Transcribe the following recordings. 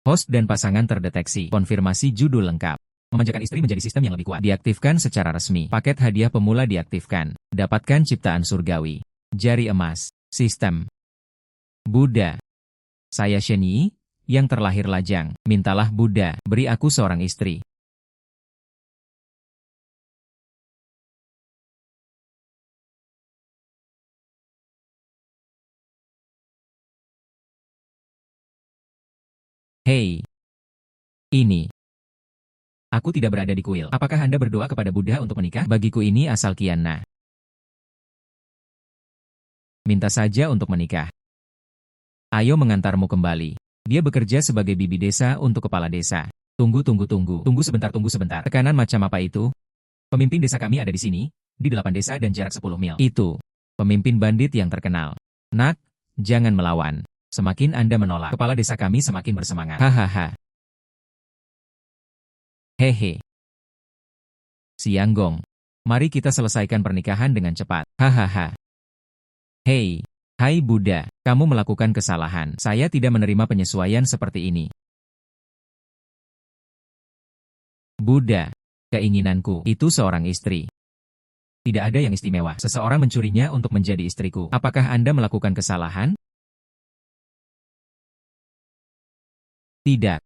Host dan pasangan terdeteksi. Konfirmasi judul lengkap. Memanjakan istri menjadi sistem yang lebih kuat. Diaktifkan secara resmi. Paket hadiah pemula diaktifkan. Dapatkan ciptaan surgawi. Jari emas. Sistem. Buddha. Saya Shenyi, yang terlahir lajang. Mintalah Buddha, beri aku seorang istri. Hei. Ini. Aku tidak berada di kuil. Apakah Anda berdoa kepada Buddha untuk menikah? Bagiku ini asal kiana. Minta saja untuk menikah. Ayo mengantarmu kembali. Dia bekerja sebagai bibi desa untuk kepala desa. Tunggu. Tunggu sebentar. Tekanan macam apa itu? Pemimpin desa kami ada di sini, di 8 desa dan jarak 10 mil. Itu. Pemimpin bandit yang terkenal. Nak, jangan melawan. Semakin Anda menolak, kepala desa kami semakin bersemangat. Hahaha. Hehe. Sianggong. Mari kita selesaikan pernikahan dengan cepat. Hahaha. Hei. Hai Buddha, kamu melakukan kesalahan. Saya tidak menerima penyesuaian seperti ini. Buddha. Keinginanku itu seorang istri. Tidak ada yang istimewa. Seseorang mencurinya untuk menjadi istriku. Apakah Anda melakukan kesalahan? Tidak.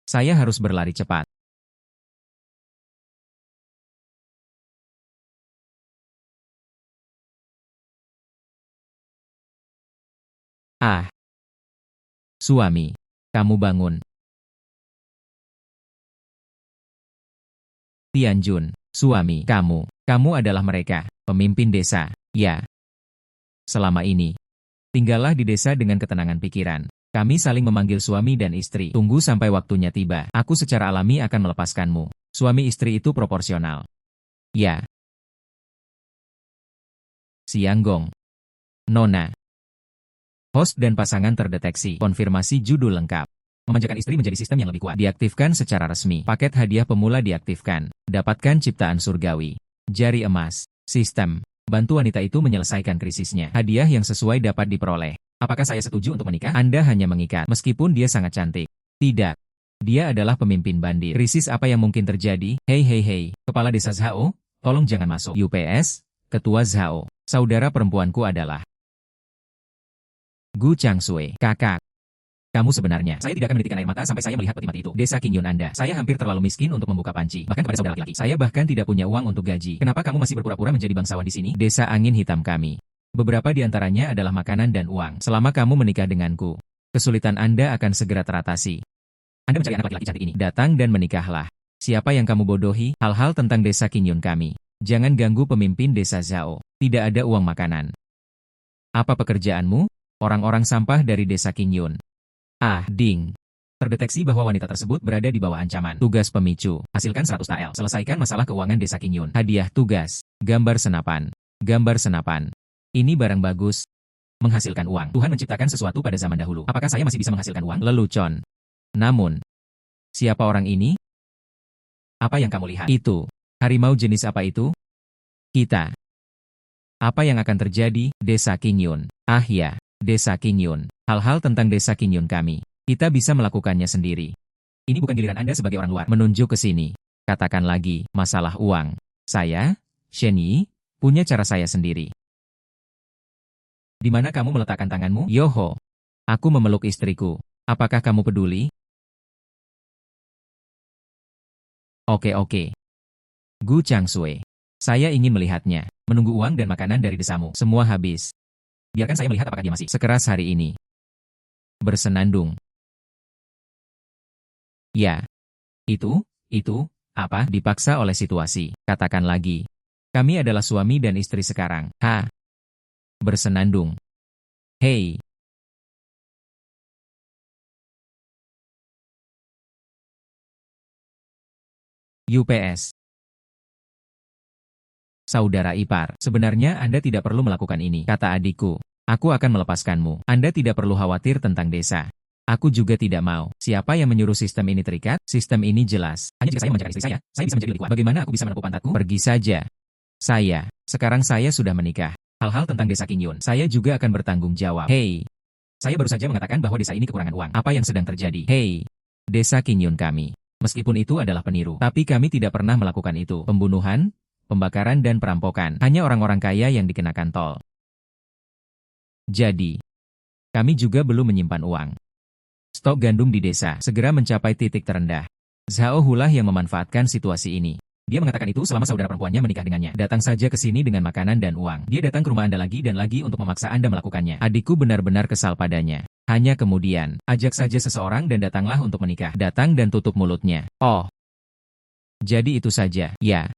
Saya harus berlari cepat. Ah. Suami. Kamu bangun. Tianjun. Suami. Kamu adalah mereka. Pemimpin desa. Ya. Selama ini. Tinggallah di desa dengan ketenangan pikiran. Kami saling memanggil suami dan istri. Tunggu sampai waktunya tiba. Aku secara alami akan melepaskanmu. Suami istri itu proporsional. Ya. Sianggong. Nona. Host dan pasangan terdeteksi. Konfirmasi judul lengkap. Memanjakan istri menjadi sistem yang lebih kuat. Diaktifkan secara resmi. Paket hadiah pemula diaktifkan. Dapatkan ciptaan surgawi. Jari emas. Sistem. Bantu wanita itu menyelesaikan krisisnya. Hadiah yang sesuai dapat diperoleh. Apakah saya setuju untuk menikah? Anda hanya mengikat, meskipun dia sangat cantik. Tidak. Dia adalah pemimpin bandit. Krisis apa yang mungkin terjadi? Hei. Kepala desa Zhao, tolong jangan masuk. UPS, Ketua Zhao. Saudara perempuanku adalah Gu Changsui. Kakak. Kamu sebenarnya. Saya tidak akan menitikkan air mata sampai saya melihat peti mati itu. Desa Qingyun Anda. Saya hampir terlalu miskin untuk membuka panci. Bahkan kepada saudara laki-laki. Saya bahkan tidak punya uang untuk gaji. Kenapa kamu masih berpura-pura menjadi bangsawan di sini? Desa angin hitam kami. Beberapa di antaranya adalah makanan dan uang. Selama kamu menikah denganku, kesulitan Anda akan segera teratasi. Anda mencari anak laki-laki cantik ini. Datang dan menikahlah. Siapa yang kamu bodohi? Hal-hal tentang desa Qingyun kami. Jangan ganggu pemimpin desa Zhao. Tidak ada uang makanan. Apa pekerjaanmu? Orang-orang sampah dari desa Qingyun. Ah, ding. Terdeteksi bahwa wanita tersebut berada di bawah ancaman. Tugas pemicu. Hasilkan 100 TL. Selesaikan masalah keuangan desa Qingyun. Hadiah tugas. Gambar senapan. Ini barang bagus. Menghasilkan uang. Tuhan menciptakan sesuatu pada zaman dahulu. Apakah saya masih bisa menghasilkan uang? Lelucon. Namun, siapa orang ini? Apa yang kamu lihat? Itu. Harimau jenis apa itu? Kita. Apa yang akan terjadi? Desa Qingyun. Ah ya, desa Qingyun. Hal-hal tentang desa Qingyun kami. Kita bisa melakukannya sendiri. Ini bukan giliran Anda sebagai orang luar. Menunjuk ke sini. Katakan lagi, masalah uang. Saya, Shenyi, punya cara saya sendiri. Di mana kamu meletakkan tanganmu? Yoho. Aku memeluk istriku. Apakah kamu peduli? Oke. Gu Changsui. Saya ingin melihatnya. Menunggu uang dan makanan dari desamu. Semua habis. Biarkan saya melihat apakah dia masih sekeras hari ini. Bersenandung. Ya. Itu, apa? Dipaksa oleh situasi. Katakan lagi. Kami adalah suami dan istri sekarang. Ha. Bersenandung. Hei. UPS. Saudara ipar, sebenarnya Anda tidak perlu melakukan ini, kata adikku. Aku akan melepaskanmu. Anda tidak perlu khawatir tentang desa. Aku juga tidak mau. Siapa yang menyuruh sistem ini terikat? Sistem ini jelas. Hanya jika saya memanjakan istri saya bisa menjadi lebih kuat. Bagaimana aku bisa menepuk pantatku? Pergi saja. Sekarang saya sudah menikah. Hal-hal tentang desa Qingyun, saya juga akan bertanggung jawab. Hei. Saya baru saja mengatakan bahwa desa ini kekurangan uang. Apa yang sedang terjadi? Hei. Desa Qingyun kami. Meskipun itu adalah peniru, tapi kami tidak pernah melakukan itu. Pembunuhan, pembakaran dan perampokan. Hanya orang-orang kaya yang dikenakan tol. Jadi, kami juga belum menyimpan uang. Stok gandum di desa segera mencapai titik terendah. Zhao Hulah yang memanfaatkan situasi ini. Dia mengatakan itu selama saudara perempuannya menikah dengannya. Datang saja ke sini dengan makanan dan uang. Dia datang ke rumah Anda lagi dan lagi untuk memaksa Anda melakukannya. Adikku benar-benar kesal padanya. Hanya kemudian, ajak saja seseorang dan datanglah untuk menikah. Datang dan tutup mulutnya. Oh. Jadi itu saja. Ya.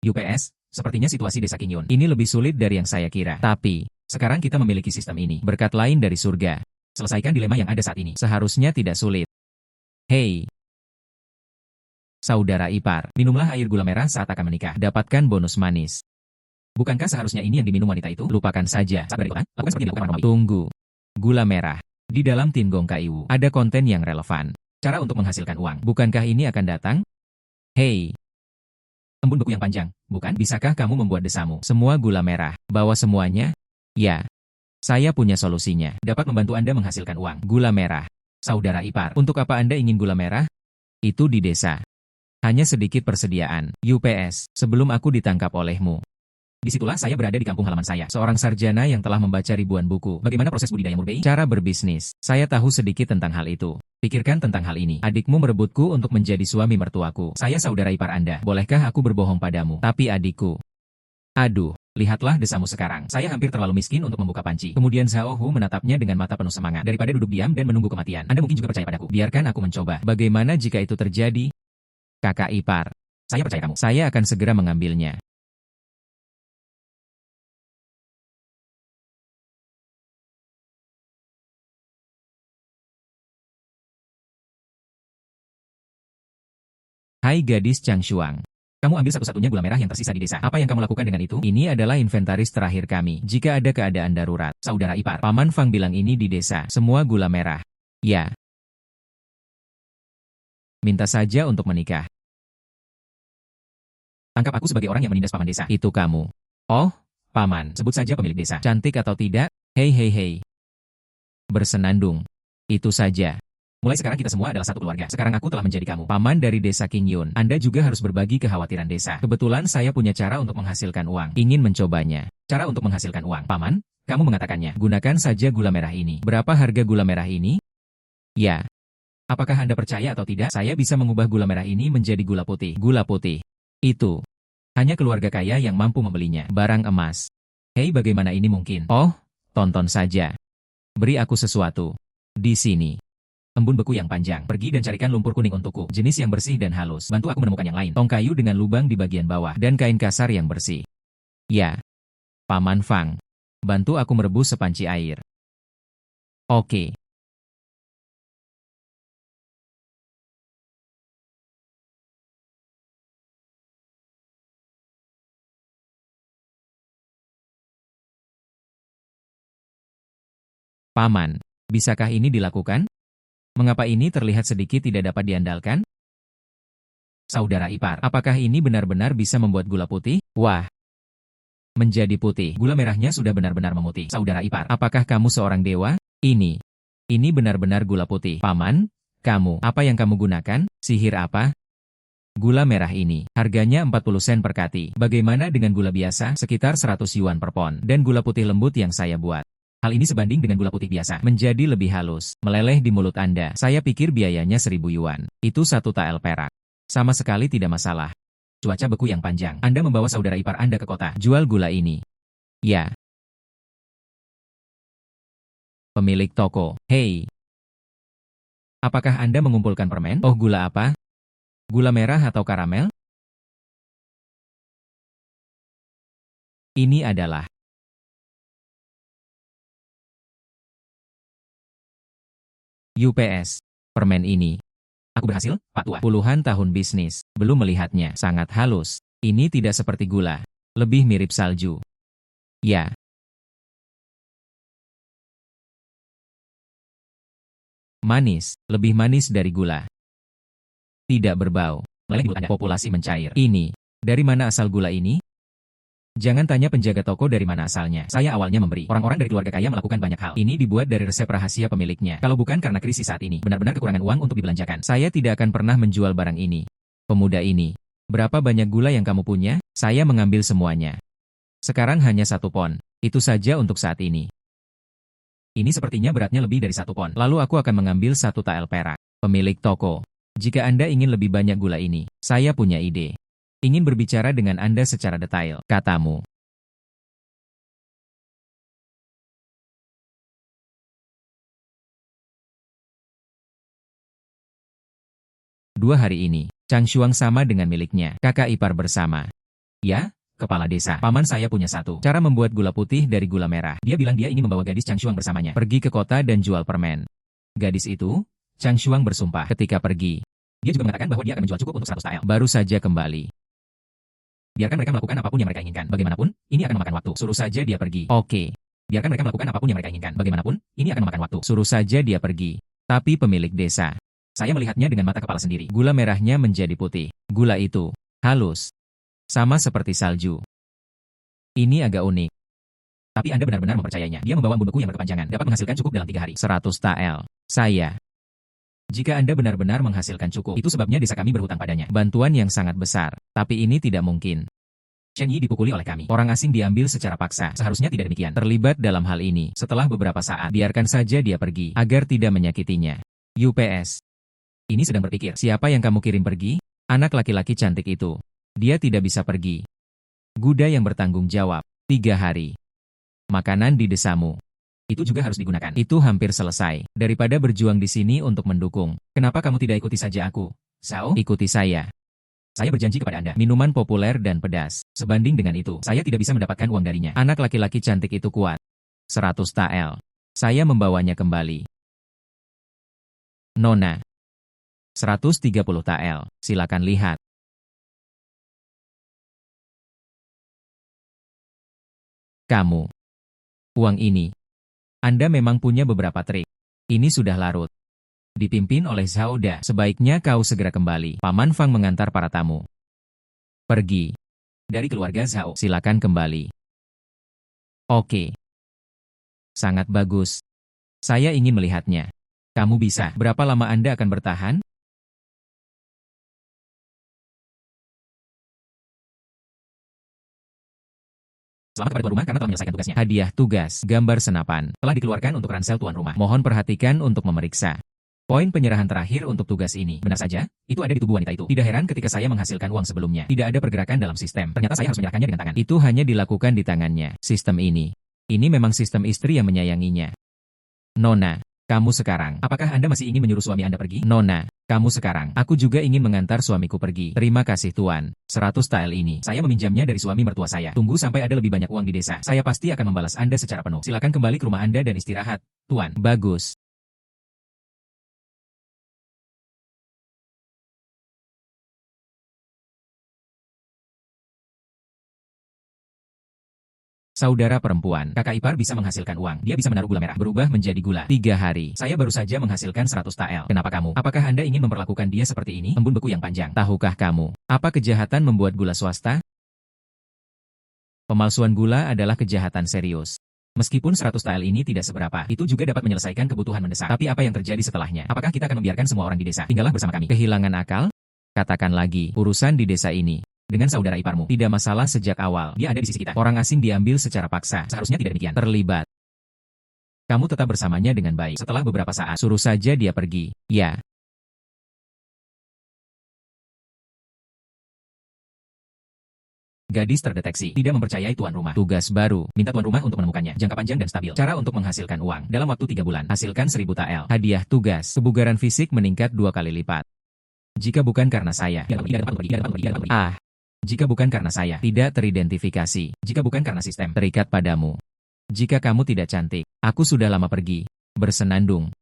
UPS, sepertinya situasi desa Qingyun ini lebih sulit dari yang saya kira. Tapi, sekarang kita memiliki sistem ini. Berkat lain dari surga. Selesaikan dilema yang ada saat ini. Seharusnya tidak sulit. Hei. Saudara ipar, minumlah air gula merah saat akan menikah. Dapatkan bonus manis. Bukankah seharusnya ini yang diminum wanita itu? Lupakan saja. Saat berikutnya, lakukan seperti yang dilakukan orang. Tunggu. Gula merah. Di dalam tin gong KIU, ada konten yang relevan. Cara untuk menghasilkan uang. Bukankah ini akan datang? Hei. Embun beku yang panjang, bukan? Bisakah kamu membuat desamu? Semua gula merah. Bawa semuanya? Ya. Saya punya solusinya. Dapat membantu Anda menghasilkan uang. Gula merah. Saudara ipar, untuk apa Anda ingin gula merah? Itu di desa. Hanya sedikit persediaan. UPS, sebelum aku ditangkap olehmu. Disitulah saya berada di kampung halaman saya. Seorang sarjana yang telah membaca ribuan buku. Bagaimana proses budidaya murbei? Cara berbisnis. Saya tahu sedikit tentang hal itu. Pikirkan tentang hal ini. Adikmu merebutku untuk menjadi suami mertuaku. Saya saudara ipar Anda. Bolehkah aku berbohong padamu? Tapi adikku. Aduh, lihatlah desamu sekarang. Saya hampir terlalu miskin untuk membuka panci. Kemudian Zhao Hu menatapnya dengan mata penuh semangat. Daripada duduk diam dan menunggu kematian. Anda mungkin juga percaya padaku. Biarkan aku mencoba. Bagaimana jika itu terjadi? Kakak ipar. Saya percaya kamu. Saya akan segera mengambilnya. Hai gadis Changshuang. Kamu ambil satu-satunya gula merah yang tersisa di desa. Apa yang kamu lakukan dengan itu? Ini adalah inventaris terakhir kami. Jika ada keadaan darurat. Saudara ipar. Paman Fang bilang ini di desa. Semua gula merah. Ya. Minta saja untuk menikah. Tangkap aku sebagai orang yang menindas paman desa. Itu kamu. Oh, paman. Sebut saja pemilik desa. Cantik atau tidak? Hei hei hei. Bersenandung. Itu saja. Mulai sekarang kita semua adalah satu keluarga. Sekarang aku telah menjadi kamu. Paman dari desa Qingyun. Anda juga harus berbagi kekhawatiran desa. Kebetulan saya punya cara untuk menghasilkan uang. Ingin mencobanya. Cara untuk menghasilkan uang. Paman, kamu mengatakannya. Gunakan saja gula merah ini. Berapa harga gula merah ini? Ya. Apakah Anda percaya atau tidak? Saya bisa mengubah gula merah ini menjadi gula putih. Gula putih. Itu. Hanya keluarga kaya yang mampu membelinya. Barang emas. Hei, bagaimana ini mungkin? Oh, tonton saja. Beri aku sesuatu. Di sini. Embun beku yang panjang. Pergi dan carikan lumpur kuning untukku. Jenis yang bersih dan halus. Bantu aku menemukan yang lain. Tong kayu dengan lubang di bagian bawah. Dan kain kasar yang bersih. Ya. Paman Fang. Bantu aku merebus sepanci air. Oke. Paman, bisakah ini dilakukan? Mengapa ini terlihat sedikit tidak dapat diandalkan? Saudara ipar, apakah ini benar-benar bisa membuat gula putih? Wah, menjadi putih. Gula merahnya sudah benar-benar memutih. Saudara ipar, apakah kamu seorang dewa? Ini benar-benar gula putih. Paman, kamu, apa yang kamu gunakan? Sihir apa? Gula merah ini, harganya 40 sen per kati. Bagaimana dengan gula biasa? Sekitar 100 yuan per pon. Dan gula putih lembut yang saya buat. Hal ini sebanding dengan gula putih biasa. Menjadi lebih halus, meleleh di mulut Anda. Saya pikir biayanya 1000 yuan. Itu satu tael perak. Sama sekali tidak masalah. Cuaca beku yang panjang. Anda membawa saudara ipar Anda ke kota. Jual gula ini. Ya. Pemilik toko. Hei. Apakah Anda mengumpulkan permen? Oh, gula apa? Gula merah atau karamel? Ini adalah UPS. Permen ini. Aku berhasil, Pak Tua. Puluhan tahun bisnis. Belum melihatnya. Sangat halus. Ini tidak seperti gula. Lebih mirip salju. Ya. Manis. Lebih manis dari gula. Tidak berbau. Meleleh di mulut Anda. Populasi mencair. Ini. Dari mana asal gula ini? Jangan tanya penjaga toko dari mana asalnya. Saya awalnya memberi. Orang-orang dari keluarga kaya melakukan banyak hal. Ini dibuat dari resep rahasia pemiliknya. Kalau bukan karena krisis saat ini, benar-benar kekurangan uang untuk dibelanjakan. Saya tidak akan pernah menjual barang ini. Pemuda ini, berapa banyak gula yang kamu punya? Saya mengambil semuanya. Sekarang hanya 1 pon. Itu saja untuk saat ini. Ini sepertinya beratnya lebih dari 1 pon. Lalu aku akan mengambil 1 tael perak. Pemilik toko. Jika Anda ingin lebih banyak gula ini, saya punya ide. Ingin berbicara dengan Anda secara detail, katamu. Dua hari ini, Chang Shuang sama dengan miliknya, kakak ipar bersama. Ya, kepala desa, paman saya punya satu cara membuat gula putih dari gula merah. Dia bilang dia ingin membawa gadis Chang Shuang bersamanya, pergi ke kota dan jual permen. Gadis itu, Chang Shuang bersumpah ketika pergi. Dia juga mengatakan bahwa dia akan menjual cukup untuk 100 tael. Baru saja kembali. Biarkan mereka melakukan apapun yang mereka inginkan. Bagaimanapun, ini akan memakan waktu. Suruh saja dia pergi. Oke. Biarkan mereka melakukan apapun yang mereka inginkan. Bagaimanapun, ini akan memakan waktu. Suruh saja dia pergi. Tapi pemilik desa. Saya melihatnya dengan mata kepala sendiri. Gula merahnya menjadi putih. Gula itu halus. Sama seperti salju. Ini agak unik. Tapi Anda benar-benar mempercayainya. Dia membawa embun beku yang berkepanjangan. Dapat menghasilkan cukup dalam 3 hari. 100 tael. Saya. Jika Anda benar-benar menghasilkan cukup, itu sebabnya desa kami berhutang padanya. Bantuan yang sangat besar. Tapi ini tidak mungkin. Chen Yi dipukuli oleh kami. Orang asing diambil secara paksa. Seharusnya tidak demikian. Terlibat dalam hal ini. Setelah beberapa saat, biarkan saja dia pergi, agar tidak menyakitinya. UPS. Ini sedang berpikir, siapa yang kamu kirim pergi? Anak laki-laki cantik itu. Dia tidak bisa pergi. Guda yang bertanggung jawab. 3 hari. Makanan di desamu. Itu juga harus digunakan. Itu hampir selesai. Daripada berjuang di sini untuk mendukung. Kenapa kamu tidak ikuti saja aku? Sao? Ikuti saya. Saya berjanji kepada Anda, minuman populer dan pedas. Sebanding dengan itu, saya tidak bisa mendapatkan uang darinya. Anak laki-laki cantik itu kuat. 100 tael. Saya membawanya kembali. Nona. 130 tael. Silakan lihat. Kamu. Uang ini. Anda memang punya beberapa trik. Ini sudah larut. Dipimpin oleh Zhao Da. Sebaiknya kau segera kembali. Paman Fang mengantar para tamu. Pergi. Dari keluarga Zhao, silakan kembali. Oke. Sangat bagus. Saya ingin melihatnya. Kamu bisa. Berapa lama Anda akan bertahan? Selamat kepada tuan rumah karena telah menyelesaikan tugasnya. Hadiah tugas, gambar senapan, telah dikeluarkan untuk ransel tuan rumah. Mohon perhatikan untuk memeriksa. Poin penyerahan terakhir untuk tugas ini. Benar saja, itu ada di tubuh wanita itu. Tidak heran ketika saya menghasilkan uang sebelumnya. Tidak ada pergerakan dalam sistem. Ternyata saya harus menyerahkannya dengan tangan. Itu hanya dilakukan di tangannya. Sistem ini. Ini memang sistem istri yang menyayanginya. Nona, kamu sekarang. Apakah Anda masih ingin menyuruh suami Anda pergi? Nona, kamu sekarang. Aku juga ingin mengantar suamiku pergi. Terima kasih Tuan. 100 tael ini. Saya meminjamnya dari suami mertua saya. Tunggu sampai ada lebih banyak uang di desa. Saya pasti akan membalas Anda secara penuh. Silakan kembali ke rumah Anda dan istirahat. Tuan. Bagus. Saudara perempuan, kakak ipar bisa menghasilkan uang. Dia bisa menaruh gula merah, berubah menjadi gula. 3 hari. Saya baru saja menghasilkan 100 tael. Kenapa kamu? Apakah Anda ingin memperlakukan dia seperti ini? Embun beku yang panjang. Tahukah kamu, apa kejahatan membuat gula swasta? Pemalsuan gula adalah kejahatan serius. Meskipun 100 tael ini tidak seberapa, itu juga dapat menyelesaikan kebutuhan mendesak. Tapi apa yang terjadi setelahnya? Apakah kita akan membiarkan semua orang di desa tinggallah bersama kami? Kehilangan akal? Katakan lagi, urusan di desa ini. Dengan saudara iparmu, tidak masalah sejak awal. Dia ada di sisi kita. Orang asing diambil secara paksa. Seharusnya tidak demikian. Terlibat. Kamu tetap bersamanya dengan baik. Setelah beberapa saat, suruh saja dia pergi. Ya. Gadis terdeteksi. Tidak mempercayai tuan rumah. Tugas baru. Minta tuan rumah untuk menemukannya. Jangka panjang dan stabil. Cara untuk menghasilkan uang. Dalam waktu 3 bulan. Hasilkan 1000 tael. Hadiah tugas. Kebugaran fisik meningkat 2 kali lipat. Jika bukan karena saya. Jika bukan karena saya, tidak teridentifikasi. Jika bukan karena sistem terikat padamu. Jika kamu tidak cantik, aku sudah lama pergi. Bersenandung.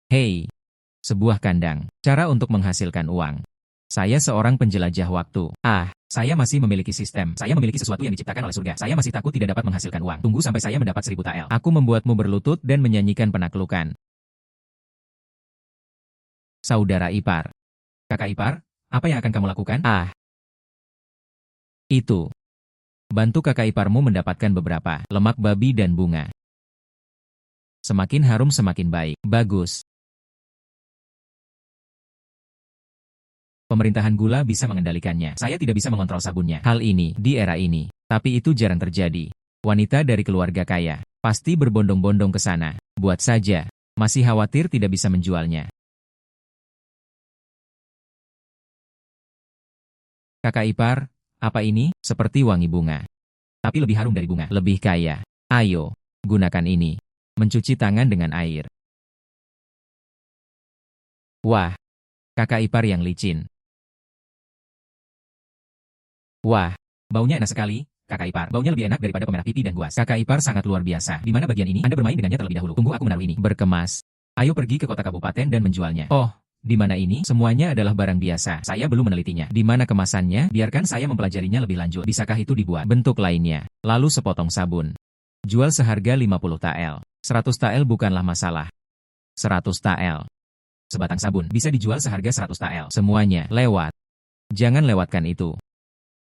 Hei. Sebuah kandang. Cara untuk menghasilkan uang. Saya seorang penjelajah waktu. Saya masih memiliki sistem. Saya memiliki sesuatu yang diciptakan oleh surga. Saya masih takut tidak dapat menghasilkan uang. Tunggu sampai saya mendapat 1000 tael. Aku membuatmu berlutut dan menyanyikan penaklukan. Saudara ipar. Kakak ipar, apa yang akan kamu lakukan? Itu. Bantu kakak iparmu mendapatkan beberapa lemak babi dan bunga. Semakin harum semakin baik. Bagus. Pemerintahan gula bisa mengendalikannya. Saya tidak bisa mengontrol sabunnya. Hal ini, di era ini. Tapi itu jarang terjadi. Wanita dari keluarga kaya pasti berbondong-bondong ke sana. Buat saja, masih khawatir tidak bisa menjualnya. Kakak ipar, apa ini? Seperti wangi bunga. Tapi lebih harum dari bunga. Lebih kaya. Ayo, gunakan ini. Mencuci tangan dengan air. Wah, kakak ipar yang licin. Wah, baunya enak sekali, kakak ipar. Baunya lebih enak daripada pemerah pipi dan guas. Kakak ipar sangat luar biasa. Di mana bagian ini? Anda bermain dengannya terlebih dahulu. Tunggu aku menaruh ini. Berkemas. Ayo pergi ke kota kabupaten dan menjualnya. Oh, di mana ini? Semuanya adalah barang biasa. Saya belum menelitinya. Di mana kemasannya? Biarkan saya mempelajarinya lebih lanjut. Bisakah itu dibuat? Bentuk lainnya. Lalu sepotong sabun. Jual seharga 50 tael. 100 tael bukanlah masalah. 100 tael. Sebatang sabun bisa dijual seharga 100 tael. Semuanya lewat. Jangan lewatkan itu.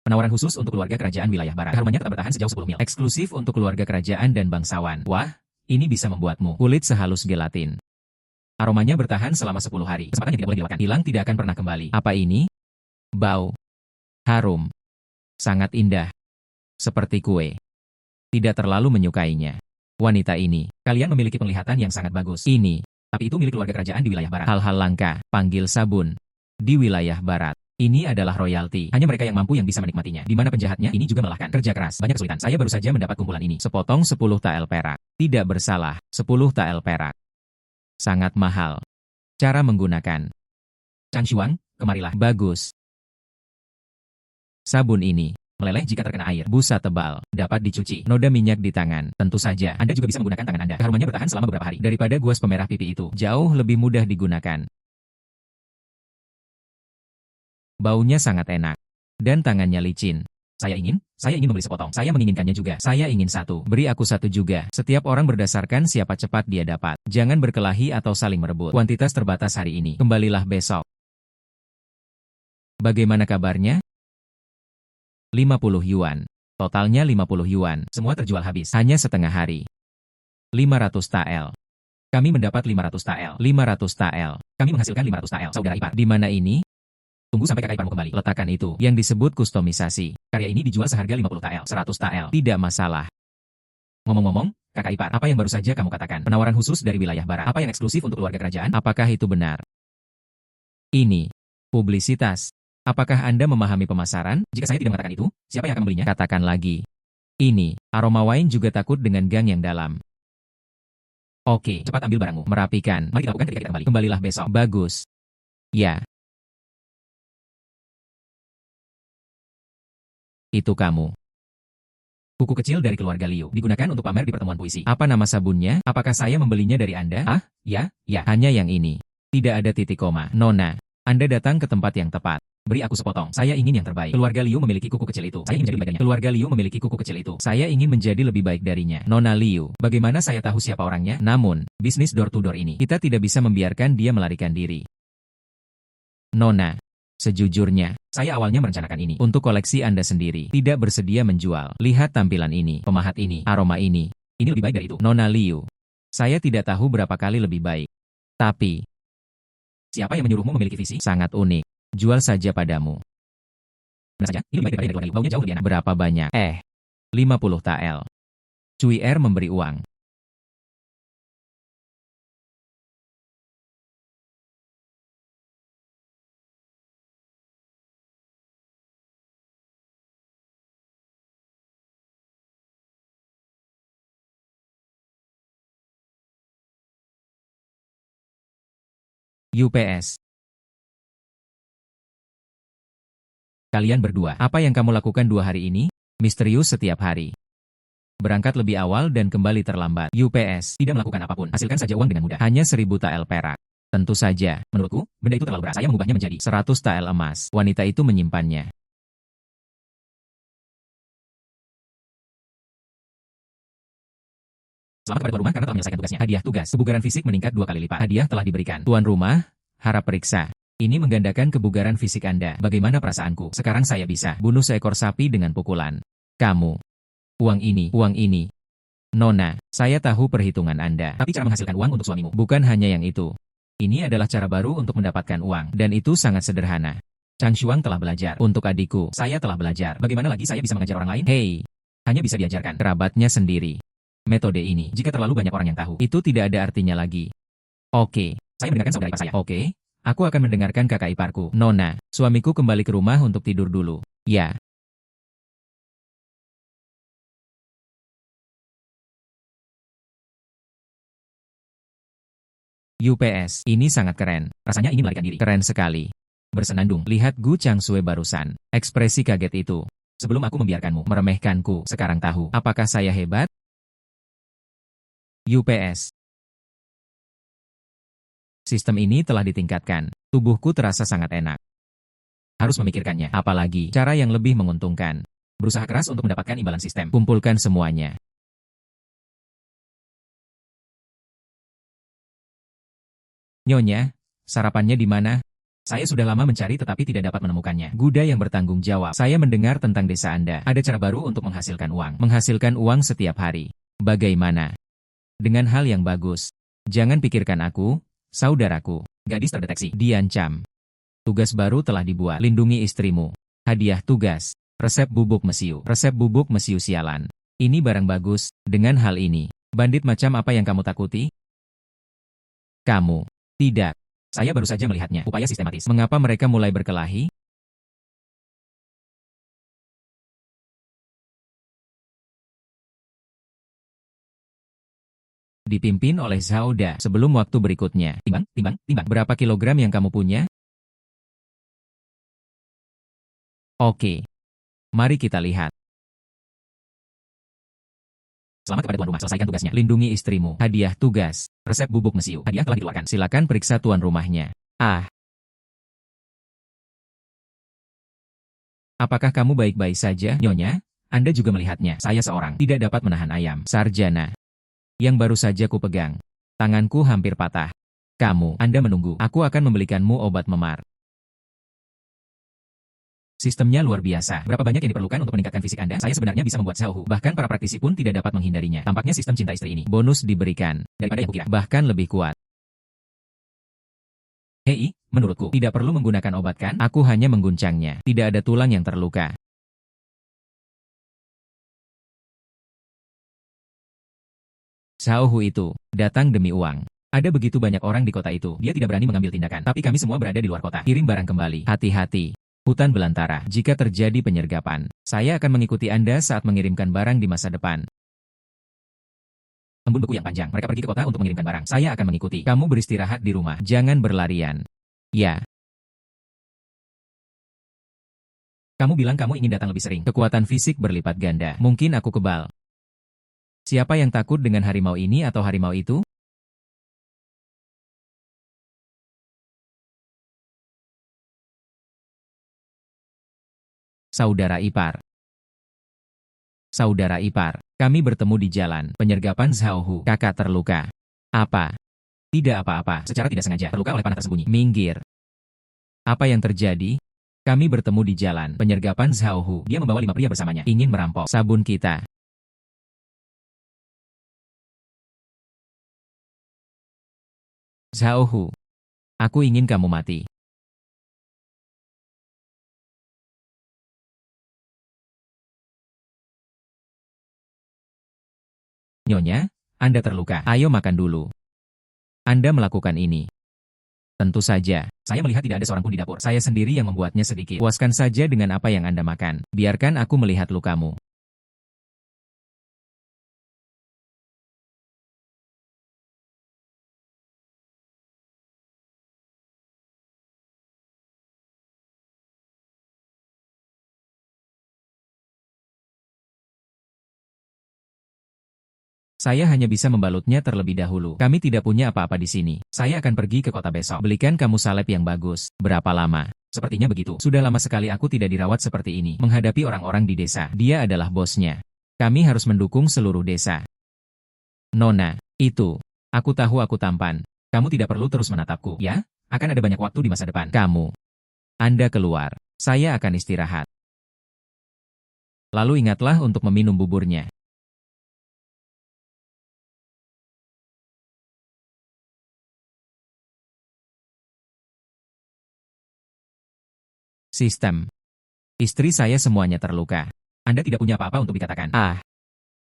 Penawaran khusus untuk keluarga kerajaan wilayah barat. Harumannya tetap bertahan sejauh 10 mil. Eksklusif untuk keluarga kerajaan dan bangsawan. Wah, ini bisa membuatmu kulit sehalus gelatin. Aromanya bertahan selama 10 hari. Kesempatan yang tidak boleh dilewatkan. Hilang tidak akan pernah kembali. Apa ini? Bau. Harum. Sangat indah. Seperti kue. Tidak terlalu menyukainya. Wanita ini, kalian memiliki penglihatan yang sangat bagus. Ini, tapi itu milik keluarga kerajaan di wilayah barat. Hal-hal langka, panggil sabun. Di wilayah barat. Ini adalah royalti. Hanya mereka yang mampu yang bisa menikmatinya. Di mana penjahatnya? Ini juga melelahkan. Kerja keras. Banyak kesulitan. Saya baru saja mendapat kumpulan ini. Sepotong 10 tael perak. Tidak bersalah. 10 tael perak. Sangat mahal. Cara menggunakan. Chan Shuang, kemarilah. Bagus. Sabun ini meleleh jika terkena air. Busa tebal. Dapat dicuci. Noda minyak di tangan. Tentu saja. Anda juga bisa menggunakan tangan Anda. Harumannya bertahan selama beberapa hari. Daripada guas pemerah pipi itu. Jauh lebih mudah digunakan. Baunya sangat enak. Dan tangannya licin. Saya ingin membeli sepotong. Saya menginginkannya juga. Saya ingin satu. Beri aku satu juga. Setiap orang berdasarkan siapa cepat dia dapat. Jangan berkelahi atau saling merebut. Kuantitas terbatas hari ini. Kembalilah besok. Bagaimana kabarnya? 50 yuan. Totalnya 50 yuan. Semua terjual habis. Hanya setengah hari. 500 tael. Kami mendapat 500 tael. 500 tael. Kami menghasilkan 500 tael. Saudara ipar. Di mana ini? Tunggu sampai kakak iparmu kembali. Letakkan itu. Yang disebut kustomisasi. Karya ini dijual seharga 50 tael. 100 tael. Tidak masalah. Ngomong-ngomong, kakak ipar, apa yang baru saja kamu katakan? Penawaran khusus dari wilayah barat. Apa yang eksklusif untuk keluarga kerajaan? Apakah itu benar? Ini. Publisitas. Apakah Anda memahami pemasaran? Jika saya tidak mengatakan itu, siapa yang akan membelinya? Katakan lagi. Ini. Aroma wine juga takut dengan gang yang dalam. Oke, cepat ambil barangmu. Merapikan. Mari kita lakukan ketika kita kembali. Kembalilah besok. Bagus. Ya. Itu kamu. Kuku kecil dari keluarga Liu digunakan untuk pamer di pertemuan puisi. Apa nama sabunnya? Apakah saya membelinya dari Anda? Ah, ya, hanya yang ini. Tidak ada titik koma. Nona, Anda datang ke tempat yang tepat. Beri aku sepotong. Saya ingin yang terbaik. Keluarga Liu memiliki kuku kecil itu. Saya ingin menjadi lebih baik darinya. Keluarga Liu memiliki kuku kecil itu. Saya ingin menjadi lebih baik darinya. Nona Liu, bagaimana saya tahu siapa orangnya? Namun, bisnis door to door ini, kita tidak bisa membiarkan dia melarikan diri. Nona, sejujurnya, saya awalnya merencanakan ini untuk koleksi Anda sendiri. Tidak bersedia menjual. Lihat tampilan ini, pemahat ini, aroma ini. Ini lebih baik dari itu. Nona Liu. Saya tidak tahu berapa kali lebih baik. Tapi, siapa yang menyuruhmu memiliki visi? Sangat unik. Jual saja padamu. Benar saja, ini lebih baik daripada keluarga Liu. Baunya jauh lebih enak. Berapa banyak? 50 tael. Cui Er memberi uang. UPS. Kalian berdua, apa yang kamu lakukan 2 hari ini? Misterius setiap hari. Berangkat lebih awal dan kembali terlambat. UPS. Tidak melakukan apapun. Hasilkan saja uang dengan mudah. Hanya 1000 tael perak. Tentu saja, menurutku, benda itu terlalu berat. Saya mengubahnya menjadi 100 tael emas. Wanita itu menyimpannya. Selamat kepada tuan rumah karena telah menyelesaikan tugasnya. Hadiah tugas. Kebugaran fisik meningkat 2 kali lipat. Hadiah telah diberikan. Tuan rumah, harap periksa. Ini menggandakan kebugaran fisik Anda. Bagaimana perasaanku? Sekarang saya bisa bunuh seekor sapi dengan pukulan. Kamu. Uang ini. Nona, saya tahu perhitungan Anda. Tapi cara menghasilkan uang untuk suamimu. Bukan hanya yang itu. Ini adalah cara baru untuk mendapatkan uang. Dan itu sangat sederhana. Chang Shuang telah belajar. Untuk adikku, saya telah belajar. Bagaimana lagi saya bisa mengajar orang lain? Hei, hanya bisa diajarkan kerabatnya sendiri. Metode ini, jika terlalu banyak orang yang tahu, itu tidak ada artinya lagi. Oke, saya mendengarkan saudara ipar saya. Oke, aku akan mendengarkan kakak iparku. Nona, suamiku kembali ke rumah untuk tidur dulu. Ya. UPS, ini sangat keren. Rasanya ingin melarikan diri. Keren sekali. Bersenandung, lihat Gu Changshui barusan. Ekspresi kaget itu. Sebelum aku membiarkanmu meremehkanku, sekarang tahu apakah saya hebat? UPS. Sistem ini telah ditingkatkan. Tubuhku terasa sangat enak. Harus memikirkannya. Apalagi, cara yang lebih menguntungkan. Berusaha keras untuk mendapatkan imbalan sistem. Kumpulkan semuanya. Nyonya, sarapannya di mana? Saya sudah lama mencari tetapi tidak dapat menemukannya. Guda yang bertanggung jawab. Saya mendengar tentang desa Anda. Ada cara baru untuk menghasilkan uang. Menghasilkan uang setiap hari. Bagaimana? Dengan hal yang bagus. Jangan pikirkan aku, saudaraku. Gadis terdeteksi. Diancam. Tugas baru telah dibuat. Lindungi istrimu. Hadiah tugas. Resep bubuk mesiu. Resep bubuk mesiu sialan. Ini barang bagus. Dengan hal ini, bandit macam apa yang kamu takuti? Kamu. Tidak. Saya baru saja melihatnya. Upaya sistematis. Mengapa mereka mulai berkelahi? Dipimpin oleh Zhao Da sebelum waktu berikutnya. Timbang. Berapa kilogram yang kamu punya? Oke. Mari kita lihat. Selamat kepada tuan rumah, selesaikan tugasnya. Lindungi istrimu. Hadiah tugas. Resep bubuk mesiu. Hadiah telah dikeluarkan. Silakan periksa tuan rumahnya. Ah. Apakah kamu baik-baik saja, Nyonya? Anda juga melihatnya. Saya seorang tidak dapat menahan ayam. Sarjana. Yang baru saja kupegang. Tanganku hampir patah. Kamu, Anda menunggu. Aku akan membelikanmu obat memar. Sistemnya luar biasa. Berapa banyak yang diperlukan untuk meningkatkan fisik Anda? Saya sebenarnya bisa membuat Xiaohu. Bahkan para praktisi pun tidak dapat menghindarinya. Tampaknya sistem cinta istri ini. Bonus diberikan. Daripada yang kukira. Bahkan lebih kuat. Hei, menurutku, tidak perlu menggunakan obat kan? Aku hanya mengguncangnya. Tidak ada tulang yang terluka. Xiaohu itu datang demi uang. Ada begitu banyak orang di kota itu. Dia tidak berani mengambil tindakan. Tapi kami semua berada di luar kota. Kirim barang kembali. Hati-hati. Hutan belantara. Jika terjadi penyergapan, saya akan mengikuti Anda saat mengirimkan barang di masa depan. Embun beku yang panjang. Mereka pergi ke kota untuk mengirimkan barang. Saya akan mengikuti. Kamu beristirahat di rumah. Jangan berlarian. Ya. Kamu bilang kamu ingin datang lebih sering. Kekuatan fisik berlipat ganda. Mungkin aku kebal. Siapa yang takut dengan harimau ini atau harimau itu? Saudara ipar. Saudara ipar. Kami bertemu di jalan. Penyergapan Zhaohu. Kakak terluka. Apa? Tidak apa-apa. Secara tidak sengaja. Terluka oleh panah tersembunyi. Minggir. Apa yang terjadi? Kami bertemu di jalan. Penyergapan Zhaohu. Dia membawa 5 pria bersamanya. Ingin merampok sabun kita. Zhaohu. Aku ingin kamu mati. Nyonya, Anda terluka. Ayo makan dulu. Anda melakukan ini. Tentu saja. Saya melihat tidak ada seorang pun di dapur. Saya sendiri yang membuatnya sedikit. Puaskan saja dengan apa yang Anda makan. Biarkan aku melihat lukamu. Saya hanya bisa membalutnya terlebih dahulu. Kami tidak punya apa-apa di sini. Saya akan pergi ke kota besok. Belikan kamu salep yang bagus. Berapa lama? Sepertinya begitu. Sudah lama sekali aku tidak dirawat seperti ini. Menghadapi orang-orang di desa. Dia adalah bosnya. Kami harus mendukung seluruh desa. Nona, itu. Aku tahu aku tampan. Kamu tidak perlu terus menatapku, ya? Akan ada banyak waktu di masa depan. Kamu. Anda keluar. Saya akan istirahat. Lalu ingatlah untuk meminum buburnya. Sistem. Istri saya semuanya terluka. Anda tidak punya apa-apa untuk dikatakan.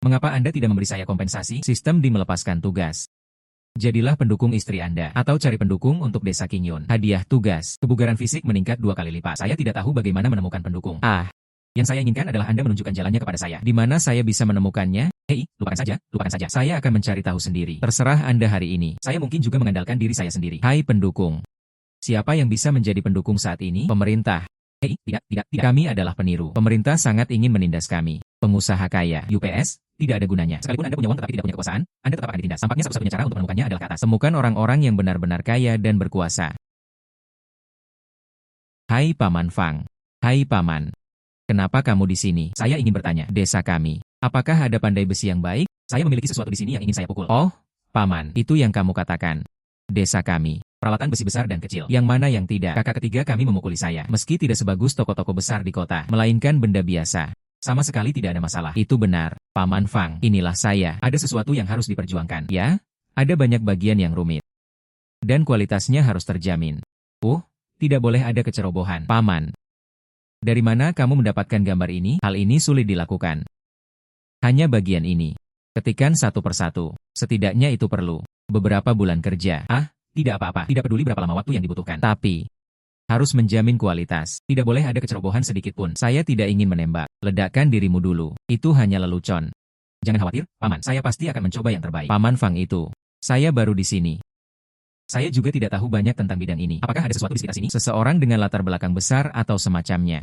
Mengapa Anda tidak memberi saya kompensasi? Sistem melepaskan tugas. Jadilah pendukung istri Anda, atau cari pendukung untuk Desa Kingyun. Hadiah tugas, kebugaran fisik meningkat 2 kali lipat. Saya tidak tahu bagaimana menemukan pendukung. Yang saya inginkan adalah Anda menunjukkan jalannya kepada saya. Di mana saya bisa menemukannya? Hei, lupakan saja. Saya akan mencari tahu sendiri. Terserah Anda hari ini. Saya mungkin juga mengandalkan diri saya sendiri. Hai pendukung. Siapa yang bisa menjadi pendukung saat ini? Pemerintah. Hei, tidak. Kami adalah peniru. Pemerintah sangat ingin menindas kami. Pengusaha kaya. UPS, tidak ada gunanya. Sekalipun Anda punya uang tetapi tidak punya kekuasaan, Anda tetap akan ditindas. Tampaknya satu-satunya cara untuk menemukannya adalah ke atas. Temukan orang-orang yang benar-benar kaya dan berkuasa. Hai Paman Fang. Hai Paman. Kenapa kamu di sini? Saya ingin bertanya. Desa kami. Apakah ada pandai besi yang baik? Saya memiliki sesuatu di sini yang ingin saya pukul. Oh, Paman. Itu yang kamu katakan. Desa kami. Peralatan besi besar dan kecil. Yang mana yang tidak? Kakak ketiga kami memukuli saya. Meski tidak sebagus toko-toko besar di kota, melainkan benda biasa. Sama sekali tidak ada masalah. Itu benar, Paman Fang. Inilah saya. Ada sesuatu yang harus diperjuangkan. Ya? Ada banyak bagian yang rumit. Dan kualitasnya harus terjamin. Tidak boleh ada kecerobohan. Paman. Dari mana kamu mendapatkan gambar ini? Hal ini sulit dilakukan. Hanya bagian ini. Ketikan satu persatu. Setidaknya itu perlu beberapa bulan kerja. Tidak apa-apa. Tidak peduli berapa lama waktu yang dibutuhkan. Tapi harus menjamin kualitas. Tidak boleh ada kecerobohan sedikit pun. Saya tidak ingin menembak. Ledakkan dirimu dulu. Itu hanya lelucon. Jangan khawatir, Paman. Saya pasti akan mencoba yang terbaik. Paman Fang itu. Saya baru di sini. Saya juga tidak tahu banyak tentang bidang ini. Apakah ada sesuatu di sekitar sini? Seseorang dengan latar belakang besar atau semacamnya.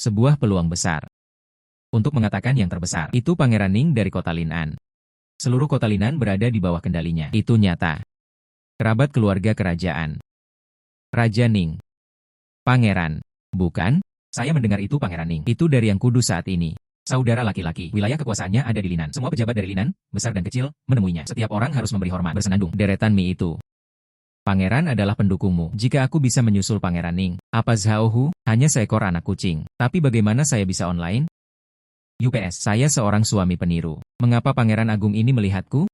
Sebuah peluang besar. Untuk mengatakan yang terbesar. Itu Pangeran Ning dari kota Linan. Seluruh kota Linan berada di bawah kendalinya. Itu nyata. Kerabat keluarga kerajaan. Raja Ning. Pangeran. Bukan? Saya mendengar itu Pangeran Ning. Itu dari yang kudus saat ini. Saudara laki-laki. Wilayah kekuasaannya ada di Linan. Semua pejabat dari Linan, besar dan kecil, menemuinya. Setiap orang harus memberi hormat. Bersenandung. Deretan Mi itu. Pangeran adalah pendukungmu. Jika aku bisa menyusul Pangeran Ning, apa Zhaohu? Hanya seekor anak kucing. Tapi bagaimana saya bisa online? UPS. Saya seorang suami peniru. Mengapa Pangeran Agung ini melihatku?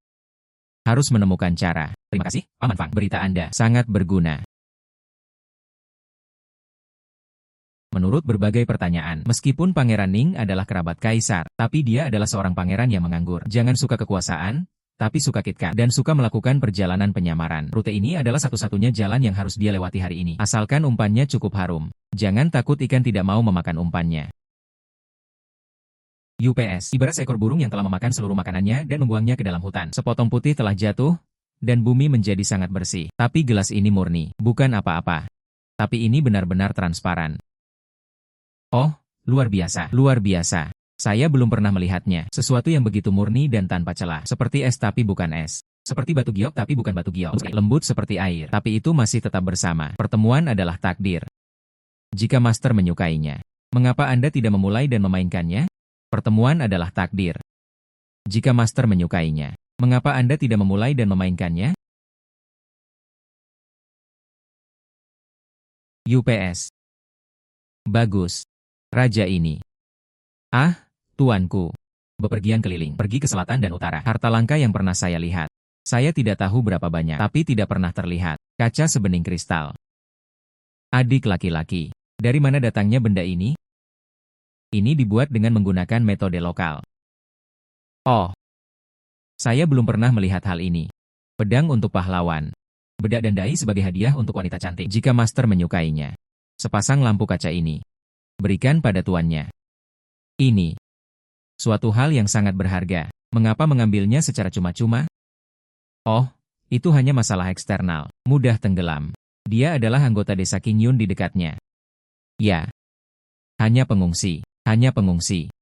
Harus menemukan cara. Terima kasih, Paman Fang. Berita Anda sangat berguna. Menurut berbagai pertanyaan, meskipun Pangeran Ning adalah kerabat kaisar, tapi dia adalah seorang pangeran yang menganggur. Jangan suka kekuasaan, tapi suka KitKat, dan suka melakukan perjalanan penyamaran. Rute ini adalah satu-satunya jalan yang harus dia lewati hari ini. Asalkan umpannya cukup harum. Jangan takut ikan tidak mau memakan umpannya. UPS, ibarat seekor burung yang telah memakan seluruh makanannya dan membuangnya ke dalam hutan. Sepotong putih telah jatuh, dan bumi menjadi sangat bersih. Tapi gelas ini murni, bukan apa-apa. Tapi ini benar-benar transparan. Oh, luar biasa, luar biasa. Saya belum pernah melihatnya. Sesuatu yang begitu murni dan tanpa celah. Seperti es tapi bukan es. Seperti batu giok tapi bukan batu giok. Lembut seperti air, tapi itu masih tetap bersama. Pertemuan adalah takdir. Jika Master menyukainya, mengapa Anda tidak memulai dan memainkannya? Pertemuan adalah takdir. Jika Master menyukainya, mengapa Anda tidak memulai dan memainkannya? UPS. Bagus. Raja ini. Tuanku. Bepergian keliling, pergi ke selatan dan utara. Harta langka yang pernah saya lihat. Saya tidak tahu berapa banyak, tapi tidak pernah terlihat. Kaca sebening kristal. Adik laki-laki. Dari mana datangnya benda ini? Ini dibuat dengan menggunakan metode lokal. Oh. Saya belum pernah melihat hal ini. Pedang untuk pahlawan. Bedak dan dai sebagai hadiah untuk wanita cantik. Jika Master menyukainya. Sepasang lampu kaca ini. Berikan pada tuannya. Ini. Suatu hal yang sangat berharga. Mengapa mengambilnya secara cuma-cuma? Oh, itu hanya masalah eksternal. Mudah tenggelam. Dia adalah anggota desa Kingyun di dekatnya. Ya. Hanya pengungsi. Hanya pengungsi.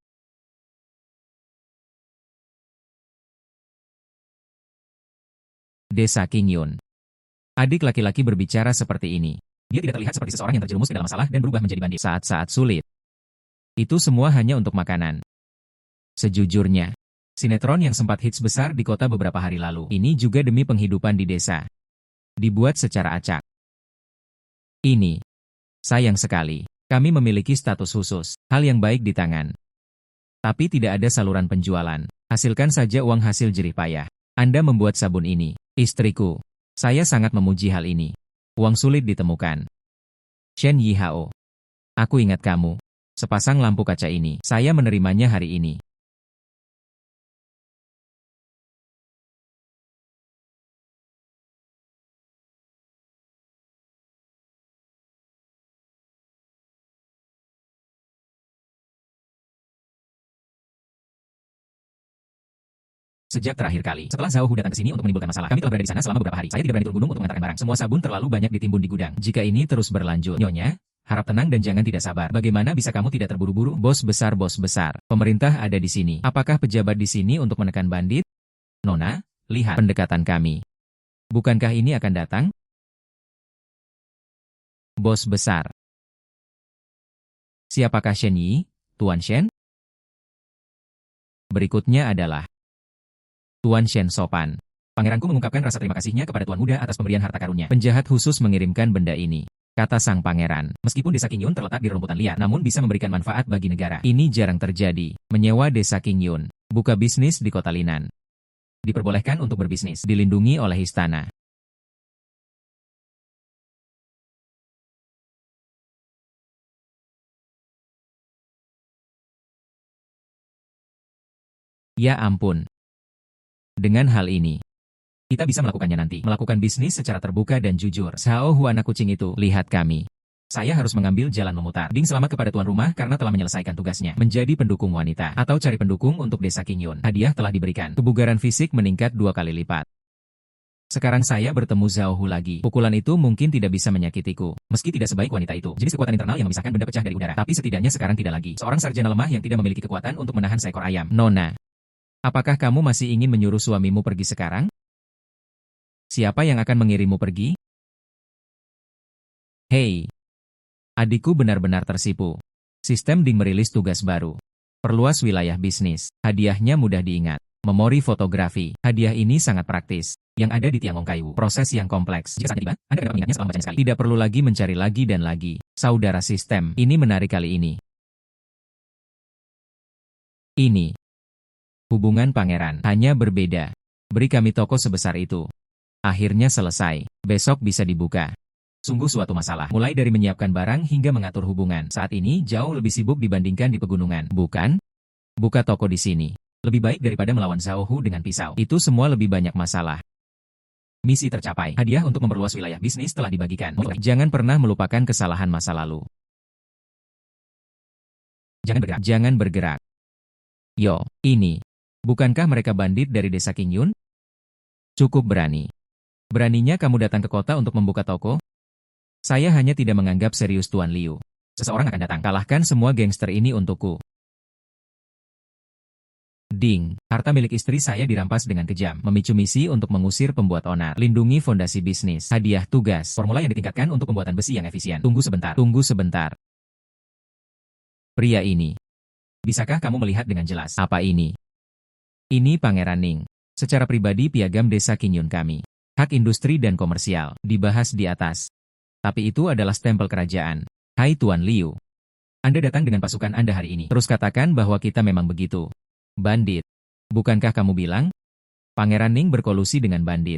Desa Kingyun. Adik laki-laki berbicara seperti ini. Dia tidak terlihat seperti seseorang yang terjerumus ke dalam masalah dan berubah menjadi bandit. Saat-saat sulit. Itu semua hanya untuk makanan. Sejujurnya, sinetron yang sempat hits besar di kota beberapa hari lalu, ini juga demi penghidupan di desa. Dibuat secara acak. Ini. Sayang sekali. Kami memiliki status khusus, hal yang baik di tangan. Tapi tidak ada saluran penjualan. Hasilkan saja uang hasil jerih payah. Anda membuat sabun ini. Istriku. Saya sangat memuji hal ini. Uang sulit ditemukan. Shen Yihao. Aku ingat kamu. Sepasang lampu kaca ini. Saya menerimanya hari ini. Sejak terakhir kali, setelah Zhao Hu datang ke sini untuk menimbulkan masalah, kami telah berada di sana selama beberapa hari. Saya tidak berani turun gunung untuk mengantarkan barang. Semua sabun terlalu banyak ditimbun di gudang. Jika ini terus berlanjut, Nyonya, harap tenang dan jangan tidak sabar. Bagaimana bisa kamu tidak terburu-buru? Bos besar, pemerintah ada di sini. Apakah pejabat di sini untuk menekan bandit? Nona, lihat pendekatan kami. Bukankah ini akan datang? Bos besar. Siapakah Shen Yi, Tuan Shen? Berikutnya adalah Tuan Shen sopan. Pangeranku mengungkapkan rasa terima kasihnya kepada Tuan Muda atas pemberian harta karunnya. Penjahat khusus mengirimkan benda ini, kata sang pangeran. Meskipun desa Qingyun terletak di rumputan liar, namun bisa memberikan manfaat bagi negara. Ini jarang terjadi. Menyewa desa Qingyun, buka bisnis di kota Linan. Diperbolehkan untuk berbisnis, dilindungi oleh istana. Ya ampun. Dengan hal ini, kita bisa melakukannya nanti. Melakukan bisnis secara terbuka dan jujur. Zhao Hu anak kucing itu, lihat kami. Saya harus mengambil jalan memutar. Ding selamat kepada tuan rumah karena telah menyelesaikan tugasnya. Menjadi pendukung wanita. Atau cari pendukung untuk desa Qingyun. Hadiah telah diberikan. Kebugaran fisik meningkat 2 kali lipat. Sekarang saya bertemu Zhao Hu lagi. Pukulan itu mungkin tidak bisa menyakitiku. Meski tidak sebaik wanita itu. Jenis kekuatan internal yang memisahkan benda pecah dari udara. Tapi setidaknya sekarang tidak lagi. Seorang sarjana lemah yang tidak memiliki kekuatan untuk menahan seekor ayam. Nona. Apakah kamu masih ingin menyuruh suamimu pergi sekarang? Siapa yang akan mengirimmu pergi? Hei, adikku benar-benar tersipu. Sistem Ding merilis tugas baru. Perluas wilayah bisnis. Hadiahnya mudah diingat. Memori fotografi. Hadiah ini sangat praktis. Yang ada di tiang kayu. Proses yang kompleks. Jika saatnya tiba, Anda dapat mengingatnya setelah membacanya sekali. Tidak perlu lagi mencari lagi dan lagi. Saudara sistem. Ini menarik kali ini. Ini. Hubungan pangeran hanya berbeda. Beri kami toko sebesar itu. Akhirnya selesai. Besok bisa dibuka. Sungguh suatu masalah. Mulai dari menyiapkan barang hingga mengatur hubungan. Saat ini jauh lebih sibuk dibandingkan di pegunungan. Bukan? Buka toko di sini. Lebih baik daripada melawan Zhao Hu dengan pisau. Itu semua lebih banyak masalah. Misi tercapai. Hadiah untuk memperluas wilayah bisnis telah dibagikan. Jangan pernah melupakan kesalahan masa lalu. Jangan bergerak. Jangan bergerak. Yo, ini. Bukankah mereka bandit dari desa Qingyun? Cukup berani. Beraninya kamu datang ke kota untuk membuka toko? Saya hanya tidak menganggap serius Tuan Liu. Seseorang akan datang. Kalahkan semua gangster ini untukku. Ding, harta milik istri saya dirampas dengan kejam. Memicu misi untuk mengusir pembuat onar. Lindungi fondasi bisnis. Hadiah tugas. Formula yang ditingkatkan untuk pembuatan besi yang efisien. Tunggu sebentar. Tunggu sebentar. Pria ini. Bisakah kamu melihat dengan jelas? Apa ini? Ini Pangeran Ning. Secara pribadi piagam desa Qingyun kami. Hak industri dan komersial. Dibahas di atas. Tapi itu adalah stempel kerajaan. Hai Tuan Liu. Anda datang dengan pasukan Anda hari ini. Terus katakan bahwa kita memang begitu. Bandit. Bukankah kamu bilang? Pangeran Ning berkolusi dengan bandit.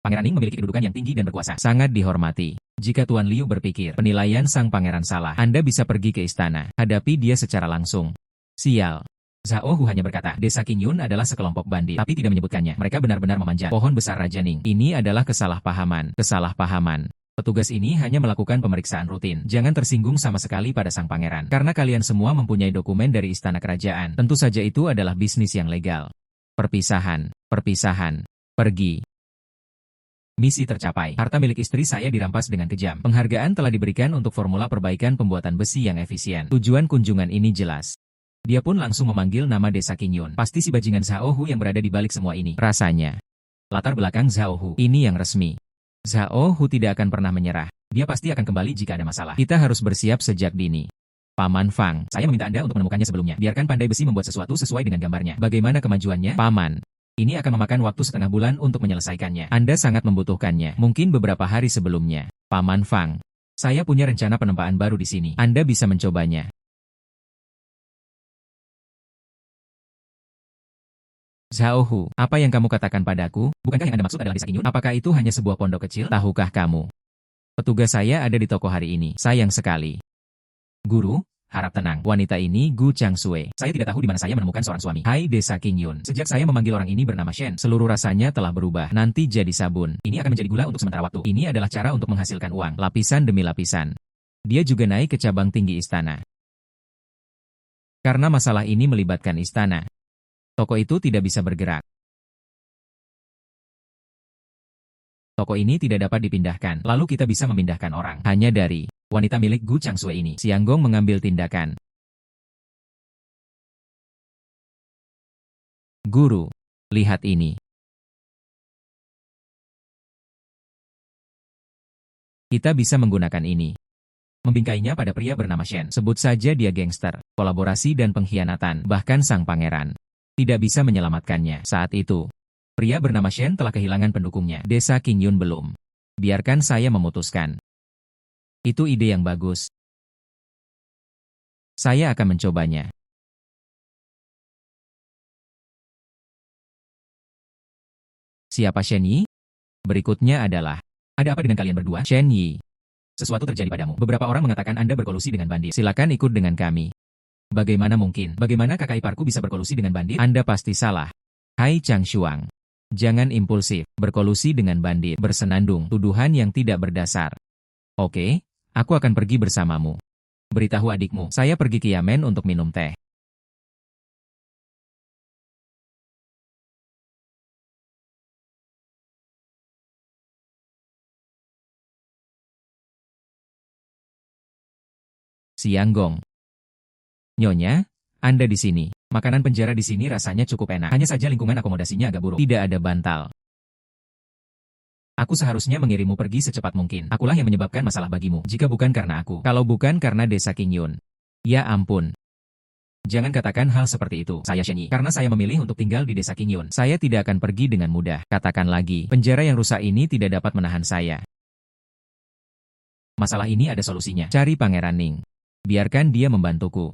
Pangeran Ning memiliki kedudukan yang tinggi dan berkuasa. Sangat dihormati. Jika Tuan Liu berpikir penilaian sang pangeran salah, Anda bisa pergi ke istana. Hadapi dia secara langsung. Sial. Zhao Hu hanya berkata, desa Qingyun adalah sekelompok bandit, tapi tidak menyebutkannya. Mereka benar-benar memanjat pohon besar Raja Ning. Ini adalah kesalahpahaman. Kesalahpahaman. Petugas ini hanya melakukan pemeriksaan rutin. Jangan tersinggung sama sekali pada sang pangeran. Karena kalian semua mempunyai dokumen dari istana kerajaan. Tentu saja itu adalah bisnis yang legal. Perpisahan. Perpisahan. Pergi. Misi tercapai. Harta milik istri saya dirampas dengan kejam. Penghargaan telah diberikan untuk formula perbaikan pembuatan besi yang efisien. Tujuan kunjungan ini jelas. Dia pun langsung memanggil nama desa Qingyun. Pasti si bajingan Zhao Hu yang berada di balik semua ini. Rasanya. Latar belakang Zhao Hu. Ini yang resmi. Zhao Hu tidak akan pernah menyerah. Dia pasti akan kembali jika ada masalah. Kita harus bersiap sejak dini. Paman Fang, saya meminta Anda untuk menemukannya sebelumnya. Biarkan pandai besi membuat sesuatu sesuai dengan gambarnya. Bagaimana kemajuannya? Paman. Ini akan memakan waktu setengah bulan untuk menyelesaikannya. Anda sangat membutuhkannya. Mungkin beberapa hari sebelumnya. Paman Fang. Saya punya rencana penempaan baru di sini. Anda bisa mencobanya. Zhao Hu, apa yang kamu katakan padaku? Bukankah yang Anda maksud adalah desa Qingyun? Apakah itu hanya sebuah pondok kecil? Tahukah kamu? Petugas saya ada di toko hari ini. Sayang sekali. Guru, harap tenang. Wanita ini Gu Changsue. Saya tidak tahu di mana saya menemukan seorang suami. Hai desa Qingyun. Sejak saya memanggil orang ini bernama Shen, seluruh rasanya telah berubah. Nanti jadi sabun. Ini akan menjadi gula untuk sementara waktu. Ini adalah cara untuk menghasilkan uang. Lapisan demi lapisan. Dia juga naik ke cabang tinggi istana. Karena masalah ini melibatkan istana, toko itu tidak bisa bergerak. Toko ini tidak dapat dipindahkan. Lalu kita bisa memindahkan orang. Hanya dari wanita milik Gu Changsue ini. Xianggong mengambil tindakan. Guru, lihat ini. Kita bisa menggunakan ini. Membingkainya pada pria bernama Shen. Sebut saja dia gangster, kolaborasi dan pengkhianatan, bahkan sang pangeran tidak bisa menyelamatkannya. Saat itu, pria bernama Shen telah kehilangan pendukungnya. Desa Qingyun belum. Biarkan saya memutuskan. Itu ide yang bagus. Saya akan mencobanya. Siapa Shen Yi? Berikutnya adalah, ada apa dengan kalian berdua? Shen Yi. Sesuatu terjadi padamu. Beberapa orang mengatakan Anda berkolusi dengan bandit. Silakan ikut dengan kami. Bagaimana mungkin? Bagaimana kakak iparku bisa berkolusi dengan bandit? Anda pasti salah. Hai Chang Shuang. Jangan impulsif. Berkolusi dengan bandit. Bersenandung. Tuduhan yang tidak berdasar. Oke, aku akan pergi bersamamu. Beritahu adikmu, saya pergi ke Yamen untuk minum teh. Xianggong. Nyonya, Anda di sini. Makanan penjara di sini rasanya cukup enak. Hanya saja lingkungan akomodasinya agak buruk. Tidak ada bantal. Aku seharusnya mengirimmu pergi secepat mungkin. Akulah yang menyebabkan masalah bagimu. Jika bukan karena aku. Kalau bukan karena desa Qingyun. Ya ampun. Jangan katakan hal seperti itu. Saya Shen Yi. Karena saya memilih untuk tinggal di desa Qingyun. Saya tidak akan pergi dengan mudah. Katakan lagi. Penjara yang rusak ini tidak dapat menahan saya. Masalah ini ada solusinya. Cari Pangeran Ning. Biarkan dia membantuku.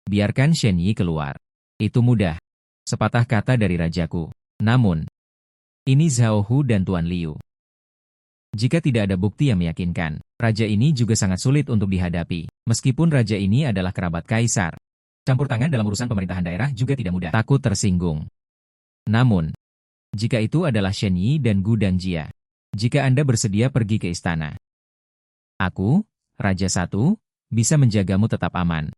Biarkan Shen Yi keluar. Itu mudah. Sepatah kata dari rajaku. Namun, ini Zhao Hu dan Tuan Liu. Jika tidak ada bukti yang meyakinkan, raja ini juga sangat sulit untuk dihadapi. Meskipun raja ini adalah kerabat kaisar. Campur tangan dalam urusan pemerintahan daerah juga tidak mudah. Takut tersinggung. Namun, jika itu adalah Shen Yi dan Gu Dangjia, jika Anda bersedia pergi ke istana, aku, Raja Satu, bisa menjagamu tetap aman.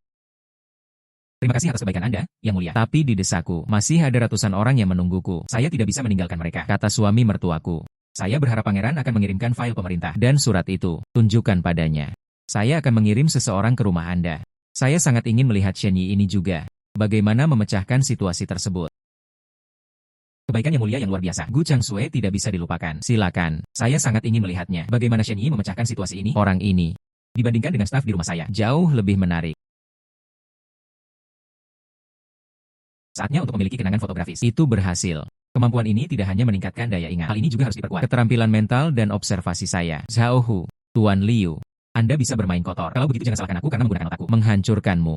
Terima kasih atas kebaikan Anda, Yang Mulia. Tapi di desaku, masih ada ratusan orang yang menungguku. Saya tidak bisa meninggalkan mereka, kata suami mertuaku. Saya berharap pangeran akan mengirimkan file pemerintah. Dan surat itu, tunjukkan padanya. Saya akan mengirim seseorang ke rumah Anda. Saya sangat ingin melihat Shen Yi ini juga. Bagaimana memecahkan situasi tersebut. Kebaikan Yang Mulia yang luar biasa. Gu Changsue tidak bisa dilupakan. Silakan, saya sangat ingin melihatnya. Bagaimana Shen Yi memecahkan situasi ini? Orang ini, dibandingkan dengan staf di rumah saya, jauh lebih menarik. Saatnya untuk memiliki kenangan fotografis. Itu berhasil. Kemampuan ini tidak hanya meningkatkan daya ingat. Hal ini juga harus diperkuat. Keterampilan mental dan observasi saya. Zhao Hu, Tuan Liu. Anda bisa bermain kotor. Kalau begitu jangan salahkan aku karena menggunakan otakku. Menghancurkanmu.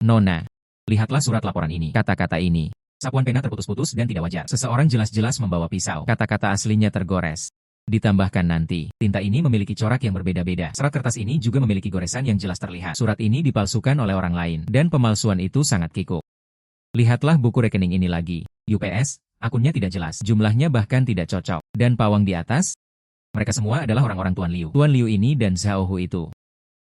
Nona, lihatlah surat laporan ini. Kata-kata ini. Sapuan pena terputus-putus dan tidak wajar. Seseorang jelas-jelas membawa pisau. Kata-kata aslinya tergores. Ditambahkan nanti, tinta ini memiliki corak yang berbeda-beda. Serat kertas ini juga memiliki goresan yang jelas terlihat. Surat ini dipalsukan oleh orang lain, dan pemalsuan itu sangat kikuk. Lihatlah buku rekening ini lagi. UPS, akunnya tidak jelas. Jumlahnya bahkan tidak cocok. Dan pawang di atas? Mereka semua adalah orang-orang Tuan Liu. Tuan Liu ini dan Zhao Hu itu.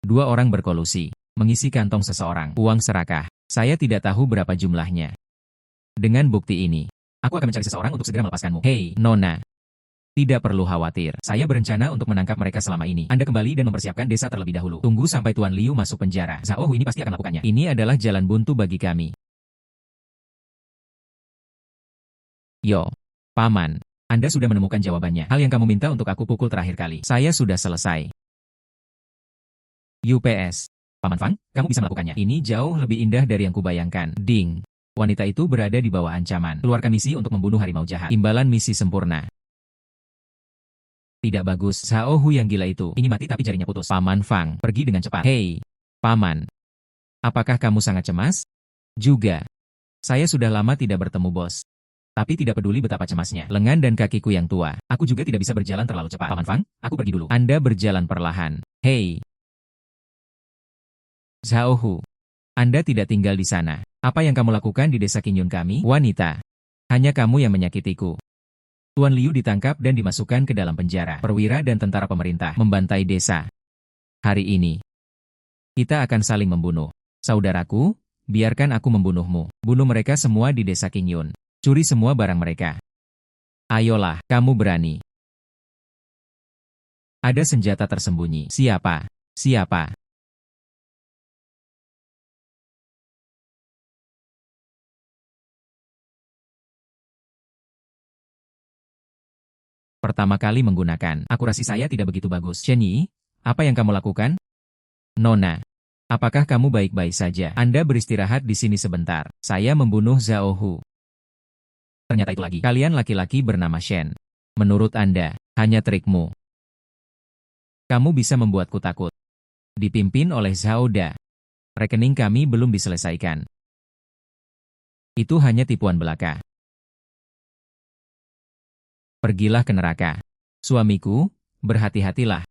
Dua orang berkolusi. Mengisi kantong seseorang. Uang serakah. Saya tidak tahu berapa jumlahnya. Dengan bukti ini, aku akan mencari seseorang untuk segera melepaskanmu. Hei, Nona. Tidak perlu khawatir. Saya berencana untuk menangkap mereka selama ini. Anda kembali dan mempersiapkan desa terlebih dahulu. Tunggu sampai Tuan Liu masuk penjara. Zhao Hu ini pasti akan melakukannya. Ini adalah jalan buntu bagi kami. Yo, Paman. Anda sudah menemukan jawabannya. Hal yang kamu minta untuk aku pukul terakhir kali. Saya sudah selesai. UPS. Paman Fang, kamu bisa melakukannya. Ini jauh lebih indah dari yang kubayangkan. Ding. Wanita itu berada di bawah ancaman. Keluarkan misi untuk membunuh harimau jahat. Imbalan misi sempurna. Tidak bagus, Zhao Hu yang gila itu. Ini mati tapi jarinya putus. Paman Fang, pergi dengan cepat. Hei, Paman. Apakah kamu sangat cemas? Juga. Saya sudah lama tidak bertemu bos. Tapi tidak peduli betapa cemasnya. Lengan dan kakiku yang tua. Aku juga tidak bisa berjalan terlalu cepat. Paman Fang, aku pergi dulu. Anda berjalan perlahan. Hei. Zhao Hu. Anda tidak tinggal di sana. Apa yang kamu lakukan di desa Qingyun kami? Wanita. Hanya kamu yang menyakitiku. Tuan Liu ditangkap dan dimasukkan ke dalam penjara. Perwira dan tentara pemerintah membantai desa. Hari ini, kita akan saling membunuh. Saudaraku, biarkan aku membunuhmu. Bunuh mereka semua di desa Qingyun. Curi semua barang mereka. Ayolah, kamu berani. Ada senjata tersembunyi. Siapa? Siapa? Pertama kali menggunakan. Akurasi saya tidak begitu bagus. Chen Yi, apa yang kamu lakukan? Nona, apakah kamu baik-baik saja? Anda beristirahat di sini sebentar. Saya membunuh Zhao Hu. Ternyata itu lagi. Kalian laki-laki bernama Shen. Menurut Anda, hanya trikmu. Kamu bisa membuatku takut. Dipimpin oleh Zhao Da. Rekening kami belum diselesaikan. Itu hanya tipuan belaka. Pergilah ke neraka. Suamiku, berhati-hatilah.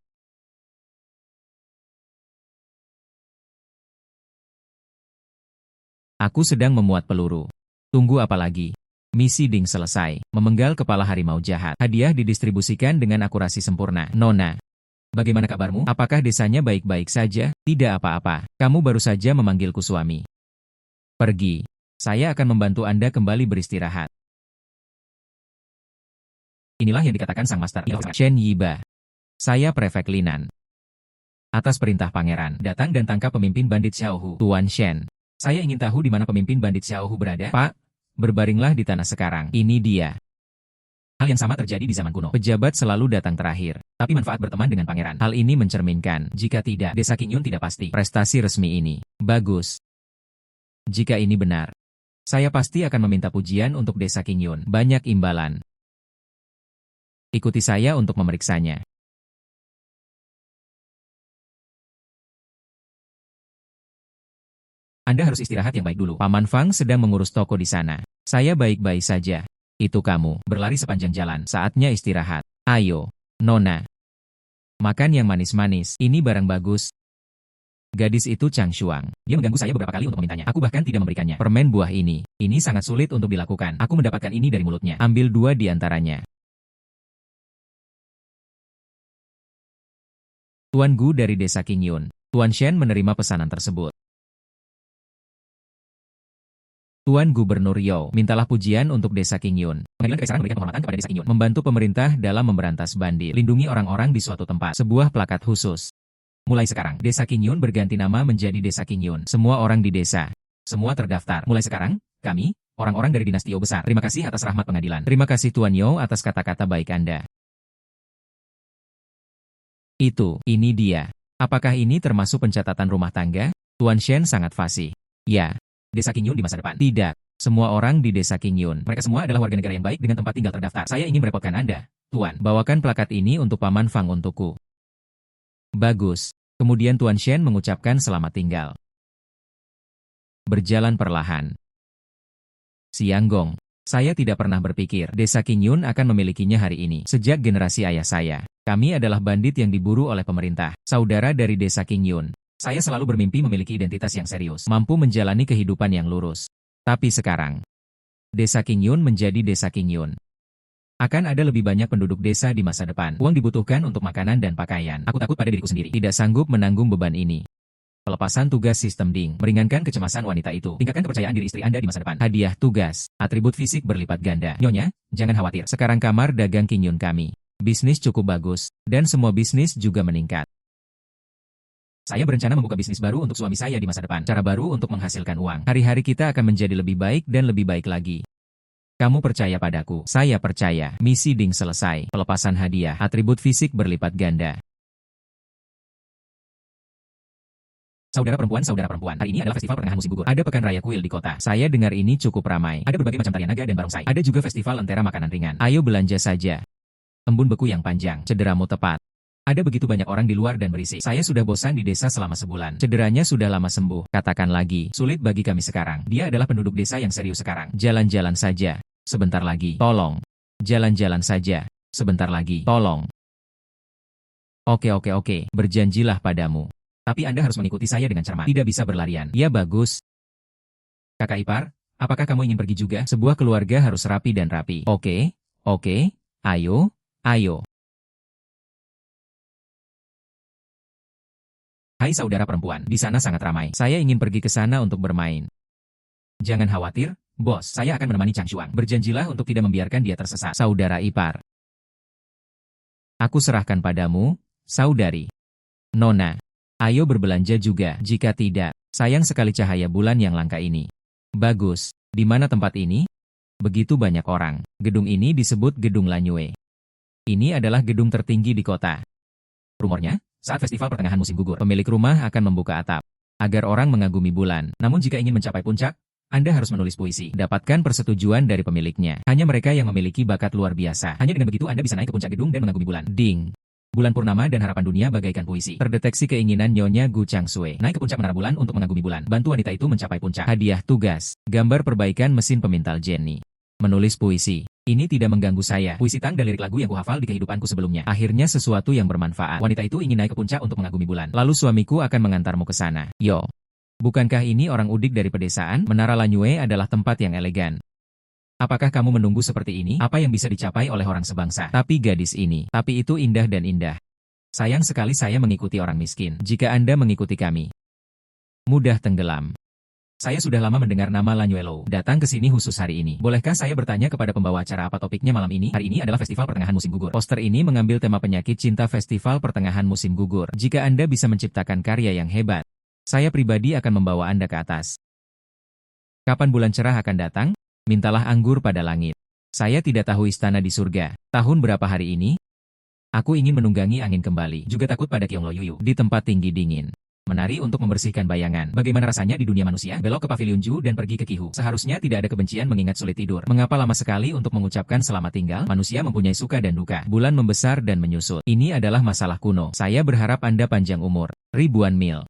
Aku sedang memuat peluru. Tunggu apa lagi? Misi Ding selesai. Memenggal kepala harimau jahat. Hadiah didistribusikan dengan akurasi sempurna. Nona, bagaimana kabarmu? Apakah desanya baik-baik saja? Tidak apa-apa. Kamu baru saja memanggilku suami. Pergi. Saya akan membantu Anda kembali beristirahat. Inilah yang dikatakan sang master. Chen Yiba. Saya Prefek Linan. Atas perintah pangeran, datang dan tangkap pemimpin bandit Xiao Hu. Tuan Shen. Saya ingin tahu di mana pemimpin bandit Xiao Hu berada. Pak, berbaringlah di tanah sekarang. Ini dia. Hal yang sama terjadi di zaman kuno. Pejabat selalu datang terakhir, tapi manfaat berteman dengan pangeran. Hal ini mencerminkan, jika tidak, desa Qingyun tidak pasti. Prestasi resmi ini bagus. Jika ini benar, saya pasti akan meminta pujian untuk desa Qingyun. Banyak imbalan. Ikuti saya untuk memeriksanya. Anda harus istirahat yang baik dulu. Paman Fang sedang mengurus toko di sana. Saya baik-baik saja. Itu kamu, berlari sepanjang jalan. Saatnya istirahat. Ayo, Nona. Makan yang manis-manis. Ini barang bagus. Gadis itu Chang Shuang. Dia mengganggu saya beberapa kali untuk memintanya. Aku bahkan tidak memberikannya. Permen buah ini. Ini sangat sulit untuk dilakukan. Aku mendapatkan ini dari mulutnya. Ambil 2 di antaranya. Tuan Gu dari desa Qingyun. Tuan Shen menerima pesanan tersebut. Tuan Gubernur Yao, mintalah pujian untuk desa Qingyun. Pengadilan Kekaisaran memberikan penghormatan kepada desa Qingyun. Membantu pemerintah dalam memberantas bandit. Lindungi orang-orang di suatu tempat. Sebuah plakat khusus. Mulai sekarang, desa Qingyun berganti nama menjadi desa Qingyun. Semua orang di desa. Semua terdaftar. Mulai sekarang, kami, orang-orang dari dinasti Yao besar. Terima kasih atas rahmat pengadilan. Terima kasih Tuan Yao atas kata-kata baik Anda. Ini dia. Apakah ini termasuk pencatatan rumah tangga? Tuan Shen sangat fasih. Ya. Desa Qingyun di masa depan. Tidak. Semua orang di desa Qingyun. Mereka semua adalah warga negara yang baik dengan tempat tinggal terdaftar. Saya ingin merepotkan Anda. Tuan, bawakan plakat ini untuk Paman Fang untukku. Bagus. Kemudian Tuan Shen mengucapkan selamat tinggal. Berjalan perlahan. Siang Gong. Saya tidak pernah berpikir desa Qingyun akan memilikinya hari ini. Sejak generasi ayah saya, kami adalah bandit yang diburu oleh pemerintah. Saudara dari desa Qingyun. Saya selalu bermimpi memiliki identitas yang serius, mampu menjalani kehidupan yang lurus. Tapi sekarang, desa Qingyun menjadi desa Qingyun. Akan ada lebih banyak penduduk desa di masa depan. Uang dibutuhkan untuk makanan dan pakaian. Aku takut pada diriku sendiri. Tidak sanggup menanggung beban ini. Pelepasan tugas sistem Ding, meringankan kecemasan wanita itu. Tingkatkan kepercayaan diri istri Anda di masa depan. Hadiah tugas, atribut fisik berlipat ganda. Nyonya, jangan khawatir. Sekarang kamar dagang Qingyun kami. Bisnis cukup bagus, dan semua bisnis juga meningkat. Saya berencana membuka bisnis baru untuk suami saya di masa depan. Cara baru untuk menghasilkan uang. Hari-hari kita akan menjadi lebih baik dan lebih baik lagi. Kamu percaya padaku? Saya percaya. Misi Ding selesai. Pelepasan hadiah, atribut fisik berlipat ganda. Saudara perempuan, hari ini adalah festival pertengahan musim gugur. Ada pekan raya kuil di kota. Saya dengar ini cukup ramai. Ada berbagai macam tarian naga dan barongsai. Ada juga festival lentera makanan ringan. Ayo belanja saja. Embun beku yang panjang, cederamu tepat. Ada begitu banyak orang di luar dan berisik. Saya sudah bosan di desa selama sebulan. Cederanya sudah lama sembuh. Katakan lagi, sulit bagi kami sekarang. Dia adalah penduduk desa yang serius sekarang. Jalan-jalan saja. Sebentar lagi. Tolong. Jalan-jalan saja. Sebentar lagi. Tolong. Oke. Berjanjilah padamu. Tapi Anda harus mengikuti saya dengan cermat. Tidak bisa berlarian. Ya bagus. Kakak ipar, apakah kamu ingin pergi juga? Sebuah keluarga harus rapi dan rapi. Oke. Ayo. Hai saudara perempuan, di sana sangat ramai. Saya ingin pergi ke sana untuk bermain. Jangan khawatir, bos. Saya akan menemani Chang Shuang. Berjanjilah untuk tidak membiarkan dia tersesat. Saudara ipar. Aku serahkan padamu, saudari. Nona, ayo berbelanja juga. Jika tidak, sayang sekali cahaya bulan yang langka ini. Bagus. Di mana tempat ini? Begitu banyak orang. Gedung ini disebut Gedung Lanyue. Ini adalah gedung tertinggi di kota. Rumornya, saat festival pertengahan musim gugur, pemilik rumah akan membuka atap agar orang mengagumi bulan. Namun jika ingin mencapai puncak, Anda harus menulis puisi. Dapatkan persetujuan dari pemiliknya. Hanya mereka yang memiliki bakat luar biasa. Hanya dengan begitu Anda bisa naik ke puncak gedung dan mengagumi bulan. Ding. Bulan purnama dan harapan dunia bagaikan puisi. Terdeteksi keinginan Nyonya Gu Changsui. Naik ke puncak menara bulan untuk mengagumi bulan. Bantu wanita itu mencapai puncak. Hadiah tugas. Gambar perbaikan mesin pemintal Jenny. Menulis puisi. Ini tidak mengganggu saya. Puisi Tang dan lirik lagu yang kuhafal di kehidupanku sebelumnya. Akhirnya sesuatu yang bermanfaat. Wanita itu ingin naik ke puncak untuk mengagumi bulan. Lalu suamiku akan mengantarmu ke sana. Yo. Bukankah ini orang udik dari pedesaan? Menara Lanyue adalah tempat yang elegan. Apakah kamu menunggu seperti ini? Apa yang bisa dicapai oleh orang sebangsa? Tapi gadis ini. Tapi itu indah dan indah. Sayang sekali saya mengikuti orang miskin. Jika Anda mengikuti kami, mudah tenggelam. Saya sudah lama mendengar nama Lanyuelo. Datang ke sini khusus hari ini. Bolehkah saya bertanya kepada pembawa acara apa topiknya malam ini? Hari ini adalah Festival Pertengahan Musim Gugur. Poster ini mengambil tema penyakit cinta Festival Pertengahan Musim Gugur. Jika Anda bisa menciptakan karya yang hebat, saya pribadi akan membawa Anda ke atas. Kapan bulan cerah akan datang? Mintalah anggur pada langit. Saya tidak tahu istana di surga. Tahun berapa hari ini? Aku ingin menunggangi angin kembali. Juga takut pada Kiong Lo Yuyu. Di tempat tinggi dingin. Menari untuk membersihkan bayangan. Bagaimana rasanya di dunia manusia? Belok ke Pavilion Ju dan pergi ke Kihu. Seharusnya tidak ada kebencian mengingat sulit tidur. Mengapa lama sekali untuk mengucapkan selamat tinggal? Manusia mempunyai suka dan duka. Bulan membesar dan menyusut. Ini adalah masalah kuno. Saya berharap Anda panjang umur. Ribuan mil.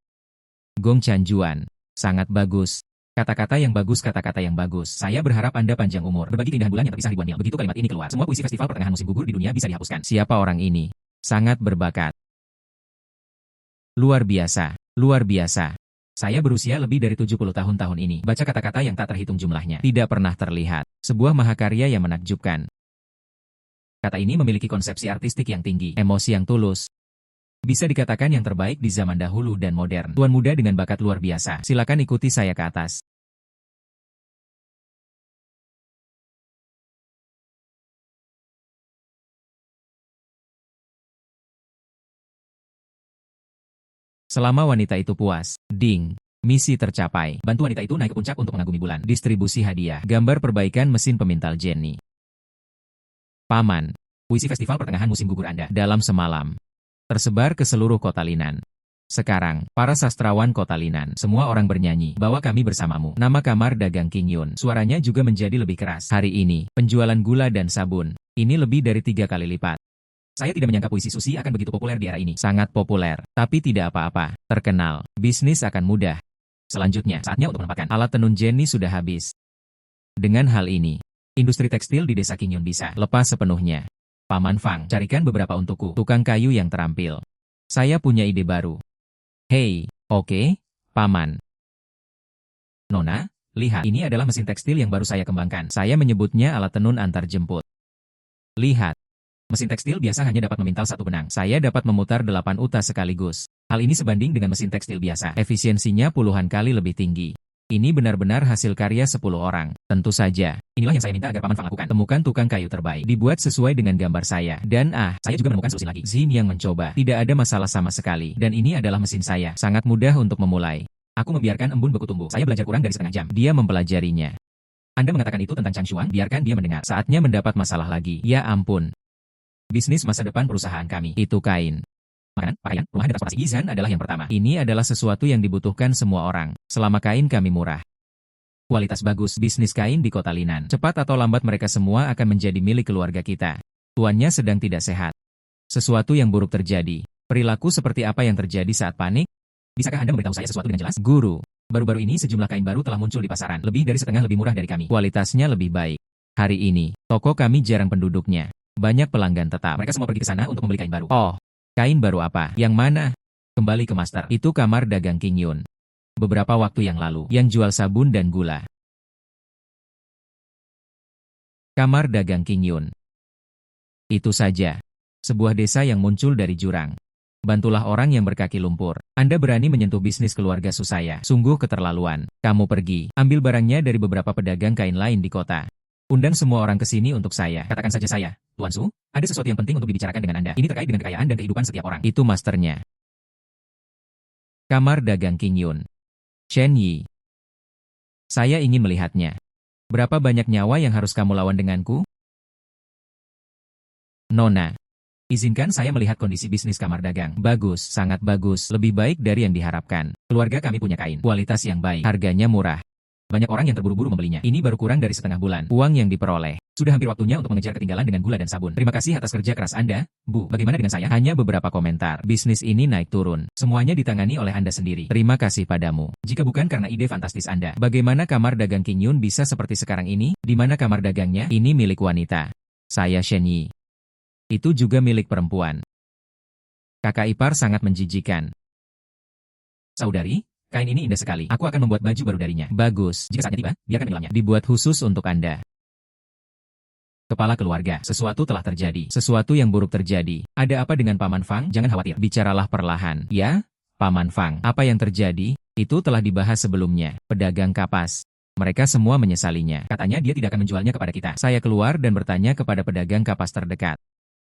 Gong Chanjuan. Sangat bagus. Kata-kata yang bagus, kata-kata yang bagus. Saya berharap Anda panjang umur. Berbagi keindahan bulan yang terpisah ribuan mil. Begitu kalimat ini keluar, semua puisi festival pertengahan musim gugur di dunia bisa dihapuskan. Siapa orang ini? Sangat berbakat. Luar biasa. Luar biasa. Saya berusia lebih dari 70 tahun ini. Baca kata-kata yang tak terhitung jumlahnya. Tidak pernah terlihat. Sebuah mahakarya yang menakjubkan. Kata ini memiliki konsepsi artistik yang tinggi. Emosi yang tulus. Bisa dikatakan yang terbaik di zaman dahulu dan modern. Tuan muda dengan bakat luar biasa. Silakan ikuti saya ke atas. Selama wanita itu puas, ding, misi tercapai. Bantu wanita itu naik ke puncak untuk mengagumi bulan. Distribusi hadiah. Gambar perbaikan mesin pemintal Jenny. Paman. Puisi festival pertengahan musim gugur Anda. Dalam semalam. Tersebar ke seluruh kota Linan. Sekarang, para sastrawan kota Linan, semua orang bernyanyi, bahwa kami bersamamu. Nama kamar dagang King Yun. Suaranya juga menjadi lebih keras. Hari ini, penjualan gula dan sabun. Ini lebih dari 3 kali lipat. Saya tidak menyangka puisi Susi akan begitu populer di era ini. Sangat populer, tapi tidak apa-apa. Terkenal, bisnis akan mudah. Selanjutnya, saatnya untuk menempatkan. Alat tenun Jenny sudah habis. Dengan hal ini, industri tekstil di desa Qingyun bisa lepas sepenuhnya. Paman Fang, carikan beberapa untukku. Tukang kayu yang terampil. Saya punya ide baru. Hei, oke, Paman. Nona, lihat. Ini adalah mesin tekstil yang baru saya kembangkan. Saya menyebutnya alat tenun antar jemput. Lihat. Mesin tekstil biasa hanya dapat memintal 1 benang. Saya dapat memutar 8 uta sekaligus. Hal ini sebanding dengan mesin tekstil biasa. Efisiensinya puluhan kali lebih tinggi. Ini benar-benar hasil karya 10 orang. Tentu saja. Inilah yang saya minta agar Paman Fang lakukan. Temukan tukang kayu terbaik. Dibuat sesuai dengan gambar saya. Dan saya juga menemukan solusi lagi. Zin yang mencoba. Tidak ada masalah sama sekali. Dan ini adalah mesin saya. Sangat mudah untuk memulai. Aku membiarkan embun beku tumbuh. Saya belajar kurang dari setengah jam. Dia mempelajarinya. Anda mengatakan itu tentang Chang Shuang? Biarkan dia mendengar. Saatnya mendapat masalah lagi. Ya ampun. Bisnis masa depan perusahaan kami. Itu kain. Makanan, pakaian, rumah dan transportasi. Yizhan adalah yang pertama. Ini adalah sesuatu yang dibutuhkan semua orang. Selama kain kami murah. Kualitas bagus. Bisnis kain di kota Linan. Cepat atau lambat mereka semua akan menjadi milik keluarga kita. Tuannya sedang tidak sehat. Sesuatu yang buruk terjadi. Perilaku seperti apa yang terjadi saat panik? Bisakah Anda memberitahu saya sesuatu dengan jelas? Guru, baru-baru ini sejumlah kain baru telah muncul di pasaran. Lebih dari setengah lebih murah dari kami. Kualitasnya lebih baik. Hari ini, toko kami jarang penduduknya. Banyak pelanggan tetap. Mereka semua pergi ke sana untuk membeli kain baru. Oh, kain baru apa? Yang mana? Kembali ke master. Itu kamar dagang King Yun. Beberapa waktu yang lalu, yang jual sabun dan gula. Kamar dagang King Yun. Itu saja. Sebuah desa yang muncul dari jurang. Bantulah orang yang berkaki lumpur. Anda berani menyentuh bisnis keluarga Su saya. Sungguh keterlaluan. Kamu pergi, ambil barangnya dari beberapa pedagang kain lain di kota. Undang semua orang ke sini untuk saya. Katakan saja saya, Tuan Su, ada sesuatu yang penting untuk dibicarakan dengan Anda. Ini terkait dengan kekayaan dan kehidupan setiap orang. Itu masternya. Kamar dagang King Yun. Chen Yi. Saya ingin melihatnya. Berapa banyak nyawa yang harus kamu lawan denganku? Nona. Izinkan saya melihat kondisi bisnis kamar dagang. Bagus, sangat bagus, lebih baik dari yang diharapkan. Keluarga kami punya kain, kualitas yang baik, harganya murah. Banyak orang yang terburu-buru membelinya. Ini baru kurang dari setengah bulan. Uang yang diperoleh. Sudah hampir waktunya untuk mengejar ketinggalan dengan gula dan sabun. Terima kasih atas kerja keras Anda, Bu. Bagaimana dengan saya? Hanya beberapa komentar. Bisnis ini naik turun. Semuanya ditangani oleh Anda sendiri. Terima kasih padamu. Jika bukan karena ide fantastis Anda, bagaimana kamar dagang King Yun bisa seperti sekarang ini? Di mana kamar dagangnya? Ini milik wanita. Saya Shen Yi. Itu juga milik perempuan. Kakak ipar sangat menjijikan. Saudari, kain ini indah sekali. Aku akan membuat baju baru darinya. Bagus. Jika saatnya tiba, biarkan menilainya. Dibuat khusus untuk Anda. Kepala keluarga, sesuatu telah terjadi. Sesuatu yang buruk terjadi. Ada apa dengan Paman Fang? Jangan khawatir. Bicaralah perlahan. Ya, Paman Fang. Apa yang terjadi? Itu telah dibahas sebelumnya. Pedagang kapas. Mereka semua menyesalinya. Katanya dia tidak akan menjualnya kepada kita. Saya keluar dan bertanya kepada pedagang kapas terdekat.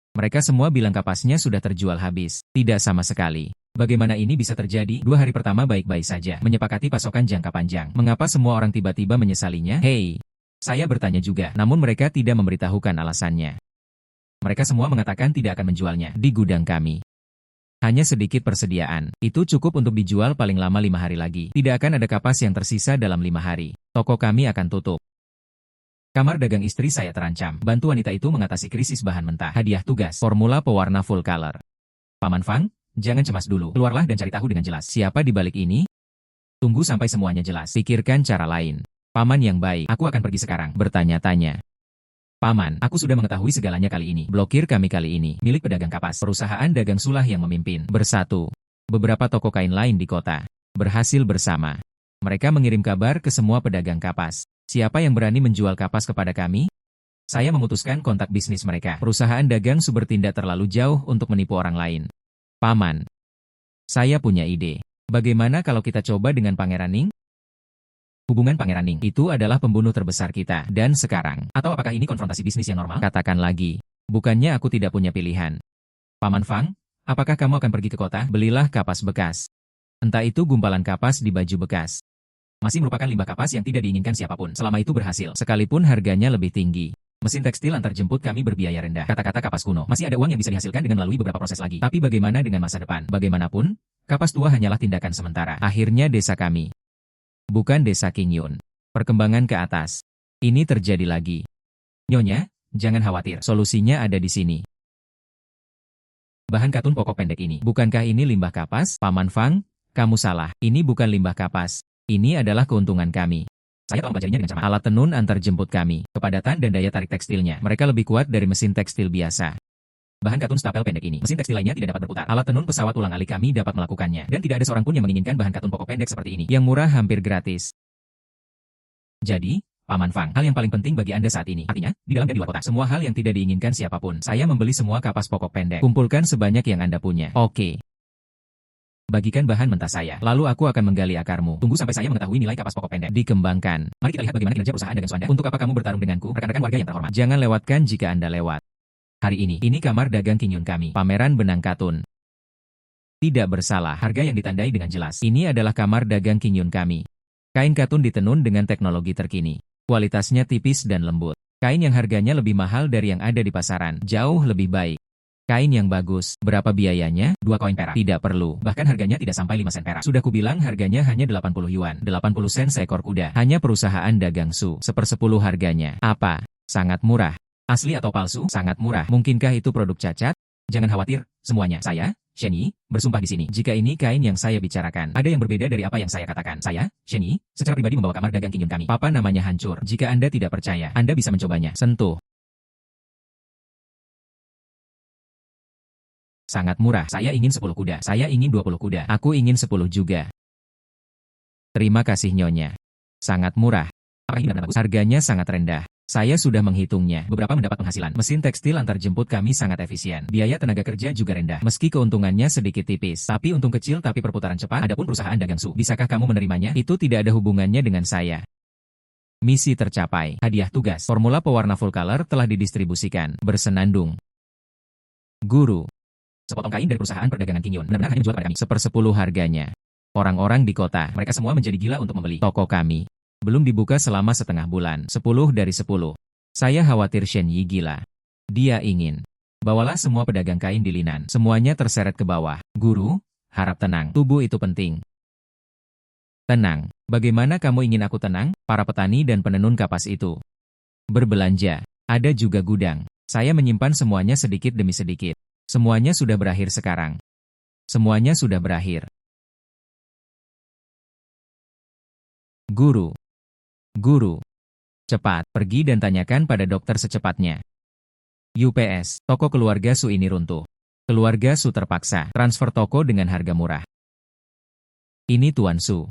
Mereka semua bilang kapasnya sudah terjual habis. Tidak sama sekali. Bagaimana ini bisa terjadi? 2 hari pertama baik-baik saja. Menyepakati pasokan jangka panjang. Mengapa semua orang tiba-tiba menyesalinya? Hei! Saya bertanya juga, namun mereka tidak memberitahukan alasannya. Mereka semua mengatakan tidak akan menjualnya di gudang kami. Hanya sedikit persediaan. Itu cukup untuk dijual paling lama 5 hari lagi. Tidak akan ada kapas yang tersisa dalam 5 hari. Toko kami akan tutup. Kamar dagang istri saya terancam. Bantu wanita itu mengatasi krisis bahan mentah. Hadiah tugas. Formula pewarna full color. Paman Fang, jangan cemas dulu. Keluarlah dan cari tahu dengan jelas. Siapa di balik ini? Tunggu sampai semuanya jelas. Pikirkan cara lain. Paman yang baik, aku akan pergi sekarang. Bertanya-tanya. Paman, aku sudah mengetahui segalanya kali ini. Blokir kami kali ini. Milik pedagang kapas. Perusahaan dagang sulah yang memimpin. Bersatu. Beberapa toko kain lain di kota. Berhasil bersama. Mereka mengirim kabar ke semua pedagang kapas. Siapa yang berani menjual kapas kepada kami? Saya memutuskan kontak bisnis mereka. Perusahaan dagang bertindak terlalu jauh untuk menipu orang lain. Paman. Saya punya ide. Bagaimana kalau kita coba dengan Pangeran Ning? Hubungan Pangeran Ning itu adalah pembunuh terbesar kita. Dan sekarang, atau apakah ini konfrontasi bisnis yang normal? Katakan lagi. Bukannya aku tidak punya pilihan. Paman Fang, apakah kamu akan pergi ke kota? Belilah kapas bekas. Entah itu gumpalan kapas di baju bekas. Masih merupakan limbah kapas yang tidak diinginkan siapapun. Selama itu berhasil, sekalipun harganya lebih tinggi. Mesin tekstil antar jemput kami berbiaya rendah. Kata-kata kapas kuno. Masih ada uang yang bisa dihasilkan dengan melalui beberapa proses lagi. Tapi bagaimana dengan masa depan? Bagaimanapun, kapas tua hanyalah tindakan sementara. Akhirnya desa kami. Bukan desa King Yun. Perkembangan ke atas. Ini terjadi lagi. Nyonya, jangan khawatir. Solusinya ada di sini. Bahan katun pokok pendek ini. Bukankah ini limbah kapas? Paman Fang, kamu salah. Ini bukan limbah kapas. Ini adalah keuntungan kami. Saya telah mempelajarinya dengan cermat. Alat tenun antar jemput kami. Kepadatan dan daya tarik tekstilnya. Mereka lebih kuat dari mesin tekstil biasa. Bahan katun stapel pendek ini. Mesin tekstil lainnya tidak dapat berputar. Alat tenun pesawat ulang-alik kami dapat melakukannya. Dan tidak ada seorang pun yang menginginkan bahan katun pokok pendek seperti ini. Yang murah hampir gratis. Jadi, Paman Fang, hal yang paling penting bagi Anda saat ini. Artinya, di dalam dan di luar kota. Semua hal yang tidak diinginkan siapapun. Saya membeli semua kapas pokok pendek. Kumpulkan sebanyak yang Anda punya. Oke. Bagikan bahan mentah saya. Lalu aku akan menggali akarmu. Tunggu sampai saya mengetahui nilai kapas pokok pendek. Dikembangkan. Mari kita lihat bagaimana kinerja perusahaan dagang Anda. Untuk apa kamu bertarung denganku? Rekan-rekan warga yang terhormat. Jangan lewatkan jika Anda lewat. Hari ini kamar dagang King Yun kami. Pameran benang katun. Tidak bersalah. Harga yang ditandai dengan jelas. Ini adalah kamar dagang King Yun kami. Kain katun ditenun dengan teknologi terkini. Kualitasnya tipis dan lembut. Kain yang harganya lebih mahal dari yang ada di pasaran. Jauh lebih baik. Kain yang bagus. Berapa biayanya? 2 koin perak. Tidak perlu. Bahkan harganya tidak sampai 5 sen perak. Sudah kubilang harganya hanya 80 yuan. 80 sen seekor kuda. Hanya perusahaan dagang Su. 1/10 harganya. Apa? Sangat murah. Asli atau palsu? Sangat murah. Mungkinkah itu produk cacat? Jangan khawatir, semuanya. Saya, Shen bersumpah di sini. Jika ini kain yang saya bicarakan, ada yang berbeda dari apa yang saya katakan. Saya, Shen secara pribadi membawa kamar dagang Qingyun kami. Papa namanya hancur. Jika Anda tidak percaya, Anda bisa mencobanya. Sentuh. Sangat murah. Saya ingin 10 kuda. Saya ingin 20 kuda. Aku ingin 10 juga. Terima kasih Nyonya. Sangat murah. Apa ini benar bagus? Harganya sangat rendah. Saya sudah menghitungnya. Beberapa mendapat penghasilan. Mesin tekstil antar jemput kami sangat efisien. Biaya tenaga kerja juga rendah. Meski keuntungannya sedikit tipis. Tapi untung kecil tapi perputaran cepat. Adapun perusahaan dagang su. Bisakah kamu menerimanya? Itu tidak ada hubungannya dengan saya. Misi tercapai. Hadiah tugas. Formula pewarna full color telah didistribusikan. Bersenandung. Guru. Sepotong kain dari perusahaan perdagangan Qingyun. Benar-benar hanya dijual pada kami. 1/10 harganya. Orang-orang di kota. Mereka semua menjadi gila untuk membeli. Toko kami. Belum dibuka selama setengah bulan. 10 dari 10. Saya khawatir Shen Yi gila. Dia ingin. Bawalah semua pedagang kain di Linan. Semuanya terseret ke bawah. Guru, harap tenang. Tubuh itu penting. Tenang. Bagaimana kamu ingin aku tenang? Para petani dan penenun kapas itu berbelanja. Ada juga gudang. Saya menyimpan semuanya sedikit demi sedikit. Semuanya sudah berakhir sekarang. Semuanya sudah berakhir. Guru. Guru. Cepat, pergi dan tanyakan pada dokter secepatnya. UPS, toko keluarga Su ini runtuh. Keluarga Su terpaksa transfer toko dengan harga murah. Ini Tuan Su.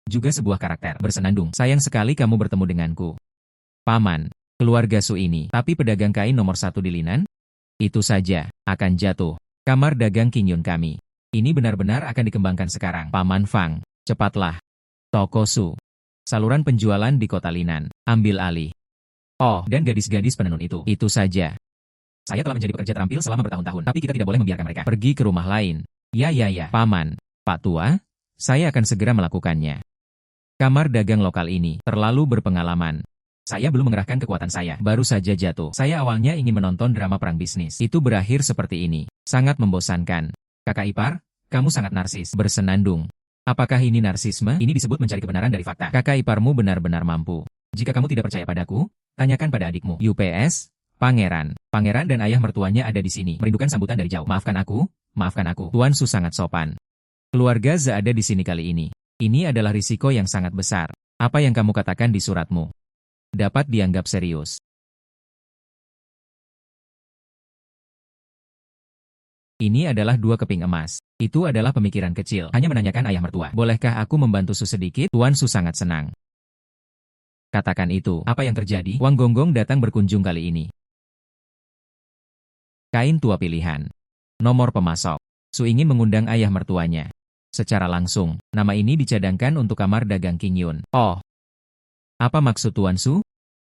Juga sebuah karakter bersenandung. Sayang sekali kamu bertemu denganku. Paman, keluarga Su ini, tapi pedagang kain nomor 1 di Linan? Itu saja, akan jatuh. Kamar dagang Qingyun kami. Ini benar-benar akan dikembangkan sekarang. Paman Fang, cepatlah. Toko Su. Saluran penjualan di kota Linan. Ambil alih. Oh, dan gadis-gadis penenun itu. Itu saja. Saya telah menjadi pekerja terampil selama bertahun-tahun, tapi kita tidak boleh membiarkan mereka pergi ke rumah lain. Ya, Paman. Pak Tua, saya akan segera melakukannya. Kamar dagang lokal ini terlalu berpengalaman. Saya belum mengerahkan kekuatan saya, baru saja jatuh. Saya awalnya ingin menonton drama perang bisnis. Itu berakhir seperti ini. Sangat membosankan. Kakak ipar, kamu sangat narsis. Bersenandung. Apakah ini narsisme? Ini disebut mencari kebenaran dari fakta. Kakak iparmu benar-benar mampu. Jika kamu tidak percaya padaku, tanyakan pada adikmu. UPS, Pangeran. Pangeran dan ayah mertuanya ada di sini. Merindukan sambutan dari jauh. Maafkan aku, maafkan aku. Tuan Su sangat sopan. Keluarga Za ada di sini kali ini. Ini adalah risiko yang sangat besar. Apa yang kamu katakan di suratmu dapat dianggap serius. Ini adalah 2 keping emas. Itu adalah pemikiran kecil. Hanya menanyakan ayah mertua. Bolehkah aku membantu Su sedikit? Tuan Su sangat senang. Katakan itu. Apa yang terjadi? Wang Gonggong datang berkunjung kali ini. Kain tua pilihan. Nomor pemasok. Su ingin mengundang ayah mertuanya. Secara langsung, nama ini dicadangkan untuk kamar dagang Qingyun. Oh. Apa maksud Tuan Su?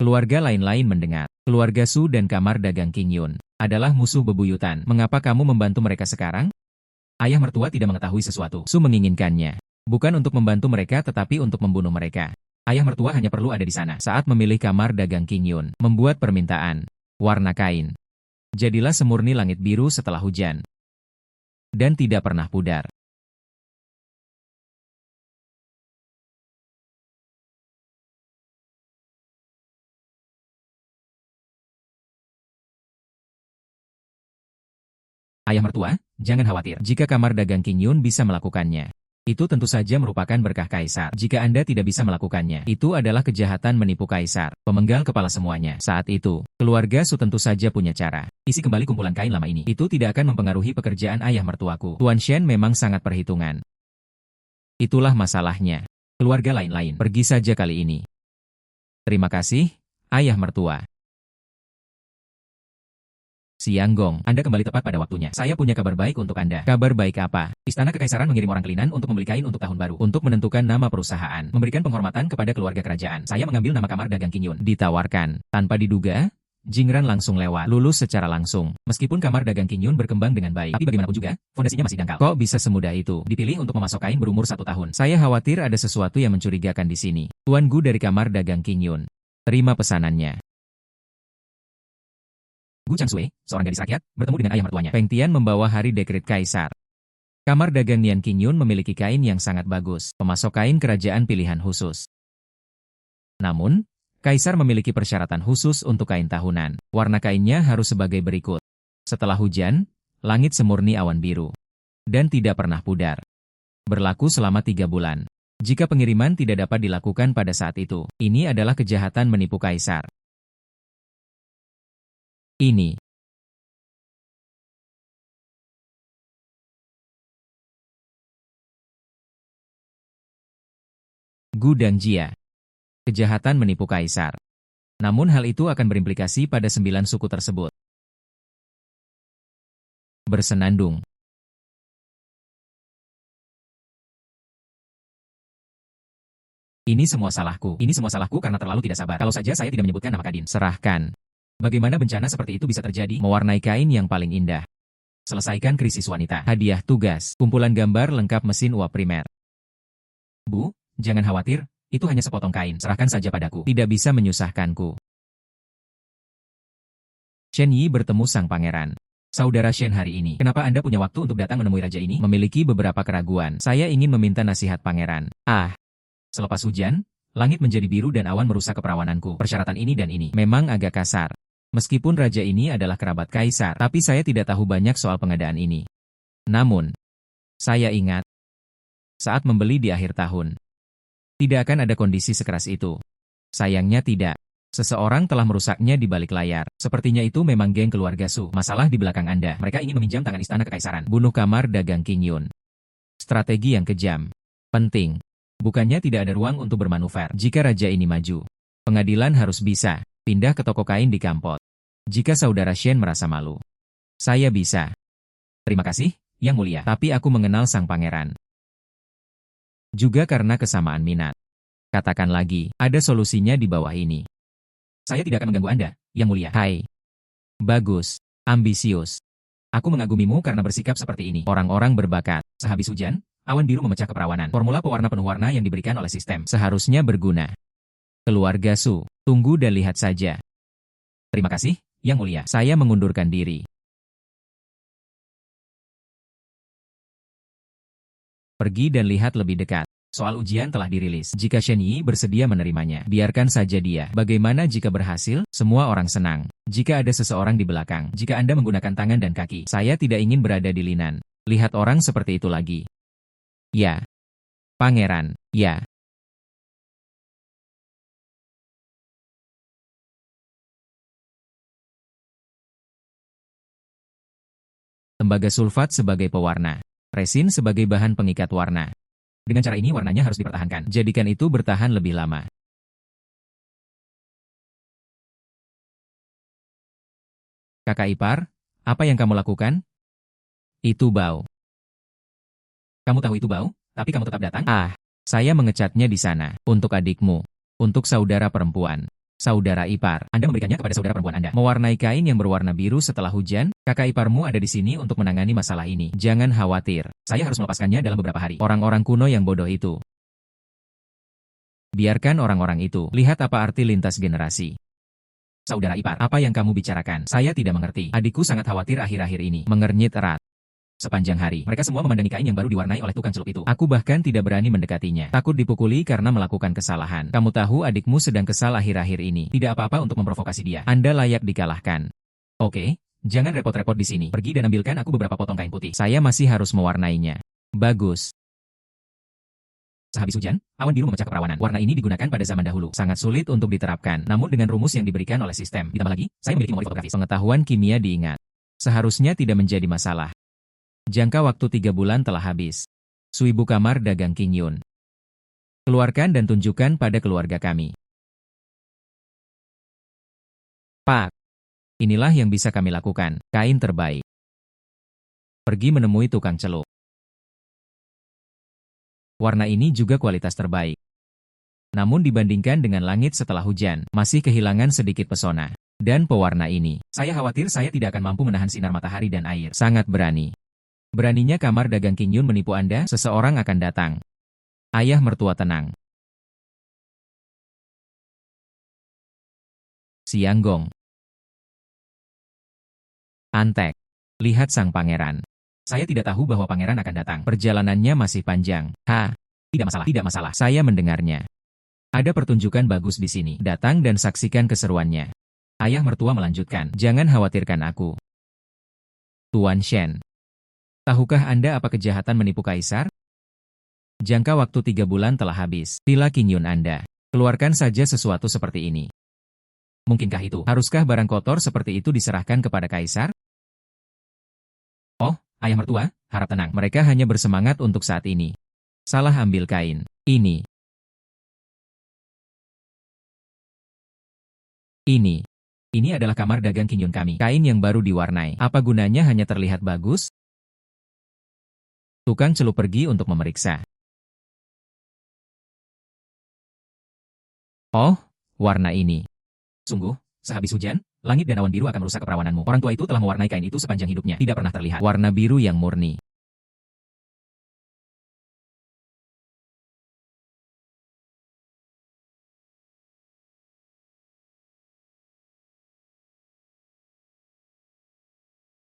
Keluarga lain-lain mendengar. Keluarga Su dan kamar dagang Qingyun adalah musuh bebuyutan. Mengapa kamu membantu mereka sekarang? Ayah mertua tidak mengetahui sesuatu. Su menginginkannya. Bukan untuk membantu mereka tetapi untuk membunuh mereka. Ayah mertua hanya perlu ada di sana. Saat memilih kamar dagang Qingyun, membuat permintaan. Warna kain. Jadilah semurni langit biru setelah hujan. Dan tidak pernah pudar. Ayah mertua, jangan khawatir. Jika kamar dagang Qingyun bisa melakukannya, itu tentu saja merupakan berkah kaisar. Jika Anda tidak bisa melakukannya, itu adalah kejahatan menipu kaisar. Pemenggal kepala semuanya. Saat itu, keluarga Su tentu saja punya cara. Isi kembali kumpulan kain lama ini. Itu tidak akan mempengaruhi pekerjaan ayah mertuaku. Tuan Shen memang sangat perhitungan. Itulah masalahnya. Keluarga lain-lain pergi saja kali ini. Terima kasih, ayah mertua. Siang Gong, Anda kembali tepat pada waktunya. Saya punya kabar baik untuk Anda. Kabar baik apa? Istana Kekaisaran mengirim orang ke Linan untuk membeli kain untuk tahun baru. Untuk menentukan nama perusahaan. Memberikan penghormatan kepada keluarga kerajaan. Saya mengambil nama kamar dagang Qingyun. Ditawarkan. Tanpa diduga, Jingran langsung lewat. Lulus secara langsung. Meskipun kamar dagang Qingyun berkembang dengan baik. Tapi bagaimanapun juga, fondasinya masih dangkal. Kok bisa semudah itu? Dipilih untuk memasok kain berumur 1 tahun. Saya khawatir ada sesuatu yang mencurigakan di sini. Tuan Gu dari kamar dagang Qingyun. Terima pesanannya. Gu Changshui, seorang gadis rakyat, bertemu dengan ayah mertuanya. Peng Tian membawa hari dekret kaisar. Kamar dagang Nian Qingyun memiliki kain yang sangat bagus, pemasok kain kerajaan pilihan khusus. Namun, Kaisar memiliki persyaratan khusus untuk kain tahunan. Warna kainnya harus sebagai berikut. Setelah hujan, langit semurni awan biru. Dan tidak pernah pudar. Berlaku selama 3 bulan. Jika pengiriman tidak dapat dilakukan pada saat itu, ini adalah kejahatan menipu kaisar. Ini. Gudang Jia. Kejahatan menipu kaisar. Namun hal itu akan berimplikasi pada 9 suku tersebut. Bersenandung. Ini semua salahku. Ini semua salahku karena terlalu tidak sabar. Kalau saja saya tidak menyebutkan nama Kadin. Serahkan. Bagaimana bencana seperti itu bisa terjadi? Mewarnai kain yang paling indah. Selesaikan krisis wanita. Hadiah tugas. Kumpulan gambar lengkap mesin uap primer. Bu, jangan khawatir. Itu hanya sepotong kain. Serahkan saja padaku. Tidak bisa menyusahkanku. Shen Yi bertemu sang pangeran. Saudara Shen hari ini, kenapa Anda punya waktu untuk datang menemui raja ini? Memiliki beberapa keraguan. Saya ingin meminta nasihat pangeran. Selepas hujan, langit menjadi biru dan awan merusak keperawananku. Persyaratan ini dan ini memang agak kasar. Meskipun raja ini adalah kerabat kaisar, tapi saya tidak tahu banyak soal pengadaan ini. Namun, saya ingat, saat membeli di akhir tahun, tidak akan ada kondisi sekeras itu. Sayangnya tidak. Seseorang telah merusaknya di balik layar. Sepertinya itu memang geng keluarga Su. Masalah di belakang Anda. Mereka ingin meminjam tangan istana kekaisaran. Bunuh kamar dagang King Yun. Strategi yang kejam. Penting. Bukannya tidak ada ruang untuk bermanuver. Jika raja ini maju, pengadilan harus bisa pindah ke toko kain di Kampot. Jika saudara Shen merasa malu, saya bisa. Terima kasih, Yang Mulia. Tapi aku mengenal sang pangeran. Juga karena kesamaan minat. Katakan lagi, ada solusinya di bawah ini. Saya tidak akan mengganggu Anda, Yang Mulia. Hai. Bagus. Ambisius. Aku mengagumimu karena bersikap seperti ini. Orang-orang berbakat. Sehabis hujan, awan biru memecah keperawanan. Formula pewarna penuh warna yang diberikan oleh sistem seharusnya berguna. Keluarga Su, tunggu dan lihat saja. Terima kasih, Yang Mulia. Saya mengundurkan diri. Pergi dan lihat lebih dekat. Soal ujian telah dirilis. Jika Shen Yi bersedia menerimanya, biarkan saja dia. Bagaimana jika berhasil? Semua orang senang. Jika ada seseorang di belakang, jika Anda menggunakan tangan dan kaki, saya tidak ingin berada di Linan. Lihat orang seperti itu lagi. Ya. Pangeran, ya. Tembaga sulfat sebagai pewarna. Resin sebagai bahan pengikat warna. Dengan cara ini warnanya harus dipertahankan. Jadikan itu bertahan lebih lama. Kakak ipar, apa yang kamu lakukan? Itu bau. Kamu tahu itu bau, tapi kamu tetap datang? Saya mengecatnya di sana. Untuk adikmu. Untuk saudara perempuan. Saudara ipar, Anda memberikannya kepada saudara perempuan Anda. Mewarnai kain yang berwarna biru setelah hujan, kakak iparmu ada di sini untuk menangani masalah ini. Jangan khawatir, saya harus melepaskannya dalam beberapa hari. Orang-orang kuno yang bodoh itu. Biarkan orang-orang itu lihat apa arti lintas generasi. Saudara ipar, apa yang kamu bicarakan? Saya tidak mengerti. Adikku sangat khawatir akhir-akhir ini. Mengernyit erat. Sepanjang hari, mereka semua memandangi kain yang baru diwarnai oleh tukang celup itu. Aku bahkan tidak berani mendekatinya. Takut dipukuli karena melakukan kesalahan. Kamu tahu adikmu sedang kesal akhir-akhir ini. Tidak apa-apa untuk memprovokasi dia. Anda layak dikalahkan. Oke, jangan repot-repot di sini. Pergi dan ambilkan aku beberapa potong kain putih. Saya masih harus mewarnainya. Bagus. Sehabis hujan, awan biru memecah keperawanan. Warna ini digunakan pada zaman dahulu. Sangat sulit untuk diterapkan. Namun dengan rumus yang diberikan oleh sistem. Ditambah lagi, saya memiliki memori fotografis. Pengetahuan kimia diingat. Seharusnya tidak menjadi masalah. Jangka waktu 3 bulan telah habis. Suibu kamar dagang King Yun. Keluarkan dan tunjukkan pada keluarga kami. Pak. Inilah yang bisa kami lakukan. Kain terbaik. Pergi menemui tukang celup. Warna ini juga kualitas terbaik. Namun dibandingkan dengan langit setelah hujan, masih kehilangan sedikit pesona. Dan pewarna ini, saya khawatir saya tidak akan mampu menahan sinar matahari dan air. Sangat berani. Beraninya kamar dagang King Yun menipu Anda, seseorang akan datang. Ayah mertua tenang. Sianggong. Antek. Lihat sang pangeran. Saya tidak tahu bahwa pangeran akan datang. Perjalanannya masih panjang. Tidak masalah, tidak masalah. Saya mendengarnya. Ada pertunjukan bagus di sini. Datang dan saksikan keseruannya. Ayah mertua melanjutkan. Jangan khawatirkan aku. Tuan Shen. Tahukah Anda apa kejahatan menipu kaisar? Jangka waktu 3 bulan telah habis. Tila Qingyun Anda. Keluarkan saja sesuatu seperti ini. Mungkinkah itu? Haruskah barang kotor seperti itu diserahkan kepada kaisar? Oh, ayah mertua, harap tenang. Mereka hanya bersemangat untuk saat ini. Salah ambil kain. Ini. Ini adalah kamar dagang Qingyun kami. Kain yang baru diwarnai. Apa gunanya hanya terlihat bagus? Tukang celup pergi untuk memeriksa. Oh, warna ini. Sungguh, sehabis hujan, langit dan awan biru akan merusak keperawananmu. Orang tua itu telah mewarnai kain itu sepanjang hidupnya. Tidak pernah terlihat. Warna biru yang murni.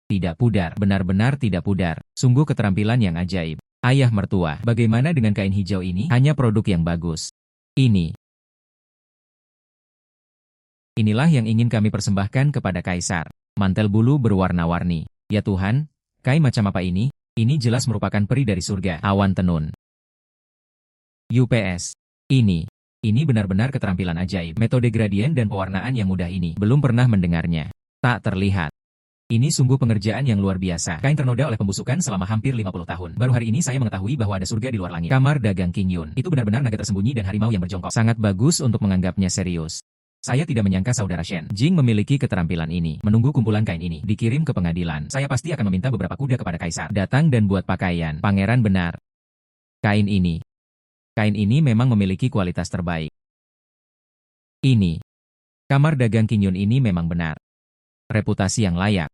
Tidak pudar, benar-benar tidak pudar. Sungguh keterampilan yang ajaib. Ayah mertua, bagaimana dengan kain hijau ini? Hanya produk yang bagus. Inilah yang ingin kami persembahkan kepada kaisar. Mantel bulu berwarna-warni. Ya Tuhan, kain macam apa ini? Ini jelas merupakan peri dari surga. Awan tenun. UPS. Ini benar-benar keterampilan ajaib. Metode gradien dan pewarnaan yang mudah ini. Belum pernah mendengarnya. Tak terlihat. Ini sungguh pengerjaan yang luar biasa. Kain ternoda oleh pembusukan selama hampir 50 tahun. Baru hari ini saya mengetahui bahwa ada surga di luar langit. Kamar dagang Qingyun. Itu benar-benar naga tersembunyi dan harimau yang berjongkok. Sangat bagus untuk menganggapnya serius. Saya tidak menyangka saudara Shen Jing memiliki keterampilan ini. Menunggu kumpulan kain ini dikirim ke pengadilan. Saya pasti akan meminta beberapa kuda kepada kaisar. Datang dan buat pakaian. Pangeran benar. Kain ini memang memiliki kualitas terbaik. Kamar dagang Qingyun ini memang benar. Reputasi yang layak.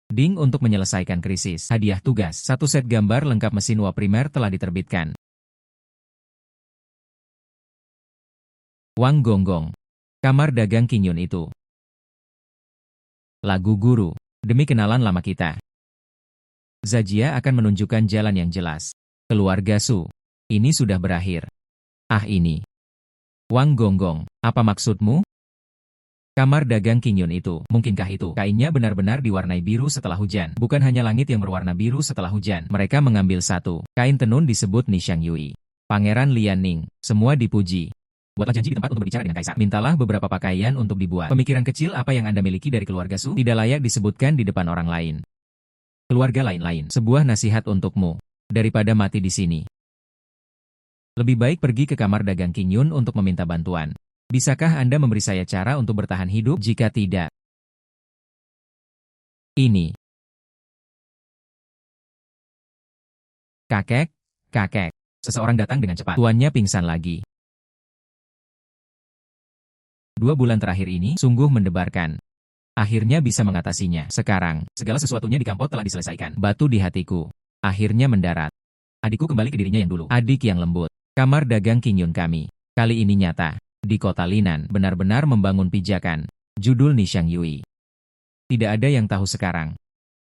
Ding untuk menyelesaikan krisis. Hadiah tugas. 1 set gambar lengkap mesin uap primer telah diterbitkan. Wang Gonggong. Kamar dagang Qingyun itu. Lagu guru. Demi kenalan lama kita. Zajia akan menunjukkan jalan yang jelas. Keluarga Su. Ini sudah berakhir. Ini. Wang Gonggong, apa maksudmu? Kamar dagang Qingyun itu, mungkinkah itu? Kainnya benar-benar diwarnai biru setelah hujan. Bukan hanya langit yang berwarna biru setelah hujan. Mereka mengambil satu. Kain tenun disebut Nishang Yui. Pangeran Lianing, semua dipuji. Buatlah janji di tempat untuk berbicara dengan kaisar. Mintalah beberapa pakaian untuk dibuat. Pemikiran kecil apa yang Anda miliki dari keluarga Su tidak layak disebutkan di depan orang lain. Keluarga lain-lain, sebuah nasihat untukmu. Daripada mati di sini. Lebih baik pergi ke kamar dagang Qingyun untuk meminta bantuan. Bisakah Anda memberi saya cara untuk bertahan hidup jika tidak? Kakek. Seseorang datang dengan cepat. Tuannya pingsan lagi. 2 bulan terakhir ini sungguh mendebarkan. Akhirnya bisa mengatasinya. Sekarang, segala sesuatunya di kampot telah diselesaikan. Batu di hatiku. Akhirnya mendarat. Adikku kembali ke dirinya yang dulu. Adik yang lembut. Kamar dagang Qingyun kami. Kali ini nyata. Di kota Linan, benar-benar membangun pijakan. Judul Nishang Yui. Tidak ada yang tahu sekarang.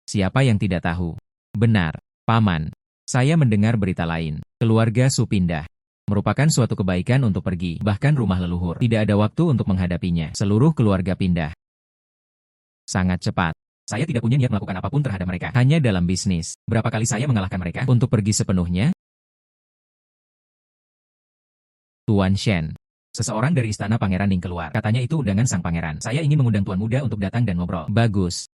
Siapa yang tidak tahu? Benar, Paman. Saya mendengar berita lain. Keluarga Su pindah. Merupakan suatu kebaikan untuk pergi, bahkan rumah leluhur. Tidak ada waktu untuk menghadapinya. Seluruh keluarga pindah. Sangat cepat. Saya tidak punya niat melakukan apapun terhadap mereka. Hanya dalam bisnis. Berapa kali saya mengalahkan mereka untuk pergi sepenuhnya? Tuan Shen. Seseorang dari istana Pangeran Ning keluar. Katanya itu undangan sang pangeran. Saya ingin mengundang tuan muda untuk datang dan ngobrol. Bagus.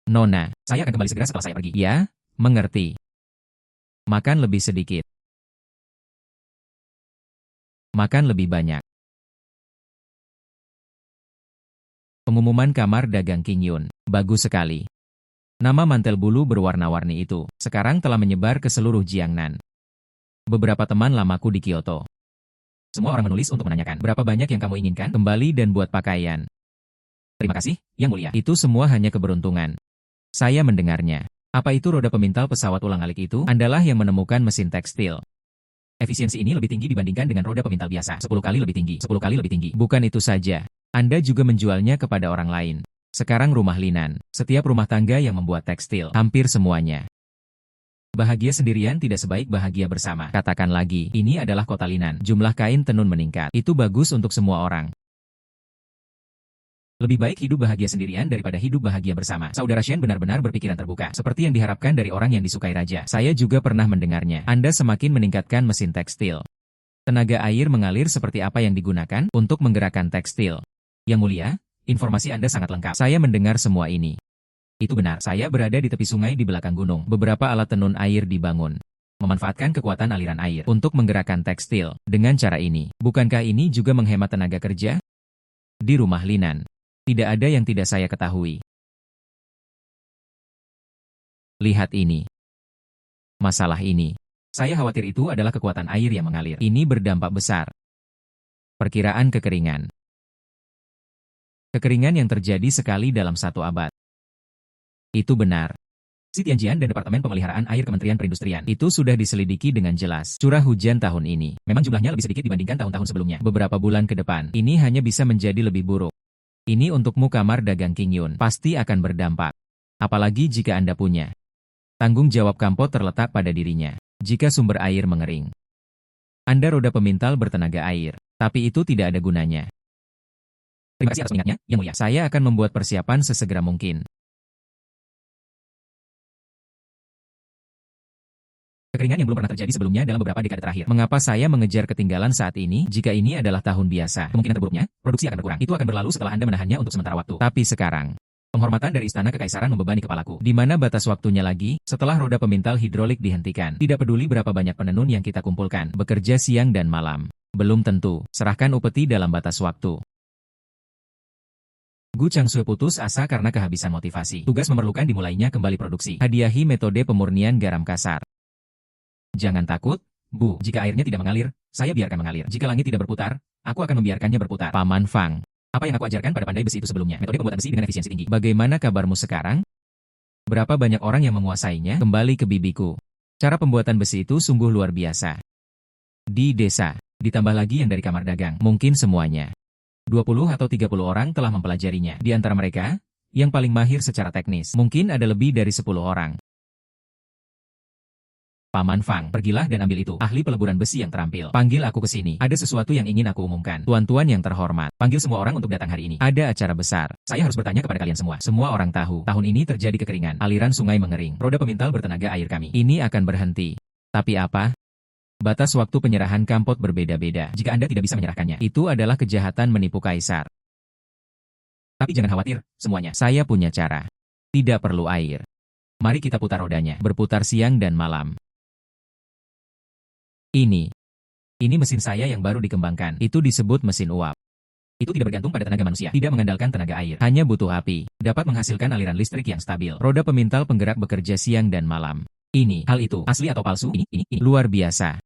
Nona, saya akan kembali segera setelah saya pergi. Ya, mengerti. Makan lebih sedikit. Makan lebih banyak. Pengumuman kamar dagang Qingyun. Bagus sekali. Nama mantel bulu berwarna-warni itu sekarang telah menyebar ke seluruh Jiangnan. Beberapa teman lamaku di Kyoto. Semua orang menulis untuk menanyakan, berapa banyak yang kamu inginkan? Kembali dan buat pakaian. Terima kasih, Yang Mulia. Itu semua hanya keberuntungan. Saya mendengarnya. Apa itu roda pemintal pesawat ulang-alik itu? Andalah yang menemukan mesin tekstil. Efisiensi ini lebih tinggi dibandingkan dengan roda pemintal biasa. 10 kali lebih tinggi. 10 kali lebih tinggi. Bukan itu saja. Anda juga menjualnya kepada orang lain. Sekarang rumah Linan. Setiap rumah tangga yang membuat tekstil. Hampir semuanya. Bahagia sendirian tidak sebaik bahagia bersama. Katakan lagi, ini adalah kota Linan. Jumlah kain tenun meningkat. Itu bagus untuk semua orang. Lebih baik hidup bahagia sendirian daripada hidup bahagia bersama. Saudara Shen benar-benar berpikiran terbuka. Seperti yang diharapkan dari orang yang disukai raja. Saya juga pernah mendengarnya. Anda semakin meningkatkan mesin tekstil. Tenaga air mengalir seperti apa yang digunakan untuk menggerakkan tekstil. Yang mulia, informasi Anda sangat lengkap. Saya mendengar semua ini. Itu benar, saya berada di tepi sungai di belakang gunung. Beberapa alat tenun air dibangun. Memanfaatkan kekuatan aliran air untuk menggerakkan tekstil. Dengan cara ini, bukankah ini juga menghemat tenaga kerja? Di rumah Linan, tidak ada yang tidak saya ketahui. Lihat ini. Masalah ini. Saya khawatir itu adalah kekuatan air yang mengalir. Ini berdampak besar. Perkiraan kekeringan. Kekeringan yang terjadi sekali dalam 1 abad. Itu benar. Si Tianjian dan Departemen Pemeliharaan Air Kementerian Perindustrian itu sudah diselidiki dengan jelas. Curah hujan tahun ini memang jumlahnya lebih sedikit dibandingkan tahun-tahun sebelumnya. Beberapa bulan ke depan, ini hanya bisa menjadi lebih buruk. Ini untukmu kamar dagang King Yun. Pasti akan berdampak. Apalagi jika Anda punya. Tanggung jawab Kampot terletak pada dirinya. Jika sumber air mengering. Anda roda pemintal bertenaga air. Tapi itu tidak ada gunanya. Terima kasih atas ingatnya, Yang Mulia. Saya akan membuat persiapan sesegera mungkin. Kekeringan yang belum pernah terjadi sebelumnya dalam beberapa dekade terakhir. Mengapa saya mengejar ketinggalan saat ini jika ini adalah tahun biasa? Kemungkinan terburuknya, produksi akan berkurang. Itu akan berlalu setelah Anda menahannya untuk sementara waktu. Tapi sekarang, penghormatan dari Istana Kekaisaran membebani kepalaku. Di mana batas waktunya lagi, setelah roda pemintal hidrolik dihentikan. Tidak peduli berapa banyak penenun yang kita kumpulkan, bekerja siang dan malam. Belum tentu, serahkan upeti dalam batas waktu. Gu Changsue putus asa karena kehabisan motivasi. Tugas memerlukan dimulainya kembali produksi. Hadiahi metode pemurnian garam kasar. Jangan takut, Bu. Jika airnya tidak mengalir, saya biarkan mengalir. Jika langit tidak berputar, aku akan membiarkannya berputar. Paman Fang. Apa yang aku ajarkan pada pandai besi itu sebelumnya? Metode pembuatan besi dengan efisiensi tinggi. Bagaimana kabarmu sekarang? Berapa banyak orang yang menguasainya? Kembali ke bibiku. Cara pembuatan besi itu sungguh luar biasa. Di desa, ditambah lagi yang dari kamar dagang. Mungkin semuanya. 20 atau 30 orang telah mempelajarinya. Di antara mereka, yang paling mahir secara teknis. Mungkin ada lebih dari 10 orang. Paman Fang, pergilah dan ambil itu. Ahli peleburan besi yang terampil. Panggil aku ke sini. Ada sesuatu yang ingin aku umumkan. Tuan-tuan yang terhormat, panggil semua orang untuk datang hari ini. Ada acara besar. Saya harus bertanya kepada kalian semua. Semua orang tahu, tahun ini terjadi kekeringan. Aliran sungai mengering. Roda pemintal bertenaga air kami. Ini akan berhenti. Tapi apa? Batas waktu penyerahan Kampot berbeda-beda. Jika Anda tidak bisa menyerahkannya, itu adalah kejahatan menipu kaisar. Tapi jangan khawatir, semuanya. Saya punya cara. Tidak perlu air. Mari kita putar rodanya. Berputar siang dan malam. Ini mesin saya yang baru dikembangkan. Itu disebut mesin uap. Itu tidak bergantung pada tenaga manusia, tidak mengandalkan tenaga air. Hanya butuh api. Dapat menghasilkan aliran listrik yang stabil. Roda pemintal penggerak bekerja siang dan malam. Hal itu, asli atau palsu? Ini. Luar biasa.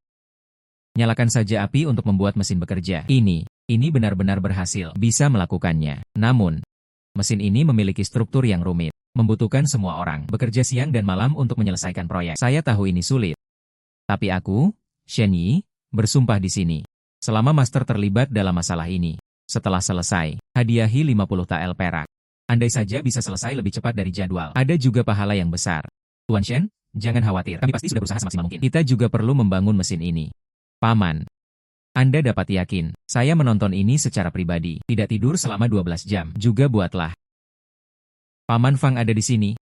Nyalakan saja api untuk membuat mesin bekerja. Ini benar-benar berhasil. Bisa melakukannya. Namun, mesin ini memiliki struktur yang rumit. Membutuhkan semua orang bekerja siang dan malam untuk menyelesaikan proyek. Saya tahu ini sulit. Tapi aku, Shen Yi, bersumpah di sini. Selama master terlibat dalam masalah ini. Setelah selesai, hadiahi 50 tael perak. Andai saja bisa selesai lebih cepat dari jadwal. Ada juga pahala yang besar. Tuan Shen, jangan khawatir. Kami pasti sudah berusaha semaksimal mungkin. Kita juga perlu membangun mesin ini. Paman. Anda dapat yakin, saya menonton ini secara pribadi. Tidak tidur selama 12 jam. Juga buatlah. Paman Fang ada di sini.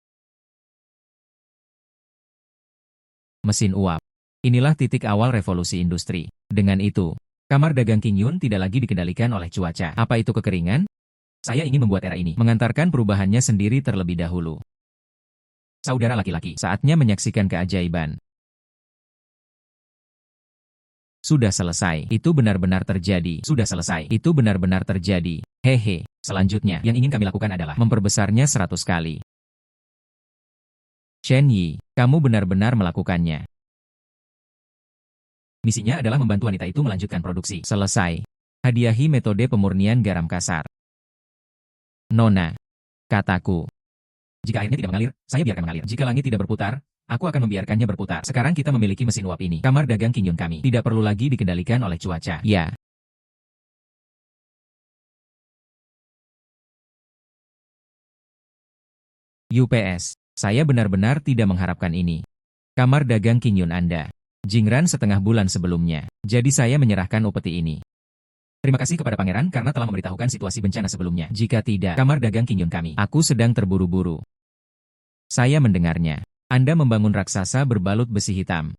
Mesin uap. Inilah titik awal revolusi industri. Dengan itu, kamar dagang King Yun tidak lagi dikendalikan oleh cuaca. Apa itu kekeringan? Saya ingin membuat era ini, mengantarkan perubahannya sendiri terlebih dahulu. Saudara laki-laki, saatnya menyaksikan keajaiban. Sudah selesai. Itu benar-benar terjadi. Sudah selesai. Itu benar-benar terjadi. Hehe. Selanjutnya, yang ingin kami lakukan adalah memperbesarnya 100 kali. Shen Yi, kamu benar-benar melakukannya. Misinya adalah membantu wanita itu melanjutkan produksi. Selesai. Hadiahi metode pemurnian garam kasar. Nona. Kataku. Jika airnya tidak mengalir, saya biarkan mengalir. Jika langit tidak berputar, aku akan membiarkannya berputar. Sekarang kita memiliki mesin uap ini. Kamar dagang King Yun kami tidak perlu lagi dikendalikan oleh cuaca. Ya. UPS. Saya benar-benar tidak mengharapkan ini. Kamar dagang Qingyun Anda. Jingran setengah bulan sebelumnya. Jadi saya menyerahkan upeti ini. Terima kasih kepada pangeran karena telah memberitahukan situasi bencana sebelumnya. Jika tidak, kamar dagang Qingyun kami. Aku sedang terburu-buru. Saya mendengarnya. Anda membangun raksasa berbalut besi hitam.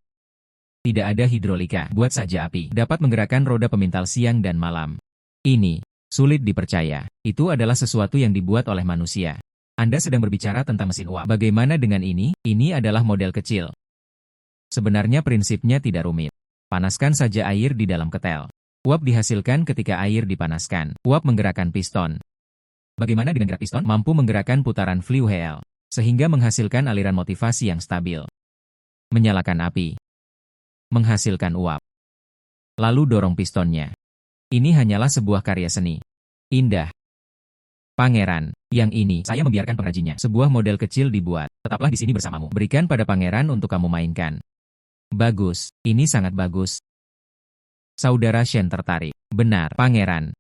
Tidak ada hidrolika, buat saja api. Dapat menggerakkan roda pemintal siang dan malam. Ini sulit dipercaya. Itu adalah sesuatu yang dibuat oleh manusia. Anda sedang berbicara tentang mesin uap. Bagaimana dengan ini? Ini adalah model kecil. Sebenarnya prinsipnya tidak rumit. Panaskan saja air di dalam ketel. Uap dihasilkan ketika air dipanaskan. Uap menggerakkan piston. Bagaimana dengan gerak piston? Mampu menggerakkan putaran fluid, sehingga menghasilkan aliran motivasi yang stabil. Menyalakan api. Menghasilkan uap. Lalu dorong pistonnya. Ini hanyalah sebuah karya seni. Indah. Pangeran, yang ini, saya membiarkan pengrajinnya. Sebuah model kecil dibuat. Tetaplah di sini bersamamu. Berikan pada pangeran untuk kamu mainkan. Bagus, ini sangat bagus. Saudara Shen tertarik. Benar, pangeran.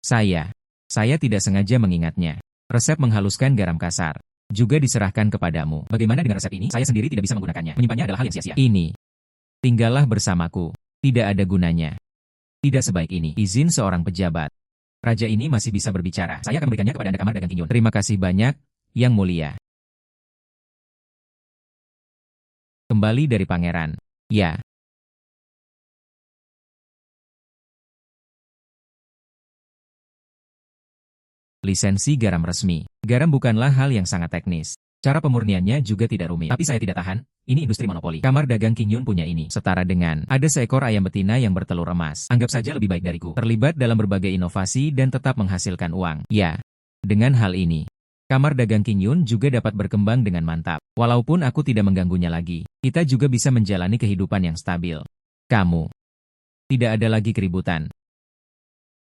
Saya tidak sengaja mengingatnya. Resep menghaluskan garam kasar. Juga diserahkan kepadamu. Bagaimana dengan resep ini? Saya sendiri tidak bisa menggunakannya. Menyimpannya adalah hal yang sia-sia. Ini. Tinggallah bersamaku. Tidak ada gunanya. Tidak sebaik ini. Izin seorang pejabat. Raja ini masih bisa berbicara. Saya akan memberikannya kepada Anda kamar dagang Qingyun. Terima kasih banyak, Yang Mulia. Kembali dari pangeran. Ya. Lisensi garam resmi. Garam bukanlah hal yang sangat teknis. Cara pemurniannya juga tidak rumit. Tapi saya tidak tahan, ini industri monopoli. Kamar dagang Qingyun punya ini. Setara dengan, ada seekor ayam betina yang bertelur emas. Anggap saja lebih baik dariku. Terlibat dalam berbagai inovasi dan tetap menghasilkan uang. Ya. Dengan hal ini, kamar dagang Qingyun juga dapat berkembang dengan mantap. Walaupun aku tidak mengganggunya lagi, kita juga bisa menjalani kehidupan yang stabil. Kamu. Tidak ada lagi keributan.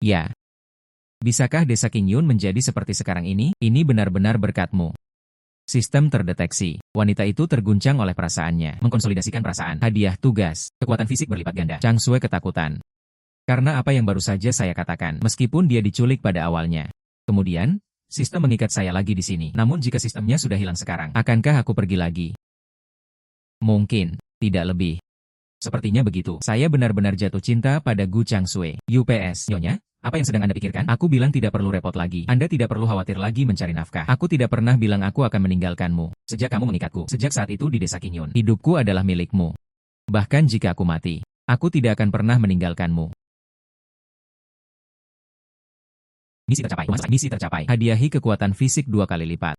Ya. Bisakah desa Qingyun menjadi seperti sekarang ini? Ini benar-benar berkatmu. Sistem terdeteksi. Wanita itu terguncang oleh perasaannya. Mengkonsolidasikan perasaan. Hadiah tugas. Kekuatan fisik berlipat ganda. Chang Sui ketakutan. Karena apa yang baru saja saya katakan. Meskipun dia diculik pada awalnya. Kemudian, sistem mengikat saya lagi di sini. Namun jika sistemnya sudah hilang sekarang, akankah aku pergi lagi? Mungkin. Tidak lebih. Sepertinya begitu. Saya benar-benar jatuh cinta pada Gu Chang Sui. UPS. Nyonya? Apa yang sedang Anda pikirkan? Aku bilang tidak perlu repot lagi. Anda tidak perlu khawatir lagi mencari nafkah. Aku tidak pernah bilang aku akan meninggalkanmu. Sejak kamu mengikatku. Sejak saat itu di desa Qingyun. Hidupku adalah milikmu. Bahkan jika aku mati, aku tidak akan pernah meninggalkanmu. Misi tercapai. Misi tercapai. Hadiahi kekuatan fisik 2 kali lipat.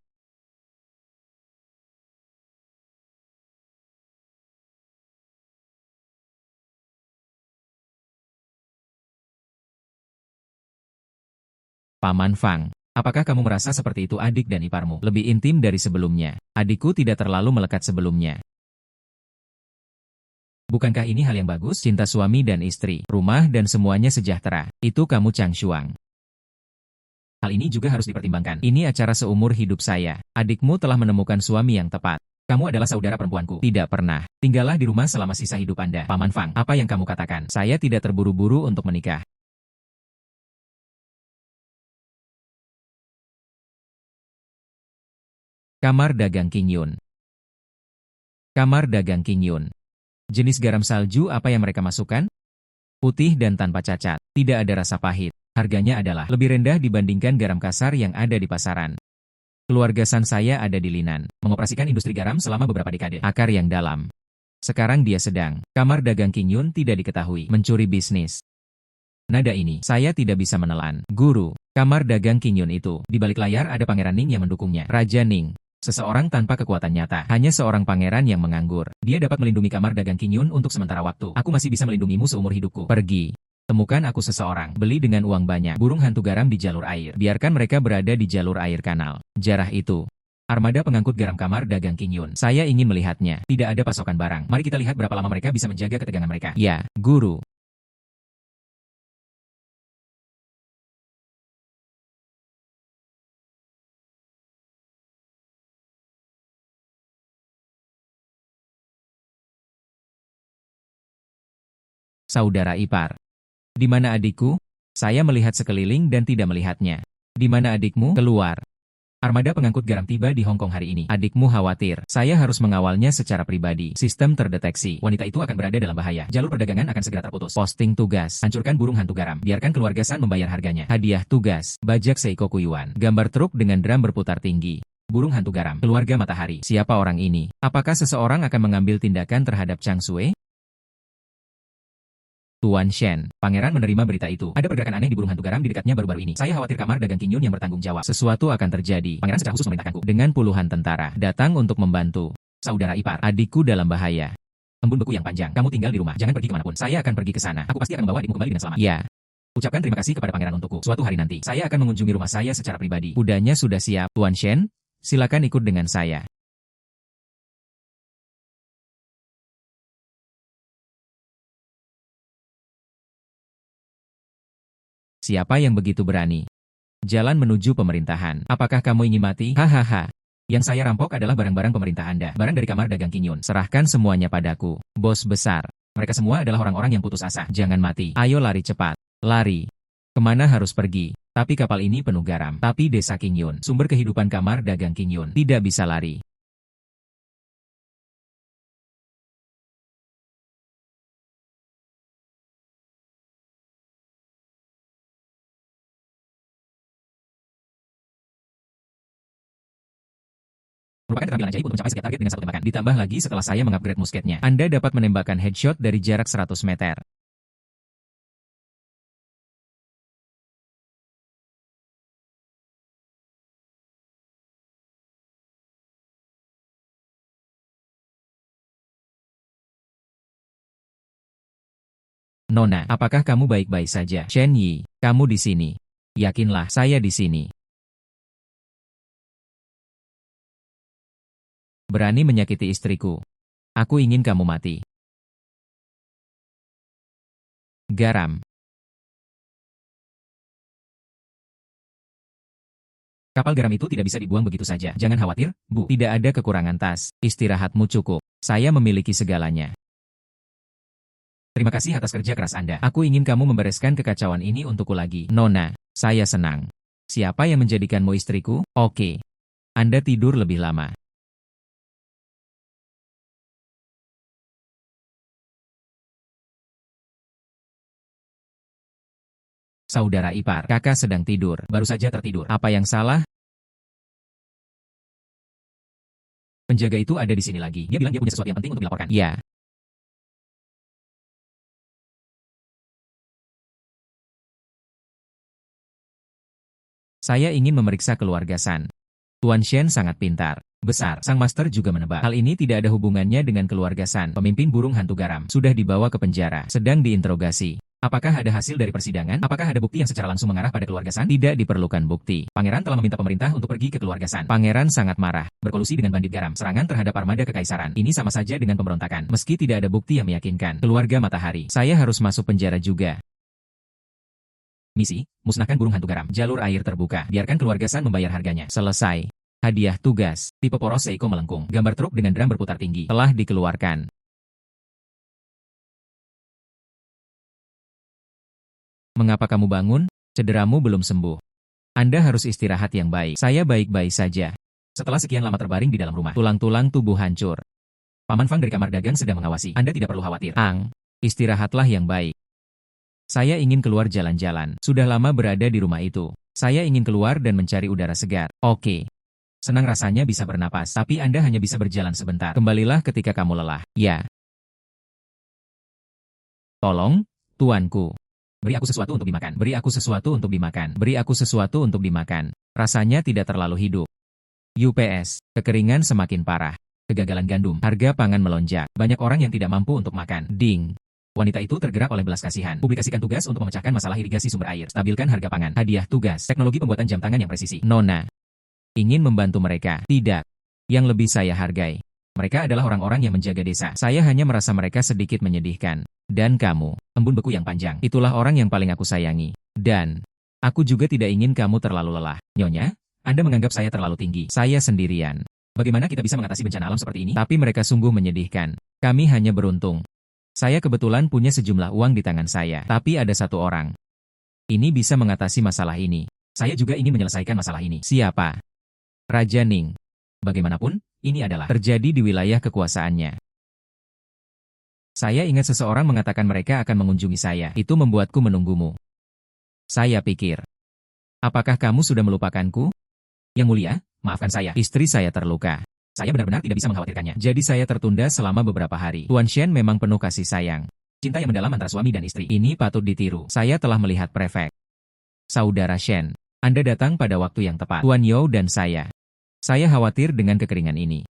Paman Fang, apakah kamu merasa seperti itu adik dan iparmu? Lebih intim dari sebelumnya. Adikku tidak terlalu melekat sebelumnya. Bukankah ini hal yang bagus? Cinta suami dan istri, rumah dan semuanya sejahtera. Itu kamu Chang Shuang. Hal ini juga harus dipertimbangkan. Ini acara seumur hidup saya. Adikmu telah menemukan suami yang tepat. Kamu adalah saudara perempuanku. Tidak pernah. Tinggallah di rumah selama sisa hidup Anda. Paman Fang, apa yang kamu katakan? Saya tidak terburu-buru untuk menikah. Kamar dagang Qingyun. Kamar dagang Qingyun. Jenis garam salju apa yang mereka masukkan? Putih dan tanpa cacat. Tidak ada rasa pahit. Harganya adalah lebih rendah dibandingkan garam kasar yang ada di pasaran. Keluarga San saya ada di Linan, mengoperasikan industri garam selama beberapa dekade. Akar yang dalam. Sekarang dia sedang, kamar dagang Qingyun tidak diketahui, mencuri bisnis. Nada ini, saya tidak bisa menelan. Guru, kamar dagang Qingyun itu, di balik layar ada Pangeran Ning yang mendukungnya. Raja Ning. Seseorang tanpa kekuatan nyata. Hanya seorang pangeran yang menganggur. Dia dapat melindungi kamar dagang Qingyun untuk sementara waktu. Aku masih bisa melindungimu seumur hidupku. Pergi. Temukan aku seseorang. Beli dengan uang banyak. Burung hantu garam di jalur air. Biarkan mereka berada di jalur air kanal. Jarah itu. Armada pengangkut garam kamar dagang Qingyun. Saya ingin melihatnya. Tidak ada pasokan barang. Mari kita lihat berapa lama mereka bisa menjaga ketegangan mereka. Ya, guru. Saudara ipar. Di mana adikku? Saya melihat sekeliling dan tidak melihatnya. Di mana adikmu? Keluar. Armada pengangkut garam tiba di Hong Kong hari ini. Adikmu khawatir. Saya harus mengawalnya secara pribadi. Sistem terdeteksi. Wanita itu akan berada dalam bahaya. Jalur perdagangan akan segera terputus. Posting tugas. Hancurkan burung hantu garam. Biarkan keluarga San membayar harganya. Hadiah tugas. Bajak Seiko Kuyuan. Gambar truk dengan drum berputar tinggi. Burung hantu garam. Keluarga matahari. Siapa orang ini? Apakah seseorang akan mengambil tindakan terhadap Chang Sui? Tuan Shen, pangeran menerima berita itu. Ada pergerakan aneh di burung hantu garam di dekatnya baru-baru ini. Saya khawatir kamar dagang Qin Yun yang bertanggung jawab. Sesuatu akan terjadi. Pangeran secara khusus memerintahkanku dengan puluhan tentara datang untuk membantu. Saudara ipar, adikku dalam bahaya. Embun beku yang panjang. Kamu tinggal di rumah. Jangan pergi kemanapun. Saya akan pergi ke sana. Aku pasti akan membawa adikmu kembali dengan selamat. Ya. Ucapkan terima kasih kepada pangeran untukku. Suatu hari nanti, saya akan mengunjungi rumah saya secara pribadi. Kudanya sudah siap. Tuan Shen, silakan ikut dengan saya. Siapa yang begitu berani? Jalan menuju pemerintahan. Apakah kamu ingin mati? Hahaha. Yang saya rampok adalah barang-barang pemerintah Anda. Barang dari kamar dagang Qin Yun. Serahkan semuanya padaku. Bos besar. Mereka semua adalah orang-orang yang putus asa. Jangan mati. Ayo lari cepat. Lari. Kemana harus pergi? Tapi kapal ini penuh garam. Tapi desa Qin Yun, sumber kehidupan kamar dagang Qin Yun, tidak bisa lari. Merupakan keterampilan ajaib untuk mencapai setiap target dengan satu tembakan. Ditambah lagi setelah saya mengupgrade musketnya. Anda dapat menembakkan headshot dari jarak 100 meter. Nona, apakah kamu baik-baik saja? Shen Yi, kamu di sini. Yakinlah, saya di sini. Berani menyakiti istriku. Aku ingin kamu mati. Garam. Kapal garam itu tidak bisa dibuang begitu saja. Jangan khawatir, Bu. Tidak ada kekurangan tas. Istirahatmu cukup. Saya memiliki segalanya. Terima kasih atas kerja keras Anda. Aku ingin kamu membereskan kekacauan ini untukku lagi. Nona, saya senang. Siapa yang menjadikanmu istriku? Oke. Anda tidur lebih lama. Saudara ipar, kakak sedang tidur. Baru saja tertidur. Apa yang salah? Penjaga itu ada di sini lagi. Dia bilang dia punya sesuatu yang penting untuk dilaporkan. Ya. Saya ingin memeriksa keluarga San. Tuan Shen sangat pintar. Besar, sang master juga menebak. Hal ini tidak ada hubungannya dengan keluarga San. Pemimpin burung hantu garam sudah dibawa ke penjara, sedang diinterogasi. Apakah ada hasil dari persidangan? Apakah ada bukti yang secara langsung mengarah pada keluarga San? Tidak diperlukan bukti. Pangeran telah meminta pemerintah untuk pergi ke keluarga San. Pangeran sangat marah, berkolusi dengan bandit garam. Serangan terhadap armada kekaisaran. Ini sama saja dengan pemberontakan. Meski tidak ada bukti yang meyakinkan. Keluarga matahari, saya harus masuk penjara juga. Misi, musnahkan burung hantu garam. Jalur air terbuka. Biarkan keluarga San membayar harganya. Selesai. Hadiah tugas. Tipe poros Seiko melengkung. Gambar truk dengan drum berputar tinggi. Telah dikeluarkan. Mengapa kamu bangun? Cederamu belum sembuh. Anda harus istirahat yang baik. Saya baik-baik saja. Setelah sekian lama terbaring di dalam rumah, tulang-tulang tubuh hancur. Paman Fang dari kamar dagang sedang mengawasi. Anda tidak perlu khawatir. Ang, istirahatlah yang baik. Saya ingin keluar jalan-jalan. Sudah lama berada di rumah itu. Saya ingin keluar dan mencari udara segar. Oke. Senang rasanya bisa bernapas, tapi Anda hanya bisa berjalan sebentar. Kembalilah ketika kamu lelah. Ya. Tolong, tuanku. Beri aku sesuatu untuk dimakan. Beri aku sesuatu untuk dimakan. Beri aku sesuatu untuk dimakan. Rasanya tidak terlalu hidup. UPS. Kekeringan semakin parah. Kegagalan gandum. Harga pangan melonjak. Banyak orang yang tidak mampu untuk makan. Ding. Wanita itu tergerak oleh belas kasihan. Publikasikan tugas untuk memecahkan masalah irigasi sumber air. Stabilkan harga pangan. Hadiah tugas. Teknologi pembuatan jam tangan yang presisi. Nona. Ingin membantu mereka. Tidak. Yang lebih saya hargai. Mereka adalah orang-orang yang menjaga desa. Saya hanya merasa mereka sedikit menyedihkan. Dan kamu, embun beku yang panjang. Itulah orang yang paling aku sayangi. Dan, aku juga tidak ingin kamu terlalu lelah. Nyonya, Anda menganggap saya terlalu tinggi. Saya sendirian. Bagaimana kita bisa mengatasi bencana alam seperti ini? Tapi mereka sungguh menyedihkan. Kami hanya beruntung. Saya kebetulan punya sejumlah uang di tangan saya, tapi ada satu orang. Ini bisa mengatasi masalah ini. Saya juga ingin menyelesaikan masalah ini. Siapa? Raja Ning. Bagaimanapun, ini adalah terjadi di wilayah kekuasaannya. Saya ingat seseorang mengatakan mereka akan mengunjungi saya. Itu membuatku menunggumu. Saya pikir, apakah kamu sudah melupakanku? Yang mulia, maafkan saya. Istri saya terluka. Saya benar-benar tidak bisa mengkhawatirkannya. Jadi saya tertunda selama beberapa hari. Tuan Shen memang penuh kasih sayang. Cinta yang mendalam antara suami dan istri. Ini patut ditiru. Saya telah melihat prefek. Saudara Shen, Anda datang pada waktu yang tepat. Tuan You dan saya. Saya khawatir dengan kekeringan ini.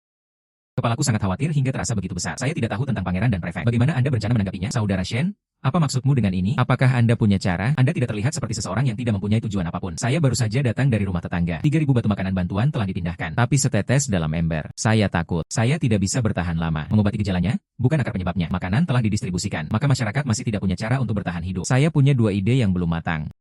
Kepalaku sangat khawatir hingga terasa begitu besar. Saya tidak tahu tentang pangeran dan prefek. Bagaimana Anda berencana menanggapinya, Saudara Shen? Apa maksudmu dengan ini? Apakah Anda punya cara? Anda tidak terlihat seperti seseorang yang tidak mempunyai tujuan apapun. Saya baru saja datang dari rumah tetangga. 3.000 batu makanan bantuan telah dipindahkan. Tapi setetes dalam ember. Saya takut. Saya tidak bisa bertahan lama. Mengobati gejalanya, bukan akar penyebabnya. Makanan telah didistribusikan. Maka masyarakat masih tidak punya cara untuk bertahan hidup. Saya punya 2 ide yang belum matang.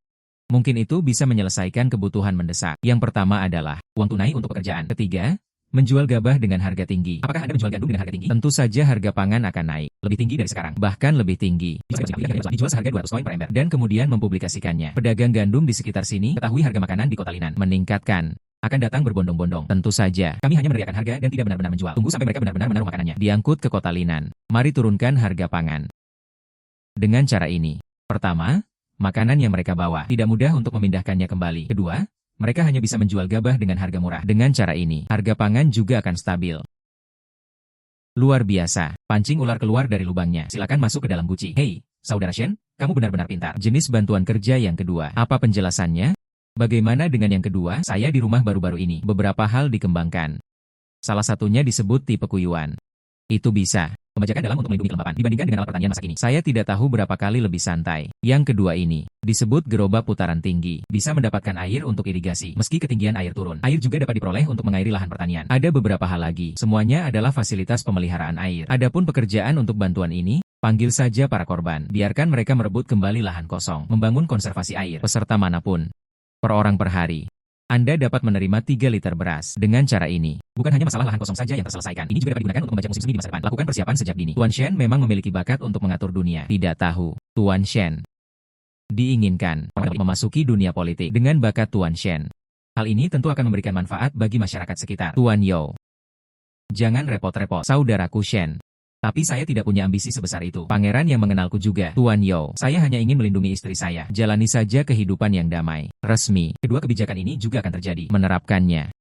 Mungkin itu bisa menyelesaikan kebutuhan mendesak. Yang pertama adalah uang tunai untuk pekerjaan. Ketiga, menjual gabah dengan harga tinggi. Apakah Anda menjual gandum dengan harga tinggi? Tentu saja harga pangan akan naik. Lebih tinggi dari sekarang. Bahkan lebih tinggi. Dijual seharga 200 koin per ember. Dan kemudian mempublikasikannya. Pedagang gandum di sekitar sini ketahui harga makanan di kota Linan meningkatkan. Akan datang berbondong-bondong. Tentu saja. Kami hanya meneriakan harga dan tidak benar-benar menjual. Tunggu sampai mereka benar-benar menaruh makanannya. Diangkut ke kota Linan. Mari turunkan harga pangan. Dengan cara ini. Pertama, makanan yang mereka bawa tidak mudah untuk memindahkannya kembali. Kedua, mereka hanya bisa menjual gabah dengan harga murah. Dengan cara ini, harga pangan juga akan stabil. Luar biasa. Pancing ular keluar dari lubangnya. Silakan masuk ke dalam guci. Hei, Saudara Shen, kamu benar-benar pintar. Jenis bantuan kerja yang kedua. Apa penjelasannya? Bagaimana dengan yang kedua? Saya di rumah baru-baru ini. Beberapa hal dikembangkan. Salah satunya disebut tipe kuyuan. Itu bisa membajakan dalam untuk melindungi kelembapan dibandingkan dengan alat pertanian masa kini. Saya tidak tahu berapa kali lebih santai. Yang kedua ini disebut gerobak putaran tinggi. Bisa mendapatkan air untuk irigasi meski ketinggian air turun. Air juga dapat diperoleh untuk mengairi lahan pertanian. Ada beberapa hal lagi. Semuanya adalah fasilitas pemeliharaan air. Adapun pekerjaan untuk bantuan ini, panggil saja para korban. Biarkan mereka merebut kembali lahan kosong. Membangun konservasi air. Peserta manapun. Per orang per hari. Anda dapat menerima 3 liter beras. Dengan cara ini, bukan hanya masalah lahan kosong saja yang terselesaikan. Ini juga dapat digunakan untuk membaca musim semi di masa depan. Lakukan persiapan sejak dini. Tuan Shen memang memiliki bakat untuk mengatur dunia. Tidak tahu. Tuan Shen diinginkan memasuki dunia politik dengan bakat Tuan Shen. Hal ini tentu akan memberikan manfaat bagi masyarakat sekitar. Tuan You, jangan repot-repot, saudaraku Shen. Tapi saya tidak punya ambisi sebesar itu. Pangeran yang mengenalku juga. Tuan You, saya hanya ingin melindungi istri saya. Jalani saja kehidupan yang damai. Resmi. Kedua kebijakan ini juga akan terjadi. Menerapkannya.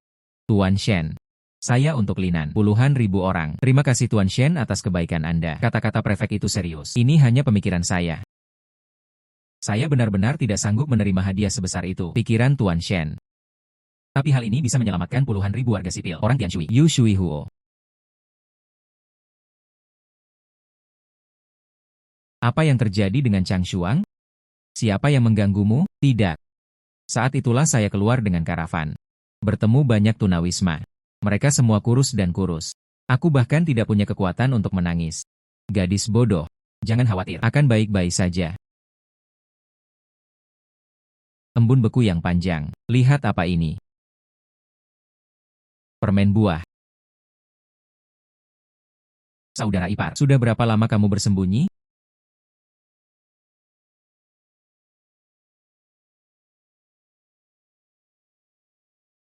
Tuan Shen. Saya untuk Linan. Puluhan ribu orang. Terima kasih Tuan Shen atas kebaikan Anda. Kata-kata prefek itu serius. Ini hanya pemikiran saya. Saya benar-benar tidak sanggup menerima hadiah sebesar itu. Pikiran Tuan Shen. Tapi hal ini bisa menyelamatkan puluhan ribu warga sipil. Orang Tianshui. Yu Shui Huo. Apa yang terjadi dengan Chang Shuang? Siapa yang mengganggumu? Tidak. Saat itulah saya keluar dengan karavan. Bertemu banyak tunawisma. Mereka semua kurus dan kurus. Aku bahkan tidak punya kekuatan untuk menangis. Gadis bodoh. Jangan khawatir. Akan baik-baik saja. Embun beku yang panjang. Lihat apa ini. Permen buah. Saudara ipar, sudah berapa lama kamu bersembunyi?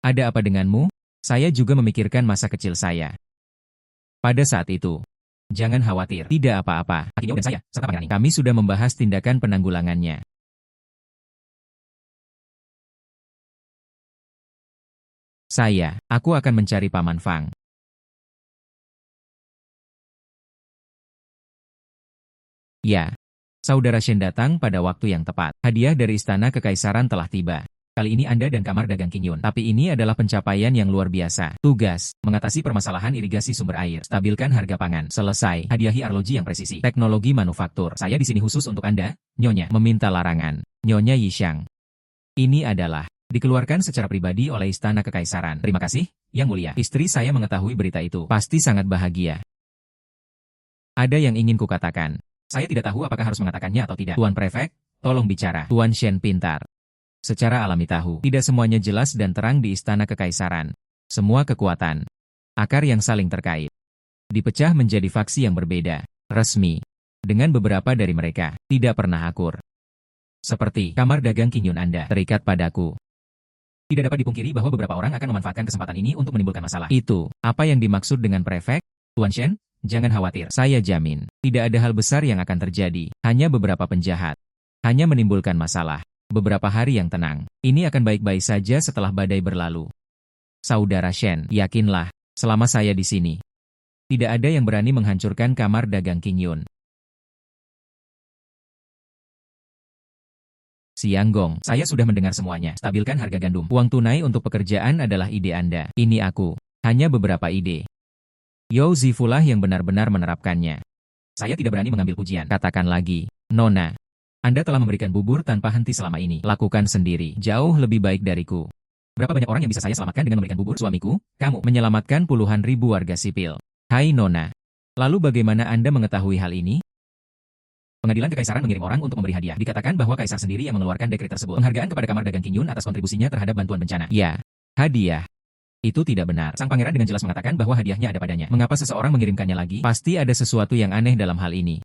Ada apa denganmu? Saya juga memikirkan masa kecil saya. Pada saat itu, jangan khawatir, tidak apa-apa. Akinyo dan saya, serta Pangeran Ning, kami sudah membahas tindakan penanggulangannya. Aku akan mencari Paman Fang. Ya, Saudara Shen datang pada waktu yang tepat. Hadiah dari Istana Kekaisaran telah tiba. Kali ini Anda dan Kamar Dagang Qingyun. Tapi ini adalah pencapaian yang luar biasa. Tugas, mengatasi permasalahan irigasi sumber air. Stabilkan harga pangan. Selesai. Hadiahi arloji yang presisi. Teknologi manufaktur. Saya di sini khusus untuk Anda, Nyonya. Meminta larangan. Nyonya Yishang. Ini adalah dikeluarkan secara pribadi oleh Istana Kekaisaran. Terima kasih, Yang Mulia. Istri saya mengetahui berita itu. Pasti sangat bahagia. Ada yang ingin kukatakan. Saya tidak tahu apakah harus mengatakannya atau tidak. Tuan Prefek, tolong bicara. Tuan Shen pintar. Secara alami tahu, tidak semuanya jelas dan terang di Istana Kekaisaran. Semua kekuatan, akar yang saling terkait, dipecah menjadi faksi yang berbeda, resmi. Dengan beberapa dari mereka, tidak pernah akur. Seperti Kamar Dagang Qingyun Anda terikat padaku. Tidak dapat dipungkiri bahwa beberapa orang akan memanfaatkan kesempatan ini untuk menimbulkan masalah. Itu, apa yang dimaksud dengan prefek? Tuan Shen, jangan khawatir. Saya jamin, tidak ada hal besar yang akan terjadi. Hanya beberapa penjahat. Hanya menimbulkan masalah. Beberapa hari yang tenang. Ini akan baik-baik saja setelah badai berlalu. Saudara Shen, yakinlah, selama saya di sini, tidak ada yang berani menghancurkan kamar dagang King Yun. Siang Gong, saya sudah mendengar semuanya. Stabilkan harga gandum. Uang tunai untuk pekerjaan adalah ide Anda. Ini aku. Hanya beberapa ide. Yao Zifulah yang benar-benar menerapkannya. Saya tidak berani mengambil pujian. Katakan lagi, Nona. Anda telah memberikan bubur tanpa henti selama ini. Lakukan sendiri. Jauh lebih baik dariku. Berapa banyak orang yang bisa saya selamatkan dengan memberikan bubur? Suamiku, kamu menyelamatkan puluhan ribu warga sipil. Hai Nona. Lalu bagaimana Anda mengetahui hal ini? Pengadilan Kekaisaran mengirim orang untuk memberi hadiah. Dikatakan bahwa Kaisar sendiri yang mengeluarkan dekret tersebut. Penghargaan kepada Kamar Dagang King Yun atas kontribusinya terhadap bantuan bencana. Ya, hadiah. Itu tidak benar. Sang pangeran dengan jelas mengatakan bahwa hadiahnya ada padanya. Mengapa seseorang mengirimkannya lagi? Pasti ada sesuatu yang aneh dalam hal ini.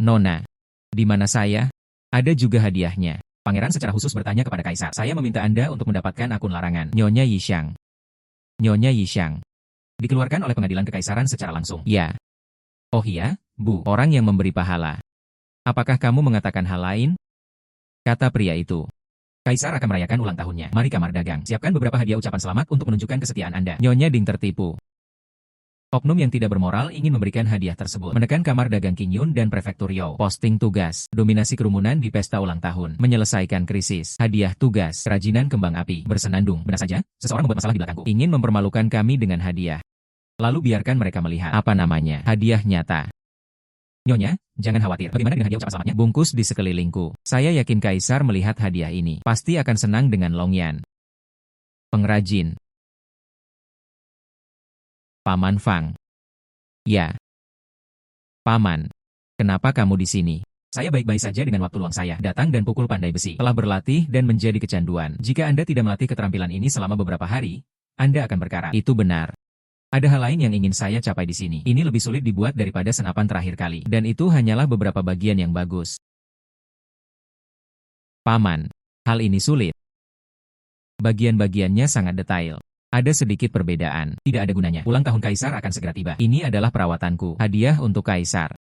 Nona, di mana saya? Ada juga hadiahnya. Pangeran secara khusus bertanya kepada Kaisar. Saya meminta Anda untuk mendapatkan akun larangan. Nyonya Yishang. Nyonya Yishang. Dikeluarkan oleh pengadilan Kekaisaran secara langsung. Ya. Oh iya, Bu. Orang yang memberi pahala. Apakah kamu mengatakan hal lain? Kata pria itu. Kaisar akan merayakan ulang tahunnya. Mari Kamar Dagang. Siapkan beberapa hadiah ucapan selamat untuk menunjukkan kesetiaan Anda. Nyonya Ding tertipu. Oknum yang tidak bermoral ingin memberikan hadiah tersebut. Menekan Kamar Dagang King Yun dan Prefektur Yao. Posting tugas. Dominasi kerumunan di pesta ulang tahun. Menyelesaikan krisis. Hadiah tugas. Kerajinan kembang api. Bersenandung. Benar saja, seseorang membuat masalah di belakangku. Ingin mempermalukan kami dengan hadiah. Lalu biarkan mereka melihat. Apa namanya? Hadiah nyata. Nyonya, jangan khawatir. Bagaimana dengan hadiah ucapan selamatnya? Bungkus di sekelilingku. Saya yakin Kaisar melihat hadiah ini. Pasti akan senang dengan Long Yan. Pengrajin. Paman Fang. Ya. Paman. Kenapa kamu di sini? Saya baik-baik saja dengan waktu luang saya. Datang dan pukul pandai besi. Telah berlatih dan menjadi kecanduan. Jika Anda tidak melatih keterampilan ini selama beberapa hari, Anda akan berkarat. Itu benar. Ada hal lain yang ingin saya capai di sini. Ini lebih sulit dibuat daripada senapan terakhir kali. Dan itu hanyalah beberapa bagian yang bagus. Paman, hal ini sulit. Bagian-bagiannya sangat detail. Ada sedikit perbedaan. Tidak ada gunanya. Ulang tahun Kaisar akan segera tiba. Ini adalah perawatanku. Hadiah untuk Kaisar.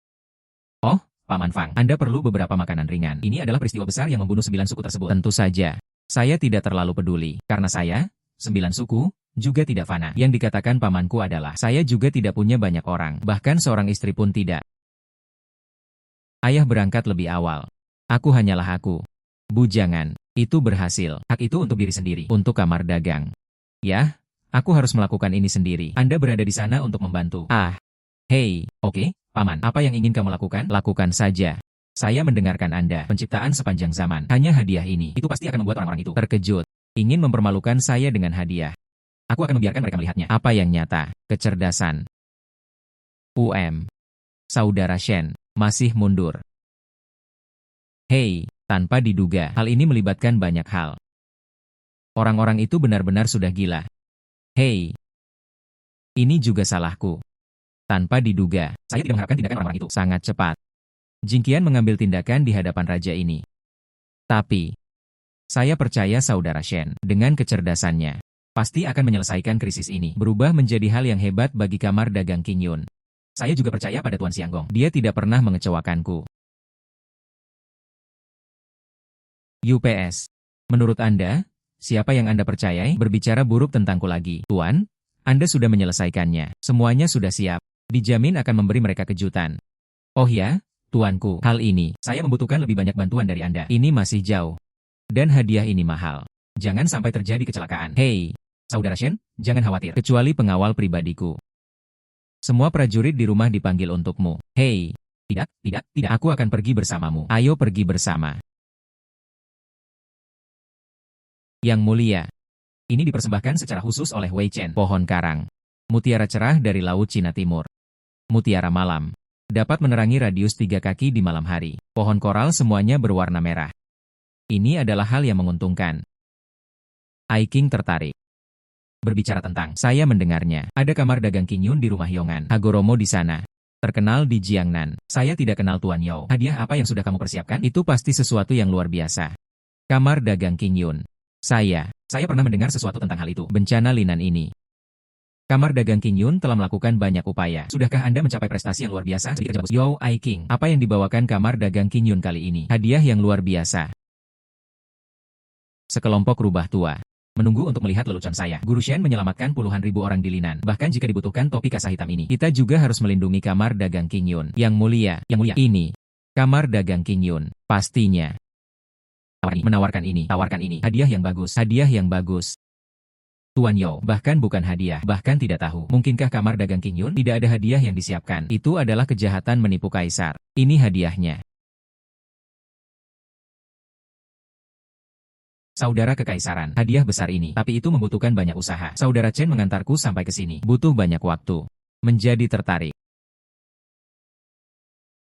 Oh, Paman Fang, Anda perlu beberapa makanan ringan. Ini adalah peristiwa besar yang membunuh 9 suku tersebut. Tentu saja. Saya tidak terlalu peduli. Karena saya, 9 suku, juga tidak fana. Yang dikatakan pamanku adalah, saya juga tidak punya banyak orang, bahkan seorang istri pun tidak. Ayah berangkat lebih awal. Aku hanyalah aku. Bujangan, itu berhasil. Hak itu untuk diri sendiri, untuk Kamar Dagang. Ya, aku harus melakukan ini sendiri. Anda berada di sana untuk membantu. Hei, oke, Paman, apa yang ingin kamu lakukan? Lakukan saja. Saya mendengarkan Anda. Penciptaan sepanjang zaman. Hanya hadiah ini. Itu pasti akan membuat orang-orang itu terkejut. Ingin mempermalukan saya dengan hadiah. Aku akan membiarkan mereka melihatnya. Apa yang nyata? Kecerdasan. Saudara Shen, masih mundur. Hei, tanpa diduga, hal ini melibatkan banyak hal. Orang-orang itu benar-benar sudah gila. Hei, ini juga salahku. Tanpa diduga, saya tidak mengharapkan tindakan orang-orang itu. Sangat cepat. Jingqian mengambil tindakan di hadapan raja ini. Tapi, saya percaya Saudara Shen, dengan kecerdasannya, pasti akan menyelesaikan krisis ini. Berubah menjadi hal yang hebat bagi Kamar Dagang King Yun. Saya juga percaya pada Tuan Xianggong. Dia tidak pernah mengecewakanku. UPS. Menurut Anda, siapa yang Anda percayai berbicara buruk tentangku lagi? Tuan, Anda sudah menyelesaikannya. Semuanya sudah siap. Dijamin akan memberi mereka kejutan. Oh ya, Tuanku, hal ini, saya membutuhkan lebih banyak bantuan dari Anda. Ini masih jauh. Dan hadiah ini mahal. Jangan sampai terjadi kecelakaan. Hei, Saudara Shen, jangan khawatir. Kecuali pengawal pribadiku. Semua prajurit di rumah dipanggil untukmu. Hei, tidak, aku akan pergi bersamamu. Ayo pergi bersama. Yang mulia. Ini dipersembahkan secara khusus oleh Wei Chen. Pohon karang. Mutiara cerah dari Laut Cina Timur. Mutiara malam. Dapat menerangi radius 3 kaki di malam hari. Pohon koral semuanya berwarna merah. Ini adalah hal yang menguntungkan. Ai King tertarik. Berbicara tentang, saya mendengarnya. Ada Kamar Dagang King Yun di rumah Yongan. Hagoromo di sana. Terkenal di Jiangnan. Saya tidak kenal Tuan Yao. Hadiah apa yang sudah kamu persiapkan? Itu pasti sesuatu yang luar biasa. Kamar Dagang King Yun. Saya pernah mendengar sesuatu tentang hal itu. Bencana Linan ini. Kamar dagang King Yun telah melakukan banyak upaya. Sudahkah Anda mencapai prestasi yang luar biasa? Sedikit aja, Yo, I King. Apa yang dibawakan kamar dagang King Yun kali ini? Hadiah yang luar biasa. Sekelompok rubah tua menunggu untuk melihat lelucon saya. Guru Shen menyelamatkan puluhan ribu orang di Linan. Bahkan jika dibutuhkan topi kasa hitam ini. Kita juga harus melindungi kamar dagang King Yun. Yang mulia. Ini. Kamar dagang King Yun. Pastinya. Tawarkan ini. Hadiah yang bagus. Tuan Yo, bahkan bukan hadiah, bahkan tidak tahu. Mungkinkah kamar dagang King Yun tidak ada hadiah yang disiapkan? Itu adalah kejahatan menipu kaisar. Ini hadiahnya. Saudara kekaisaran, hadiah besar ini, tapi itu membutuhkan banyak usaha. Saudara Chen mengantarku sampai ke sini, butuh banyak waktu. Menjadi tertarik.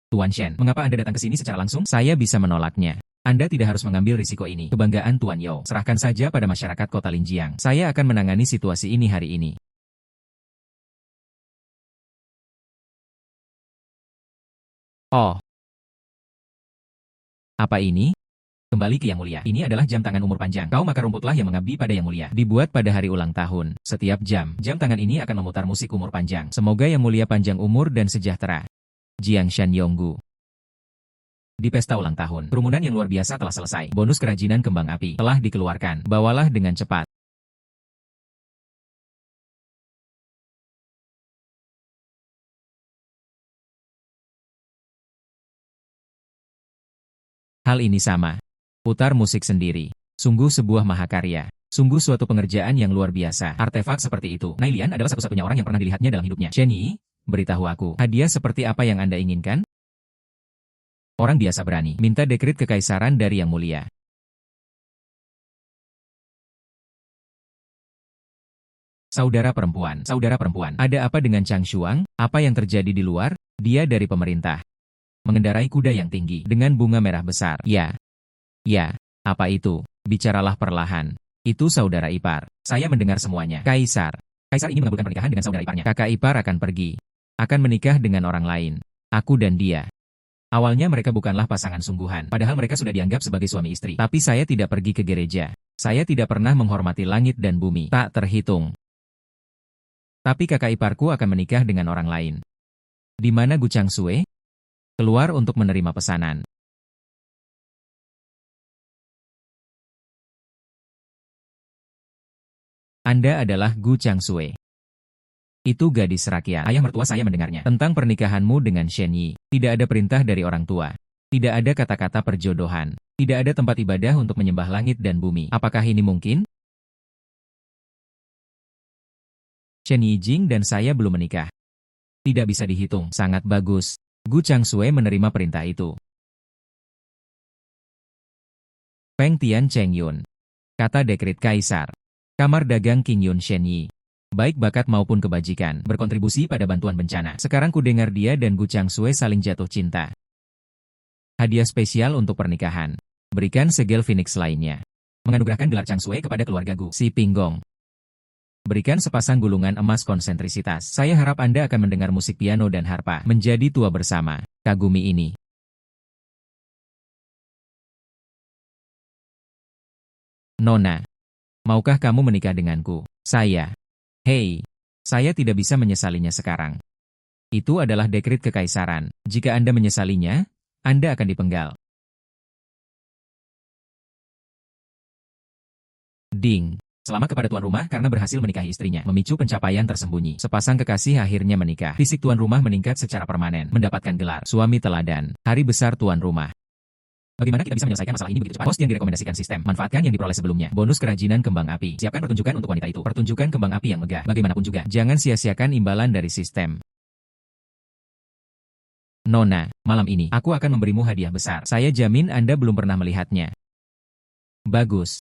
Tuan Shen, mengapa Anda datang ke sini secara langsung? Saya bisa menolaknya. Anda tidak harus mengambil risiko ini. Kebanggaan Tuan Yo. Serahkan saja pada masyarakat kota Linjiang. Saya akan menangani situasi ini hari ini. Oh. Apa ini? Kembali ke Yang Mulia. Ini adalah jam tangan umur panjang. Kau makan rumputlah yang mengabdi pada Yang Mulia. Dibuat pada hari ulang tahun. Setiap jam tangan ini akan memutar musik umur panjang. Semoga Yang Mulia panjang umur dan sejahtera. Jiang Shan Yonggu. Di pesta ulang tahun, kerumunan yang luar biasa telah selesai. Bonus kerajinan kembang api telah dikeluarkan. Bawalah dengan cepat. Hal ini sama. Putar musik sendiri. Sungguh sebuah mahakarya. Sungguh suatu pengerjaan yang luar biasa. Artefak seperti itu. Nailian adalah satu-satunya orang yang pernah dilihatnya dalam hidupnya. Shen Yi, beritahu aku, hadiah seperti apa yang Anda inginkan? Orang biasa berani minta dekret kekaisaran dari Yang Mulia. Saudara perempuan, ada apa dengan Chang Shuang? Apa yang terjadi di luar? Dia dari pemerintah. Mengendarai kuda yang tinggi dengan bunga merah besar. Ya, apa itu? Bicaralah perlahan. Itu saudara ipar. Saya mendengar semuanya. Kaisar ingin mengabulkan pernikahan dengan saudara iparnya. Kakak ipar akan pergi. Akan menikah dengan orang lain. Aku dan dia. Awalnya mereka bukanlah pasangan sungguhan, padahal mereka sudah dianggap sebagai suami istri. Tapi saya tidak pergi ke gereja. Saya tidak pernah menghormati langit dan bumi. Tak terhitung. Tapi kakak iparku akan menikah dengan orang lain. Di mana Gu Changsue? Keluar untuk menerima pesanan. Anda adalah Gu Changsue. Itu gadis rakyat. Ayah mertua saya mendengarnya. Tentang pernikahanmu dengan Shen Yi. Tidak ada perintah dari orang tua. Tidak ada kata-kata perjodohan. Tidak ada tempat ibadah untuk menyembah langit dan bumi. Apakah ini mungkin? Shen Yi Jing dan saya belum menikah. Tidak bisa dihitung. Sangat bagus. Gu Changsue menerima perintah itu. Peng Tian Cheng Yun. Kata dekret kaisar. Kamar dagang King Yun Shen Yi. Baik bakat maupun kebajikan, berkontribusi pada bantuan bencana. Sekarang ku dengar dia dan Gu Changsue saling jatuh cinta. Hadiah spesial untuk pernikahan. Berikan segel Phoenix lainnya. Menganugerahkan gelar Changsue kepada keluarga Gu. Si Pinggong. Berikan sepasang gulungan emas konsentrisitas. Saya harap Anda akan mendengar musik piano dan harpa. Menjadi tua bersama. Kagumi ini. Nona. Maukah kamu menikah denganku? Saya. Hei, saya tidak bisa menyesalinya sekarang. Itu adalah dekret kekaisaran. Jika Anda menyesalinya, Anda akan dipenggal. Ding. Selamat kepada tuan rumah karena berhasil menikahi istrinya. Memicu pencapaian tersembunyi. Sepasang kekasih akhirnya menikah. Fisik tuan rumah meningkat secara permanen. Mendapatkan gelar suami teladan. Hari besar tuan rumah. Bagaimana kita bisa menyelesaikan masalah ini begitu cepat? Host yang direkomendasikan sistem. Manfaatkan yang diperoleh sebelumnya. Bonus kerajinan kembang api. Siapkan pertunjukan untuk wanita itu. Pertunjukan kembang api yang megah. Bagaimanapun juga, jangan sia-siakan imbalan dari sistem. Nona, malam ini, aku akan memberimu hadiah besar. Saya jamin Anda belum pernah melihatnya. Bagus.